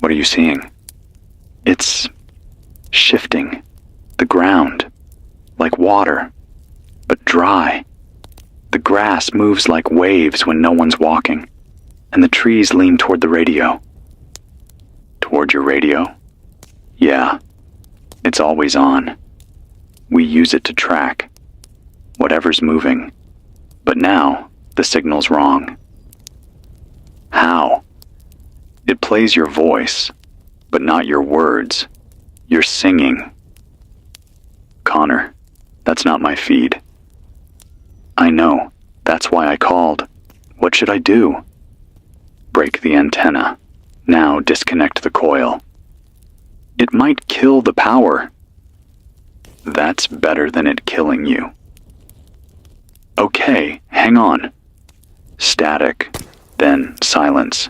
What are you seeing? It's shifting. The ground. Like water. But dry. The grass moves like waves when no one's walking. And the trees lean toward the radio. Toward your radio? Yeah. It's always on. We use it to track whatever's moving. But now, the signal's wrong. How? It plays your voice, but not your words. You're singing. Connor, that's not my feed. I know. That's why I called. What should I do? Break the antenna. Now disconnect the coil. It might kill the power. That's better than it killing you. Okay, hang on. Static, then silence.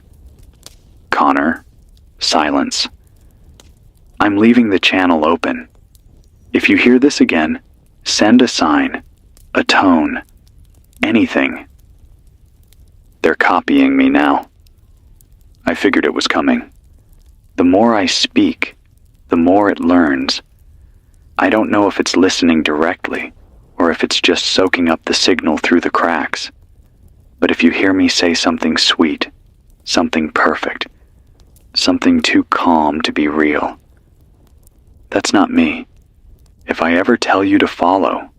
Connor, silence. I'm leaving the channel open. If you hear this again, send a sign, a tone, anything. They're copying me now. I figured it was coming. The more I speak, the more it learns. I don't know if it's listening directly, or if it's just soaking up the signal through the cracks. But if you hear me say something sweet, something perfect, something too calm to be real, that's not me. If I ever tell you to follow,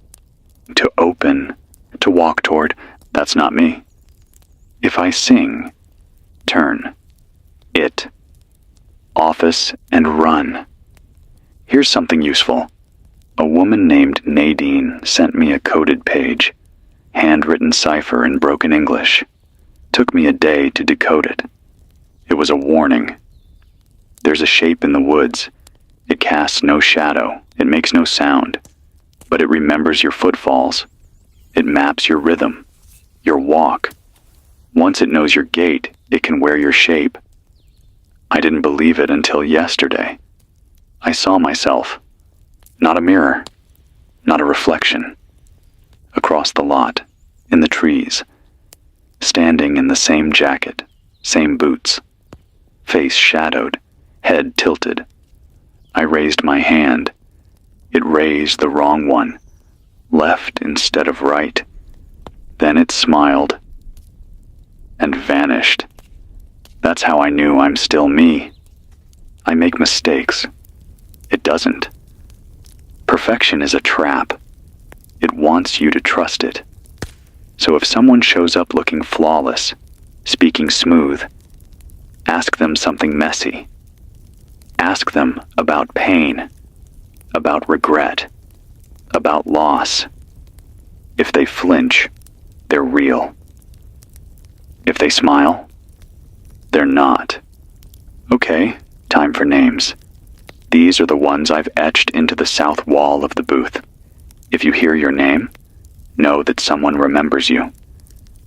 to open, to walk toward, that's not me. If I sing, turn, it, office, and run. Here's something useful. A woman named Nadine sent me a coded page, handwritten cipher in broken English. Took me a day to decode it. It was a warning. There's a shape in the woods. It casts no shadow. It makes no sound. But it remembers your footfalls. It maps your rhythm, your walk. Once it knows your gait, it can wear your shape. I didn't believe it until yesterday. I saw myself. Not a mirror, not a reflection. Across the lot, in the trees, standing in the same jacket, same boots, face shadowed, head tilted. I raised my hand. It raised the wrong one, left instead of right. Then it smiled and vanished. That's how I knew I'm still me. I make mistakes. It doesn't. Perfection is a trap. It wants you to trust it. So if someone shows up looking flawless, speaking smooth, ask them something messy. Ask them about pain, about regret, about loss. If they flinch, they're real. If they smile, they're not. Okay, time for names. These are the ones I've etched into the south wall of the booth. If you hear your name, know that someone remembers you,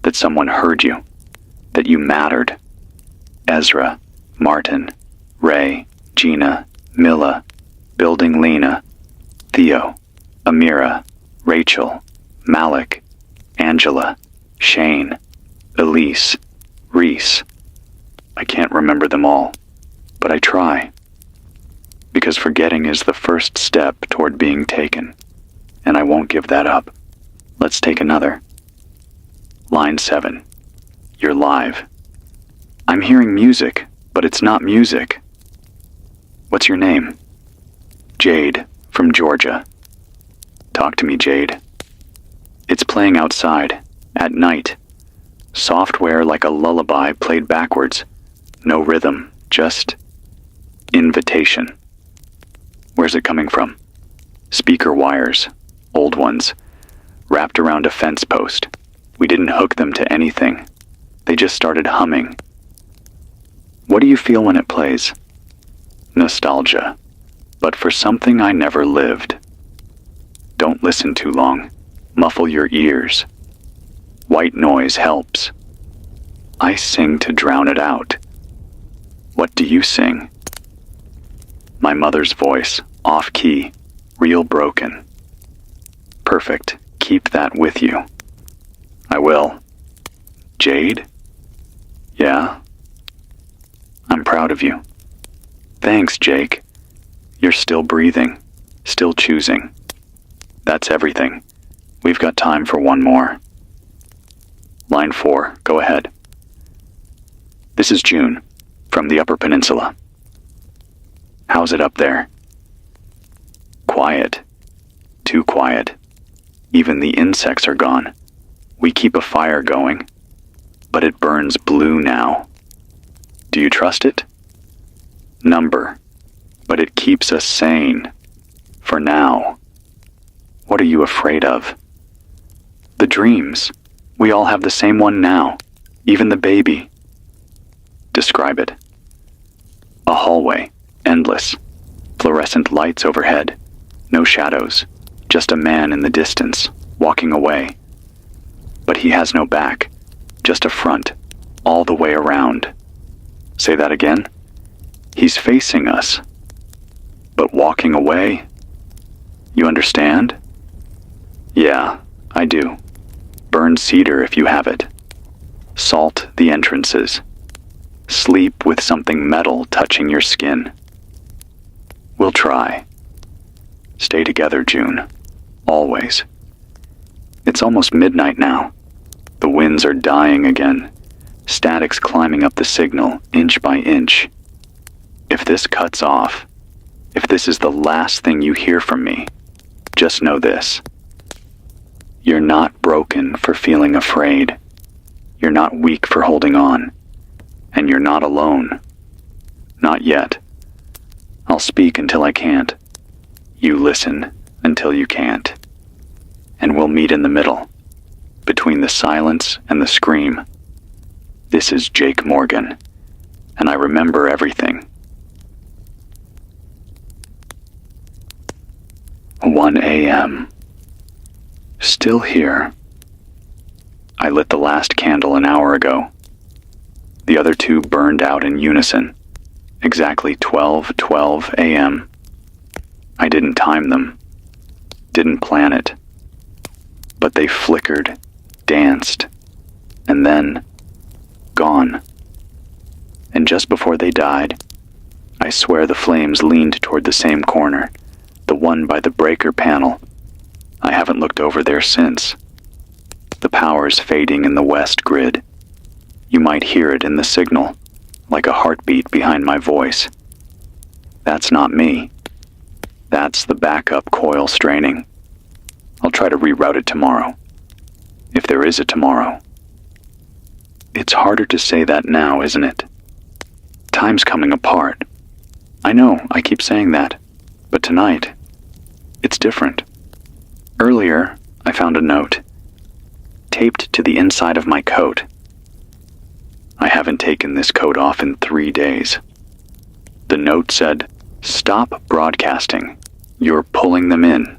that someone heard you, that you mattered. Ezra, Martin, Ray, Gina, Mila, Building Lena, Theo, Amira, Rachel, Malik, Angela, Shane, Elise, Reese. I can't remember them all, but I try. Because forgetting is the first step toward being taken, and I won't give that up. Let's take another. Line 7. You're live. I'm hearing music, but it's not music. What's your name? Jade, from Georgia. Talk to me, Jade. It's playing outside, at night. Software like a lullaby played backwards. No rhythm, just invitation. Where's it coming from? Speaker wires, old ones, wrapped around a fence post. We didn't hook them to anything. They just started humming. What do you feel when it plays? Nostalgia, but for something I never lived. Don't listen too long. Muffle your ears. White noise helps. I sing to drown it out. What do you sing? My mother's voice, off-key, real broken. Perfect. Keep that with you. I will. Jade? Yeah? I'm proud of you. Thanks, Jake. You're still breathing, still choosing. That's everything. We've got time for one more. Line 4, go ahead. This is June, from the Upper Peninsula. How's it up there? Quiet. Too quiet. Even the insects are gone. We keep a fire going, but it burns blue now. Do you trust it? Number, but it keeps us sane. For now. What are you afraid of? The dreams. We all have the same one now, even the baby. Describe it. A hallway, endless. Fluorescent lights overhead. No shadows. Just a man in the distance, walking away. But he has no back, just a front, all the way around. Say that again? He's facing us, but walking away. You understand? Yeah, I do. Burn cedar if you have it. Salt the entrances. Sleep with something metal touching your skin. We'll try. Stay together, June. Always. It's almost midnight now. The winds are dying again. Static's climbing up the signal, inch by inch. If this cuts off, if this is the last thing you hear from me, just know this. You're not broken for feeling afraid. You're not weak for holding on. And you're not alone. Not yet. I'll speak until I can't. You listen until you can't. And we'll meet in the middle, between the silence and the scream. This is Jake Morgan, and I remember everything. 1 a.m. Still here. I lit the last candle an hour ago. The other two burned out in unison, exactly 12:12 a.m. I didn't time them, didn't plan it, but they flickered, danced, and then gone. And just before they died, I swear the flames leaned toward the same corner, the one by the breaker panel. I haven't looked over there since. The power's fading in the west grid. You might hear it in the signal, like a heartbeat behind my voice. That's not me. That's the backup coil straining. I'll try to reroute it tomorrow. If there is a tomorrow. It's harder to say that now, isn't it? Time's coming apart. I know, I keep saying that. But tonight, it's different. Earlier, I found a note, taped to the inside of my coat. I haven't taken this coat off in 3 days. The note said, "Stop broadcasting. You're pulling them in.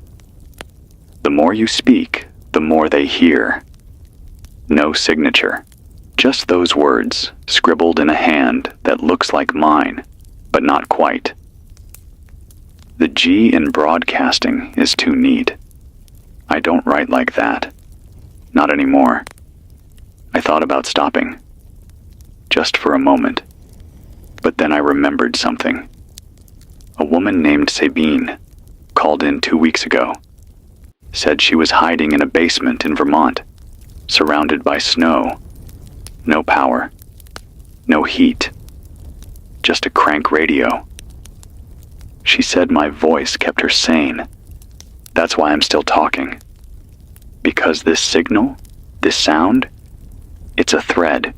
The more you speak, the more they hear." No signature. Just those words, scribbled in a hand that looks like mine, but not quite. The G in broadcasting is too neat. I don't write like that. Not anymore. I thought about stopping. Just for a moment. But then I remembered something. A woman named Sabine called in 2 weeks ago. Said she was hiding in a basement in Vermont, surrounded by snow. No power. No heat. Just a crank radio. She said my voice kept her sane. That's why I'm still talking. Because this signal, this sound, it's a thread.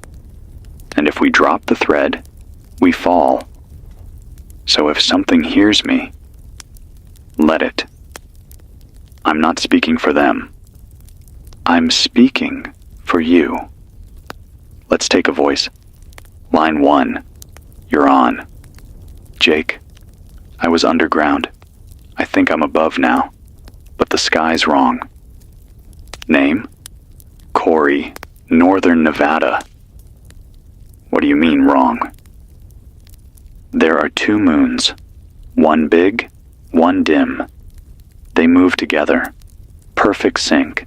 And if we drop the thread, we fall. So if something hears me, let it. I'm not speaking for them. I'm speaking for you. Let's take a voice. Line 1. You're on. Jake, I was underground. I think I'm above now, but the sky's wrong. Name? Corey, Northern Nevada. What do you mean wrong? There are 2 moons. One big, one dim. They move together. Perfect sync.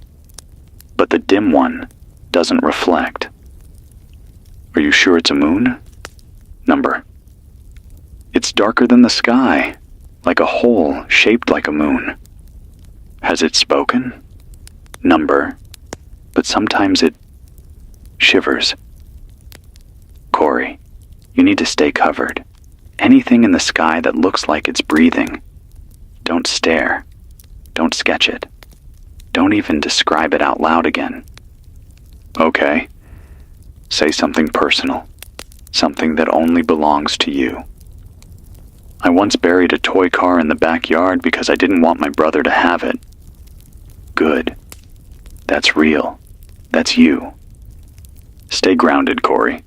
But the dim one doesn't reflect. Are you sure it's a moon? Number. It's darker than the sky, like a hole shaped like a moon. Has it spoken? Number. But sometimes it shivers. Corey, you need to stay covered. Anything in the sky that looks like it's breathing. Don't stare. Don't sketch it. Don't even describe it out loud again. Okay. Say something personal. Something that only belongs to you. I once buried a toy car in the backyard because I didn't want my brother to have it. Good. That's real. That's you. Stay grounded, Corey.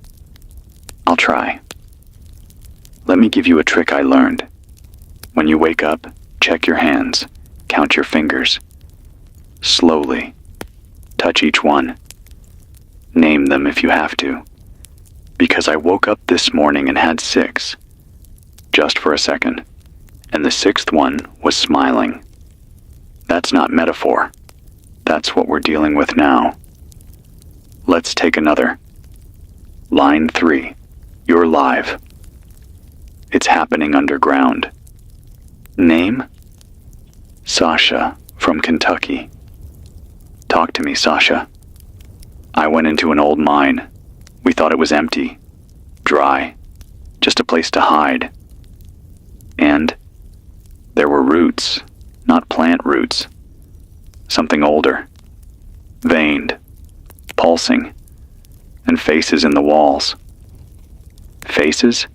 I'll try. Let me give you a trick I learned. When you wake up, check your hands. Count your fingers. Slowly. Touch each one. Name them if you have to. Because I woke up this morning and had 6. Just for a second. And the 6th one was smiling. That's not metaphor. That's what we're dealing with now. Let's take another. Line 3. You're live. It's happening underground. Name? Sasha from Kentucky. Talk to me, Sasha. I went into an old mine. We thought it was empty. Dry. Just a place to hide. And there were roots, not plant roots. Something older. Veined. Pulsing. And faces in the walls. Faces?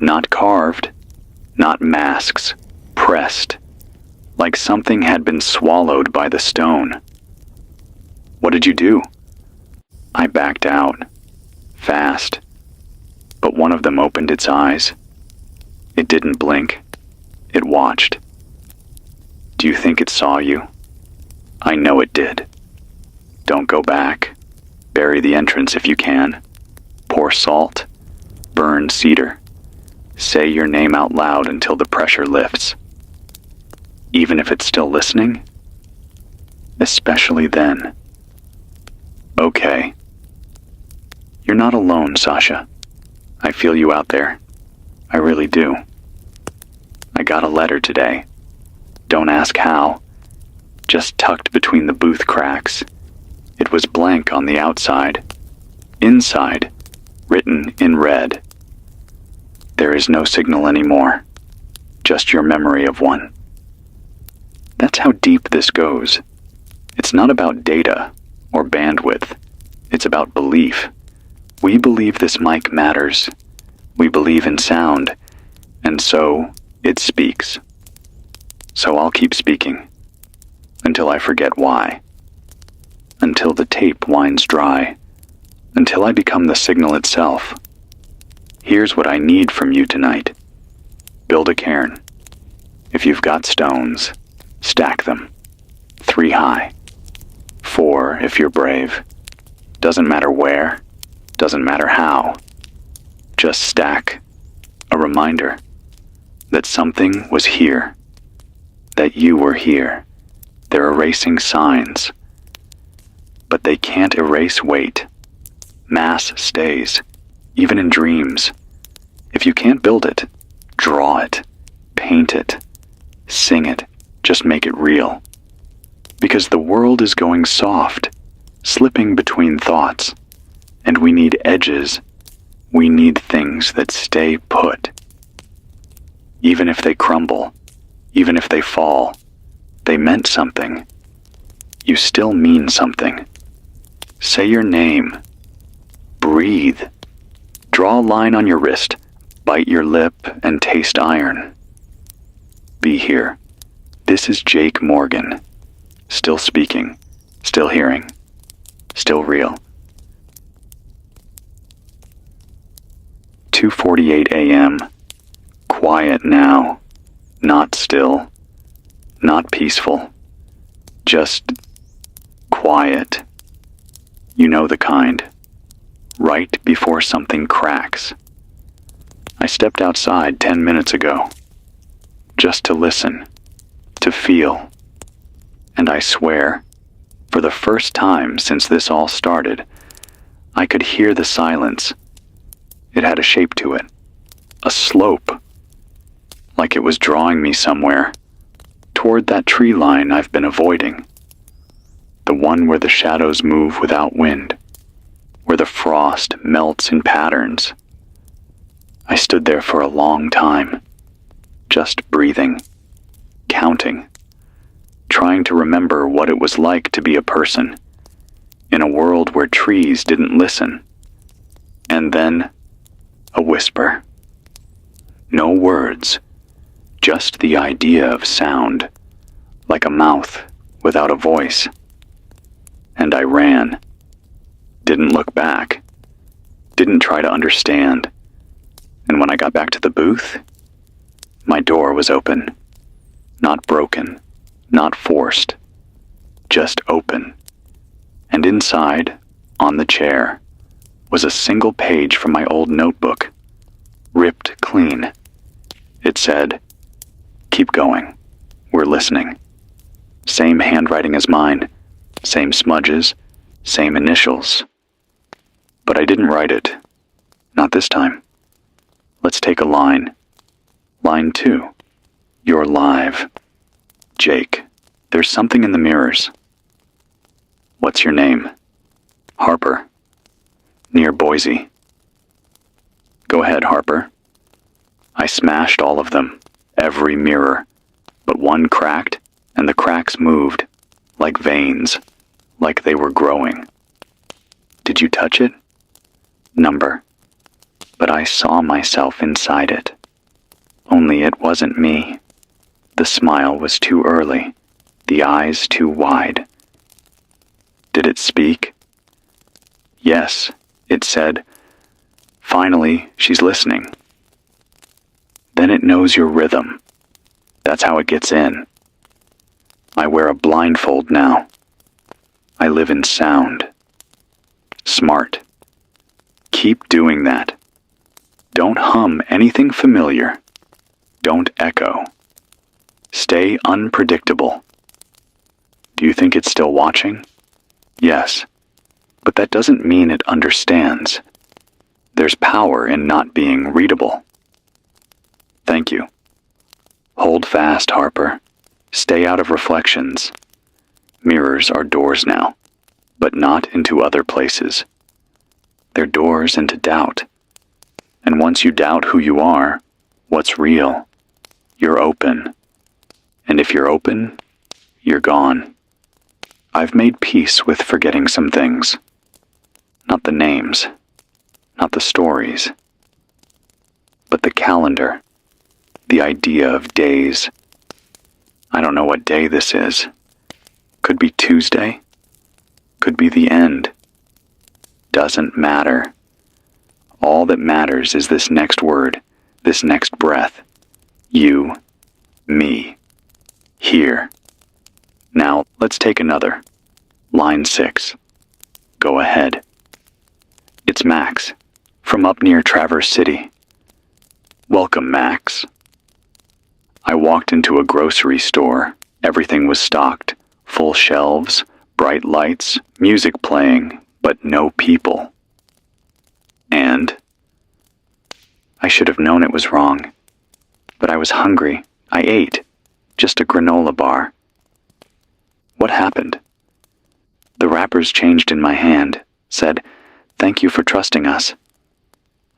Not carved. Not masks. Pressed. Like something had been swallowed by the stone. What did you do? I backed out. Fast. But one of them opened its eyes. It didn't blink. It watched. Do you think it saw you? I know it did. Don't go back. Bury the entrance if you can. Pour salt. Burn cedar. Say your name out loud until the pressure lifts. Even if it's still listening? Especially then. Okay. You're not alone, Sasha. I feel you out there. I really do. I got a letter today. Don't ask how. Just tucked between the booth cracks. It was blank on the outside. Inside, written in red. There is no signal anymore, just your memory of one. That's how deep this goes. It's not about data or bandwidth. It's about belief. We believe this mic matters. We believe in sound, and so it speaks. So I'll keep speaking until I forget why, until the tape winds dry, until I become the signal itself. Here's what I need from you tonight. Build a cairn. If you've got stones, stack them. 3 high. 4 if you're brave. Doesn't matter where, doesn't matter how. Just stack. A reminder that something was here, that you were here. They're erasing signs, but they can't erase weight. Mass stays, even in dreams. If you can't build it, draw it, paint it, sing it, just make it real. Because the world is going soft, slipping between thoughts, and we need edges. We need things that stay put. Even if they crumble, even if they fall, they meant something. You still mean something. Say your name. Breathe. Draw a line on your wrist. Bite your lip and taste iron. Be here. This is Jake Morgan. Still speaking. Still hearing. Still real. 2:48 a.m. Quiet now. Not still. Not peaceful. Just quiet. You know the kind. Right before something cracks. I stepped outside 10 minutes ago. Just to listen. To feel. And I swear, for the first time since this all started, I could hear the silence. It had a shape to it. A slope. Like it was drawing me somewhere. Toward that tree line I've been avoiding. The one where the shadows move without wind. Where the frost melts in patterns. I stood there for a long time. Just breathing. Counting. Trying to remember what it was like to be a person. In a world where trees didn't listen. And then, a whisper. No words. Just the idea of sound. Like a mouth without a voice. And I ran. Didn't look back. Didn't try to understand. And when I got back to the booth, my door was open. Not broken. Not forced. Just open. And inside, on the chair, was a single page from my old notebook. Ripped clean. It said, "Keep going. We're listening." Same handwriting as mine. Same smudges. Same initials. But I didn't write it. Not this time. Let's take a line. Line 2. You're live. Jake, there's something in the mirrors. What's your name? Harper. Near Boise. Go ahead, Harper. I smashed all of them, every mirror, but one cracked, and the cracks moved, like veins, like they were growing. Did you touch it? Number. But I saw myself inside it. Only it wasn't me. The smile was too early, the eyes too wide. Did it speak? Yes, it said, "Finally, she's listening." Then it knows your rhythm. That's how it gets in. I wear a blindfold now. I live in sound. Smart. Keep doing that. Don't hum anything familiar. Don't echo. Stay unpredictable. Do you think it's still watching? Yes, but that doesn't mean it understands. There's power in not being readable. Thank you. Hold fast, Harper. Stay out of reflections. Mirrors are doors now. but not into other places. They're doors into doubt. And once you doubt who you are, what's real, you're open. And if you're open, you're gone. I've made peace with forgetting some things. Not the names, not the stories, but the calendar, the idea of days. I don't know what day this is. Could be Tuesday, could be the end. Doesn't matter. All that matters is this next word, this next breath. You, me, here. Now, let's take another. Line 6. Go ahead. It's Max, from up near Traverse City. Welcome, Max. I walked into a grocery store. Everything was stocked. Full shelves, bright lights, music playing, but no people. And I should have known it was wrong. But I was hungry. I ate. Just a granola bar. What happened? The wrappers changed in my hand, said, "Thank you for trusting us."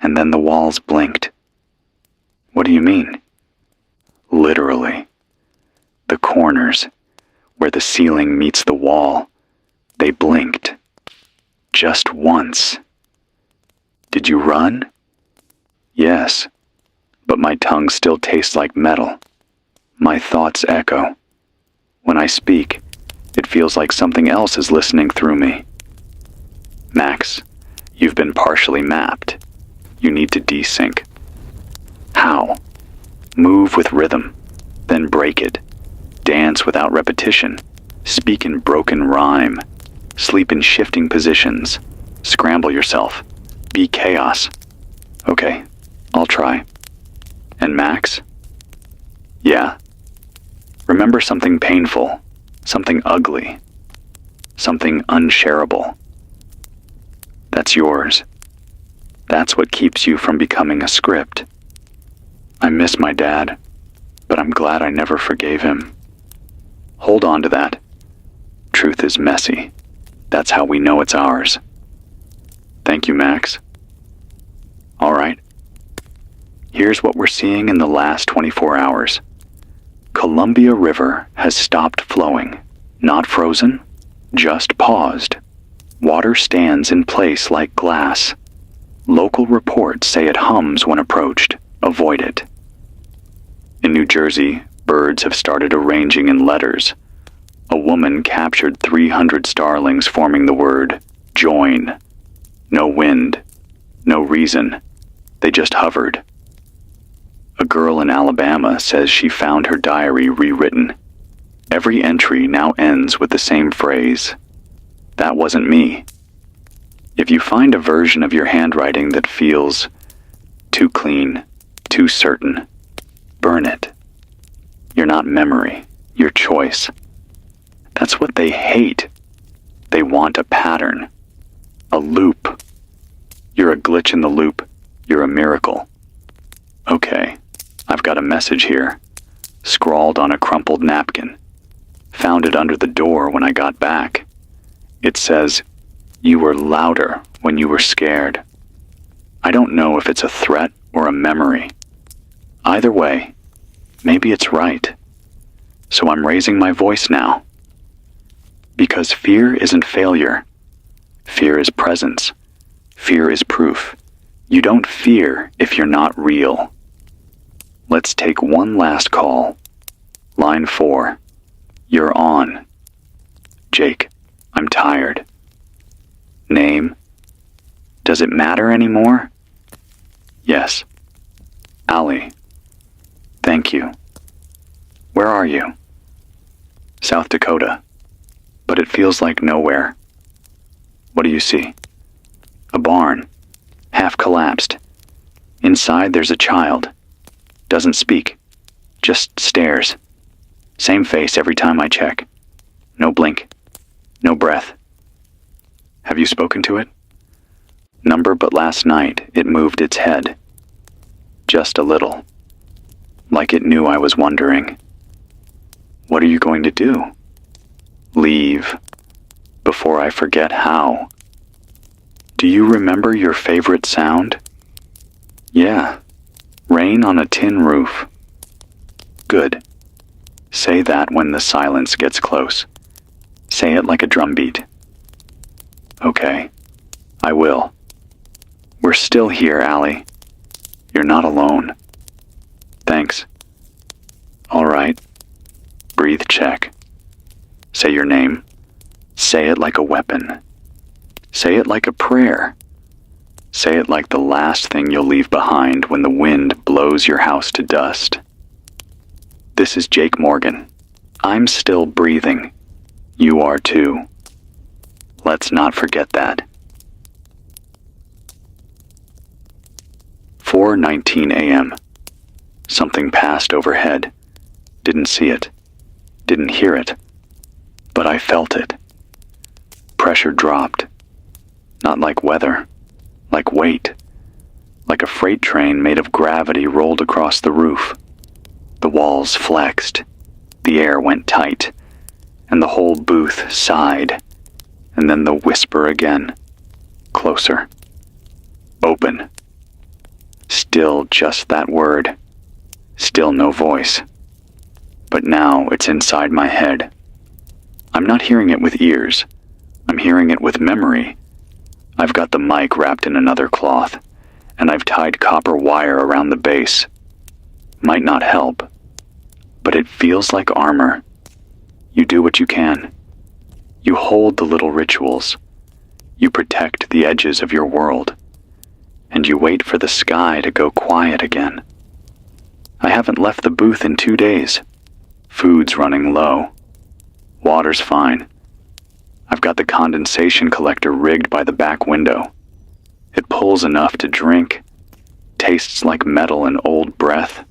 And then the walls blinked. What do you mean? Literally. The corners, where the ceiling meets the wall, they blinked. Just once. Did you run? Yes, but my tongue still tastes like metal. My thoughts echo. When I speak, it feels like something else is listening through me. Max, you've been partially mapped. You need to desync. How? Move with rhythm, then break it. Dance without repetition. Speak in broken rhyme. Sleep in shifting positions. Scramble yourself. Be chaos. Okay, I'll try. And Max? Yeah? Remember something painful, something ugly, something unshareable. That's yours. That's what keeps you from becoming a script. I miss my dad, but I'm glad I never forgave him. Hold on to that. Truth is messy. That's how we know it's ours. Thank you, Max. All right. Here's what we're seeing in the last 24 hours. Columbia River has stopped flowing. Not frozen, just paused. Water stands in place like glass. Local reports say it hums when approached. Avoid it. In New Jersey, birds have started arranging in letters. A woman captured 300 starlings forming the word join. No wind, no reason. They just hovered. A girl in Alabama says she found her diary rewritten. Every entry now ends with the same phrase. That wasn't me. If you find a version of your handwriting that feels too clean, too certain, burn it. You're not memory, you're choice. That's what they hate. They want a pattern, a loop. You're a glitch in the loop. You're a miracle. Okay, I've got a message here, scrawled on a crumpled napkin. Found it under the door when I got back. It says, "You were louder when you were scared." I don't know if it's a threat or a memory. Either way, maybe it's right. So I'm raising my voice now. Because fear isn't failure. Fear is presence. Fear is proof. You don't fear if you're not real. Let's take one last call. Line 4. You're on. Jake, I'm tired. Name? Does it matter anymore? Yes. Allie. Thank you. Where are you? South Dakota. But it feels like nowhere. What do you see? A barn. Half collapsed. Inside there's a child. Doesn't speak. Just stares. Same face every time I check. No blink. No breath. Have you spoken to it? Number, but last night it moved its head. Just a little. Like it knew I was wondering. What are you going to do? Leave. before I forget how. Do you remember your favorite sound? Yeah, rain on a tin roof. Good. Say that when the silence gets close. Say it like a drumbeat. Okay, I will. We're still here, Allie. You're not alone. Thanks. All right. Breathe check. Say your name. Say it like a weapon. Say it like a prayer. Say it like the last thing you'll leave behind when the wind blows your house to dust. This is Jake Morgan. I'm still breathing. You are too. Let's not forget that. 4:19 a.m. Something passed overhead. Didn't see it. Didn't hear it. But I felt it. Pressure dropped. Not like weather. Like weight. Like a freight train made of gravity rolled across the roof. The walls flexed. The air went tight. And the whole booth sighed. And then the whisper again. Closer. Open. Still just that word. Still no voice. But now it's inside my head. I'm not hearing it with ears. I'm hearing it with memory. I've got the mic wrapped in another cloth, and I've tied copper wire around the base. Might not help, but it feels like armor. You do what you can. You hold the little rituals. You protect the edges of your world. And you wait for the sky to go quiet again. I haven't left the booth in 2 days. Food's running low. Water's fine. I've got the condensation collector rigged by the back window. It pulls enough to drink. Tastes like metal and old breath.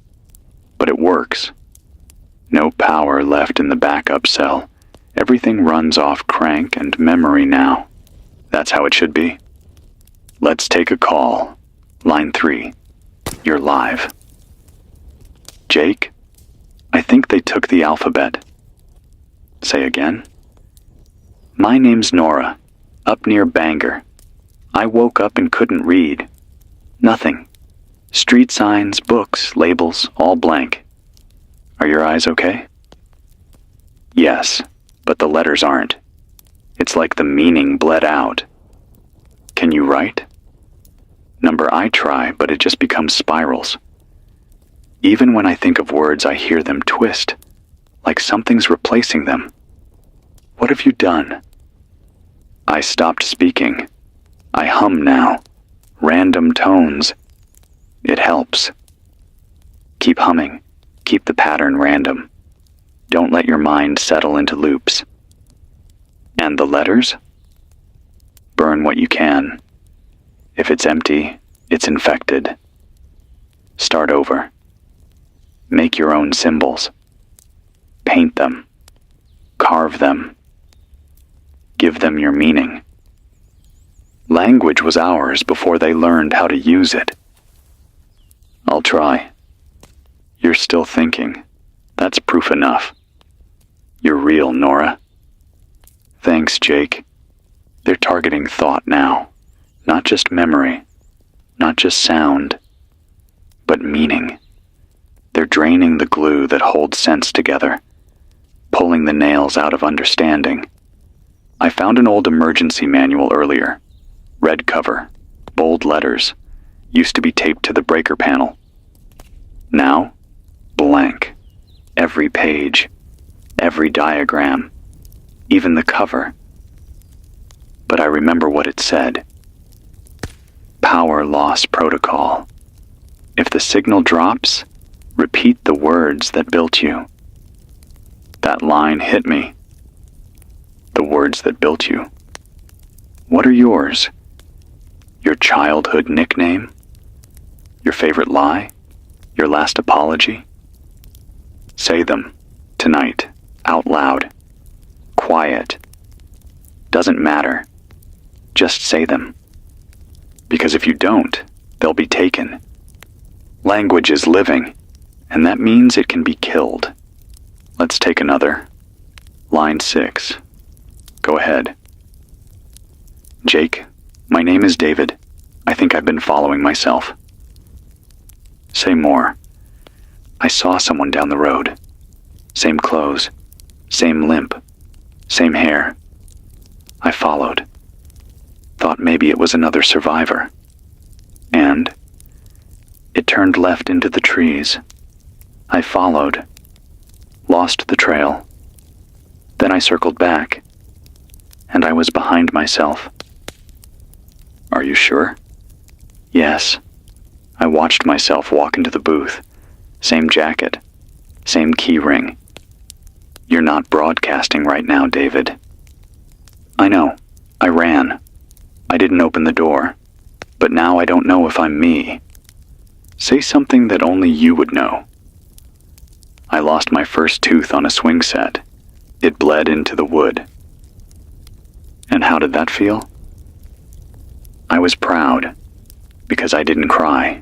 But it works. No power left in the backup cell. Everything runs off crank and memory now. That's how it should be. Let's take a call. Line 3. You're live. Jake? I think they took the alphabet. Say again? My name's Nora, up near Bangor. I woke up and couldn't read. Nothing. Street signs, books, labels, all blank. Are your eyes okay? Yes, but the letters aren't. It's like the meaning bled out. Can you write? Number I try, but it just becomes spirals. Even when I think of words, I hear them twist, like something's replacing them. What have you done? I stopped speaking. I hum now. Random tones. It helps. Keep humming. Keep the pattern random. Don't let your mind settle into loops. And the letters? Burn what you can. If it's empty, it's infected. Start over. Make your own symbols. Paint them. Carve them. Give them your meaning. Language was ours before they learned how to use it. I'll try. You're still thinking. That's proof enough. You're real, Nora. Thanks, Jake. They're targeting thought now. Not just memory. Not just sound. But meaning. They're draining the glue that holds sense together. Pulling the nails out of understanding. I found an old emergency manual earlier. Red cover. Bold letters. Used to be taped to the breaker panel. Now, blank. Every page. Every diagram. Even the cover. But I remember what it said. Power loss protocol. If the signal drops, repeat the words that built you. That line hit me. The words that built you. What are yours? Your childhood nickname? Your favorite lie? Your last apology? Say them, tonight, out loud. Quiet. Doesn't matter. Just say them. Because if you don't, they'll be taken. Language is living, and that means it can be killed. Let's take another. Line 6. Go ahead. Jake, my name is David. I think I've been following myself. Say more. I saw someone down the road. Same clothes, same limp, same hair. I followed. Thought maybe it was another survivor. And it turned left into the trees. I followed. Lost the trail. Then I circled back. And I was behind myself. Are you sure? Yes. I watched myself walk into the booth. Same jacket. Same key ring. You're not broadcasting right now, David. I know. I ran. I didn't open the door. But now I don't know if I'm me. Say something that only you would know. I lost my first tooth on a swing set. It bled into the wood. And how did that feel? I was proud, because I didn't cry.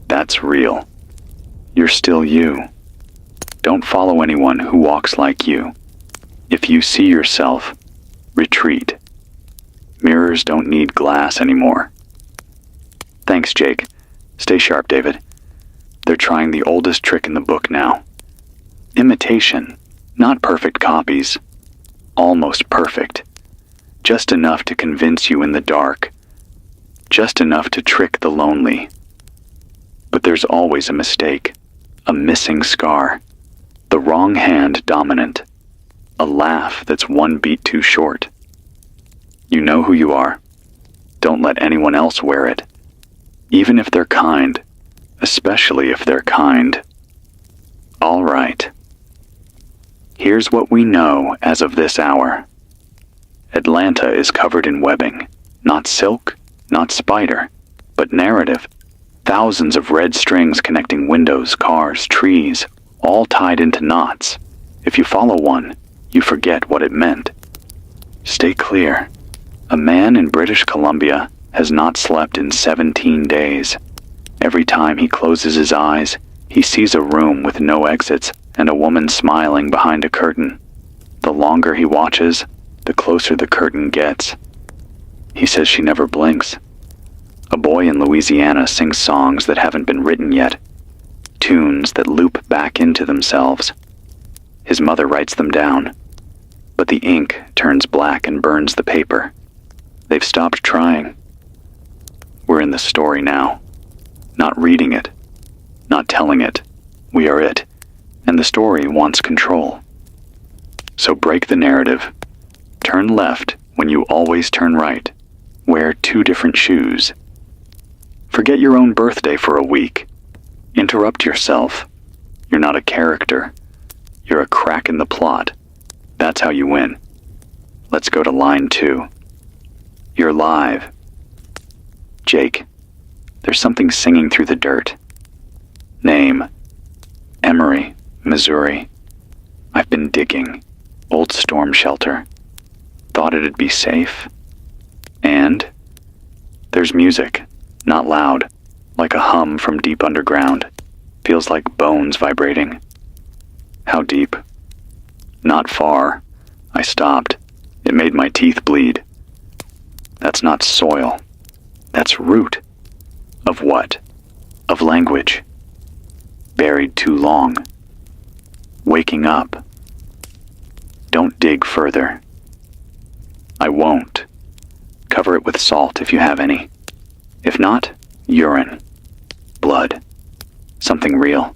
That's real. You're still you. Don't follow anyone who walks like you. If you see yourself, retreat. Mirrors don't need glass anymore. Thanks, Jake. Stay sharp, David. They're trying the oldest trick in the book now. Imitation, not perfect copies. Almost perfect. Just enough to convince you in the dark. Just enough to trick the lonely. But there's always a mistake. A missing scar. The wrong hand dominant. A laugh that's one beat too short. You know who you are. Don't let anyone else wear it. Even if they're kind. Especially if they're kind. All right. Here's what we know as of this hour. Atlanta is covered in webbing. Not silk, not spider, but narrative. Thousands of red strings connecting windows, cars, trees, all tied into knots. If you follow one, you forget what it meant. Stay clear. A man in British Columbia has not slept in 17 days. Every time he closes his eyes, he sees a room with no exits and a woman smiling behind a curtain. The longer he watches, the closer the curtain gets. He says she never blinks. A boy in Louisiana sings songs that haven't been written yet, tunes that loop back into themselves. His mother writes them down, but the ink turns black and burns the paper. They've stopped trying. We're in the story now, not reading it, not telling it. We are it, and the story wants control. So break the narrative. Turn left when you always turn right. Wear 2 different shoes. Forget your own birthday for a week. Interrupt yourself. You're not a character. You're a crack in the plot. That's how you win. Let's go to line 2. You're live. Jake, there's something singing through the dirt. Name, Emory, Missouri. I've been digging. Old storm shelter. Thought it'd be safe. And there's music, not loud, like a hum from deep underground. Feels like bones vibrating. How deep? Not far. I stopped. It made my teeth bleed. That's not soil. That's root. Of what? Of language. Buried too long. Waking up. Don't dig further. I won't. Cover it with salt if you have any. If not, urine. Blood. Something real.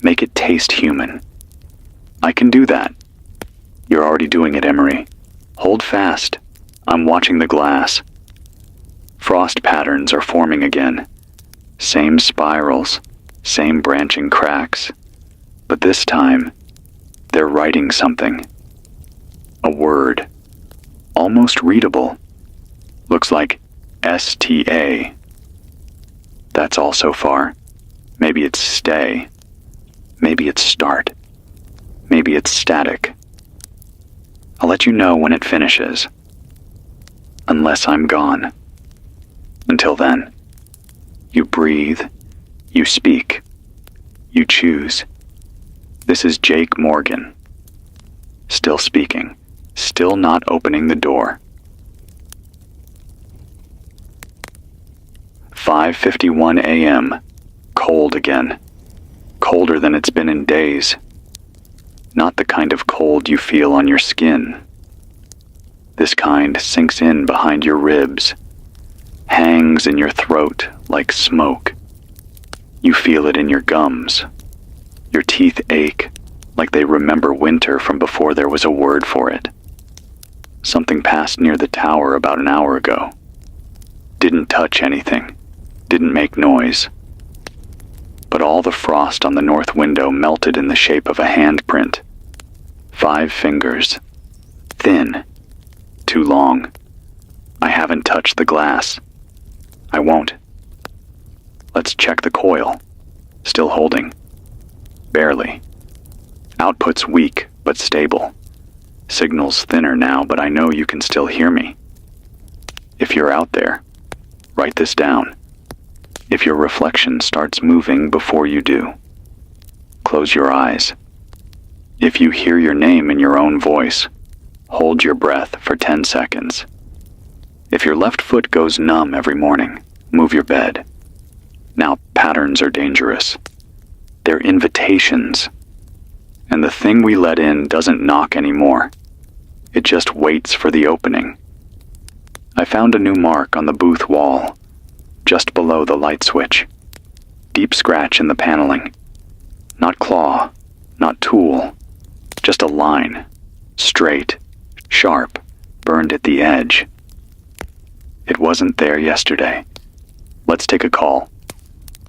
Make it taste human. I can do that. You're already doing it, Emory. Hold fast. I'm watching the glass. Frost patterns are forming again. Same spirals, same branching cracks. But this time, they're writing something. A word. Almost readable. Looks like STA. That's all so far. Maybe it's stay. Maybe it's start. Maybe it's static. I'll let you know when it finishes. Unless I'm gone. Until then, you breathe, you speak, you choose. This is Jake Morgan. Still speaking, still not opening the door. 5:51 a.m. Cold again. Colder than it's been in days. Not the kind of cold you feel on your skin. This kind sinks in behind your ribs, hangs in your throat like smoke. You feel it in your gums. Your teeth ache like they remember winter from before there was a word for it. Something passed near the tower about an hour ago. Didn't touch anything. Didn't make noise. But all the frost on the north window melted in the shape of a handprint. 5 fingers. Thin. Too long. I haven't touched the glass. I won't. Let's check the coil. Still holding. Barely. Output's weak, but stable. Signal's thinner now, but I know you can still hear me. If you're out there, write this down. If your reflection starts moving before you do, close your eyes. If you hear your name in your own voice, hold your breath for 10 seconds. If your left foot goes numb every morning, move your bed. Now, patterns are dangerous. They're invitations. And the thing we let in doesn't knock anymore. It just waits for the opening. I found a new mark on the booth wall, just below the light switch. Deep scratch in the paneling. Not claw, not tool, just a line. Straight, sharp, burned at the edge. It wasn't there yesterday. Let's take a call.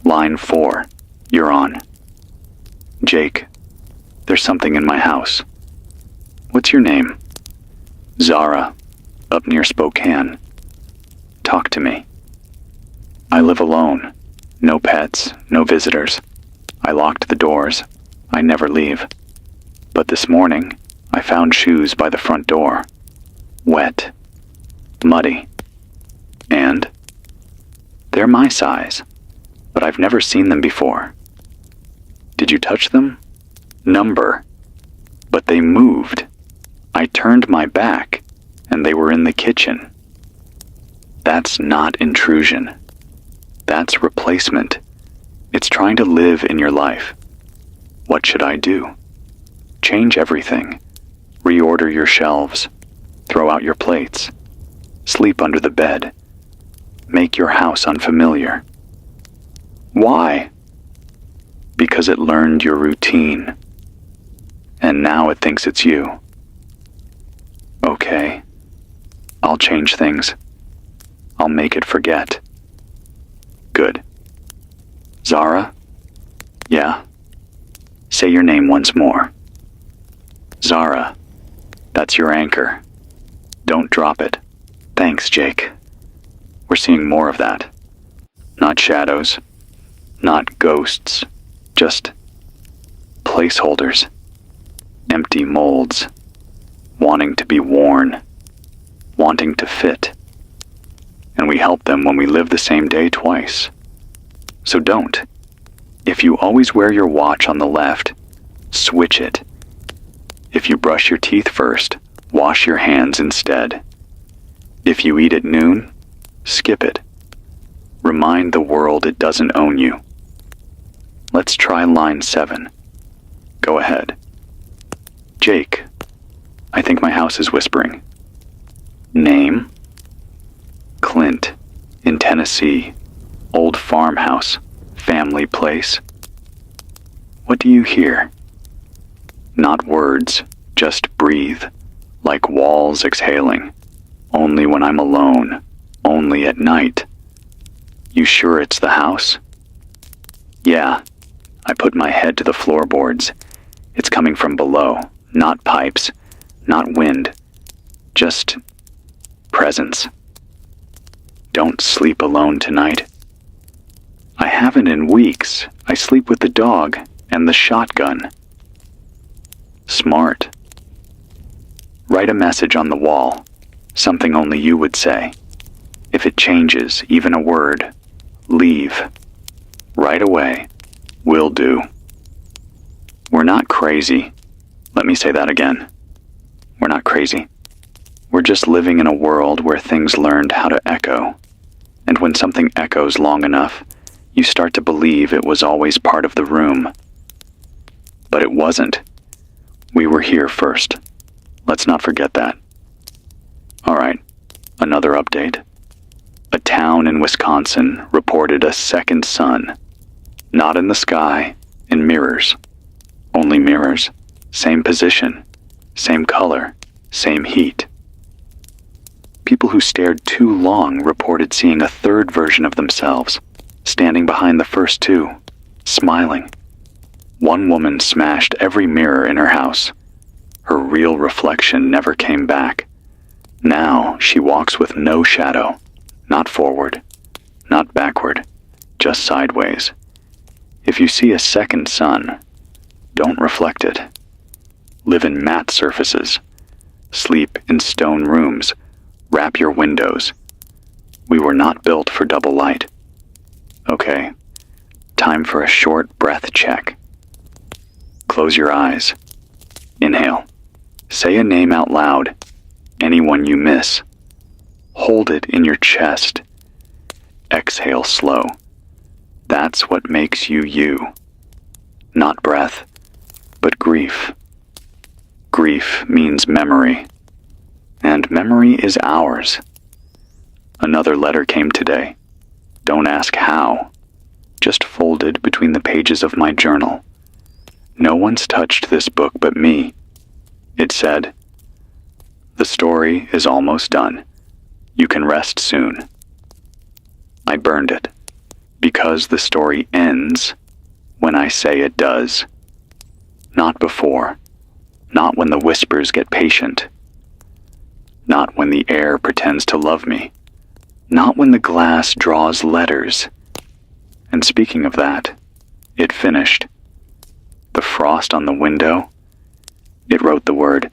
Line 4, you're on. Jake, there's something in my house. What's your name? Zara, up near Spokane. Talk to me. I live alone. No pets, no visitors. I locked the doors. I never leave. But this morning, I found shoes by the front door. Wet. Muddy. And? They're my size, but I've never seen them before. Did you touch them? Number. But they moved. I turned my back, and they were in the kitchen. That's not intrusion. That's replacement. It's trying to live in your life. What should I do? Change everything. Reorder your shelves. Throw out your plates. Sleep under the bed. Make your house unfamiliar. Why? Because it learned your routine. And now it thinks it's you. Okay. I'll change things. I'll make it forget. Good. Zara? Yeah? Say your name once more. Zara. That's your anchor. Don't drop it. Thanks, Jake. We're seeing more of that. Not shadows. Not ghosts. Just placeholders. Empty molds. Wanting to be worn. Wanting to fit. And we help them when we live the same day twice. So don't. If you always wear your watch on the left, switch it. If you brush your teeth first, wash your hands instead. If you eat at noon, skip it. Remind the world it doesn't own you. Let's try line 7. Go ahead. Jake, I think my house is whispering. Name? Clint, in Tennessee. Old farmhouse, family place. What do you hear? Not words, just breathe, like walls exhaling. Only when I'm alone, only at night. You sure it's the house? Yeah, I put my head to the floorboards. It's coming from below, not pipes, not wind, just presence. Don't sleep alone tonight. I haven't in weeks. I sleep with the dog and the shotgun. Smart. Write a message on the wall, something only you would say. If it changes, even a word, leave. Right away. Will do. We're not crazy. Let me say that again. We're not crazy. We're just living in a world where things learned how to echo. And when something echoes long enough, you start to believe it was always part of the room. But it wasn't. We were here first. Let's not forget that. Alright, another update. A town in Wisconsin reported a second sun. Not in the sky, in mirrors. Only mirrors. Same position. Same color. Same heat. People who stared too long reported seeing a third version of themselves, standing behind the first two, smiling. One woman smashed every mirror in her house. Her real reflection never came back. Now she walks with no shadow, not forward, not backward, just sideways. If you see a second sun, don't reflect it. Live in matte surfaces. Sleep in stone rooms. Wrap your windows. We were not built for double light. Okay, time for a short breath check. Close your eyes. Inhale. Say a name out loud. Anyone you miss. Hold it in your chest. Exhale slow. That's what makes you you. Not breath, but grief. Grief means memory. And memory is ours. Another letter came today. Don't ask how. Just folded between the pages of my journal. No one's touched this book but me. It said, "The story is almost done. You can rest soon." I burned it, because the story ends when I say it does. Not before. Not when the whispers get patient. Not when the air pretends to love me. Not when the glass draws letters. And speaking of that, it finished. The frost on the window, it wrote the word,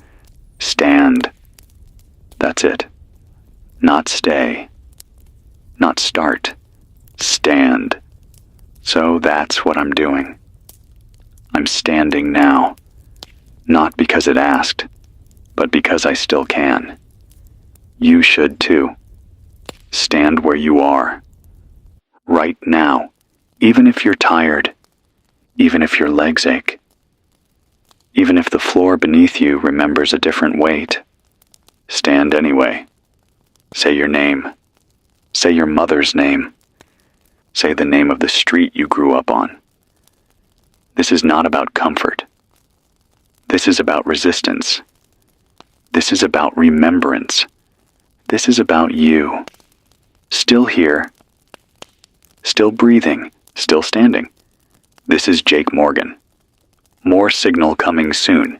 stand. That's it. Not stay. Not start. Stand. So that's what I'm doing. I'm standing now. Not because it asked, but because I still can. You should too. Stand where you are. Right now. Even if you're tired. Even if your legs ache. Even if the floor beneath you remembers a different weight. Stand anyway. Say your name. Say your mother's name. Say the name of the street you grew up on. This is not about comfort. This is about resistance. This is about remembrance. This is about you. Still here. Still breathing. Still standing. This is Jake Morgan. More signal coming soon.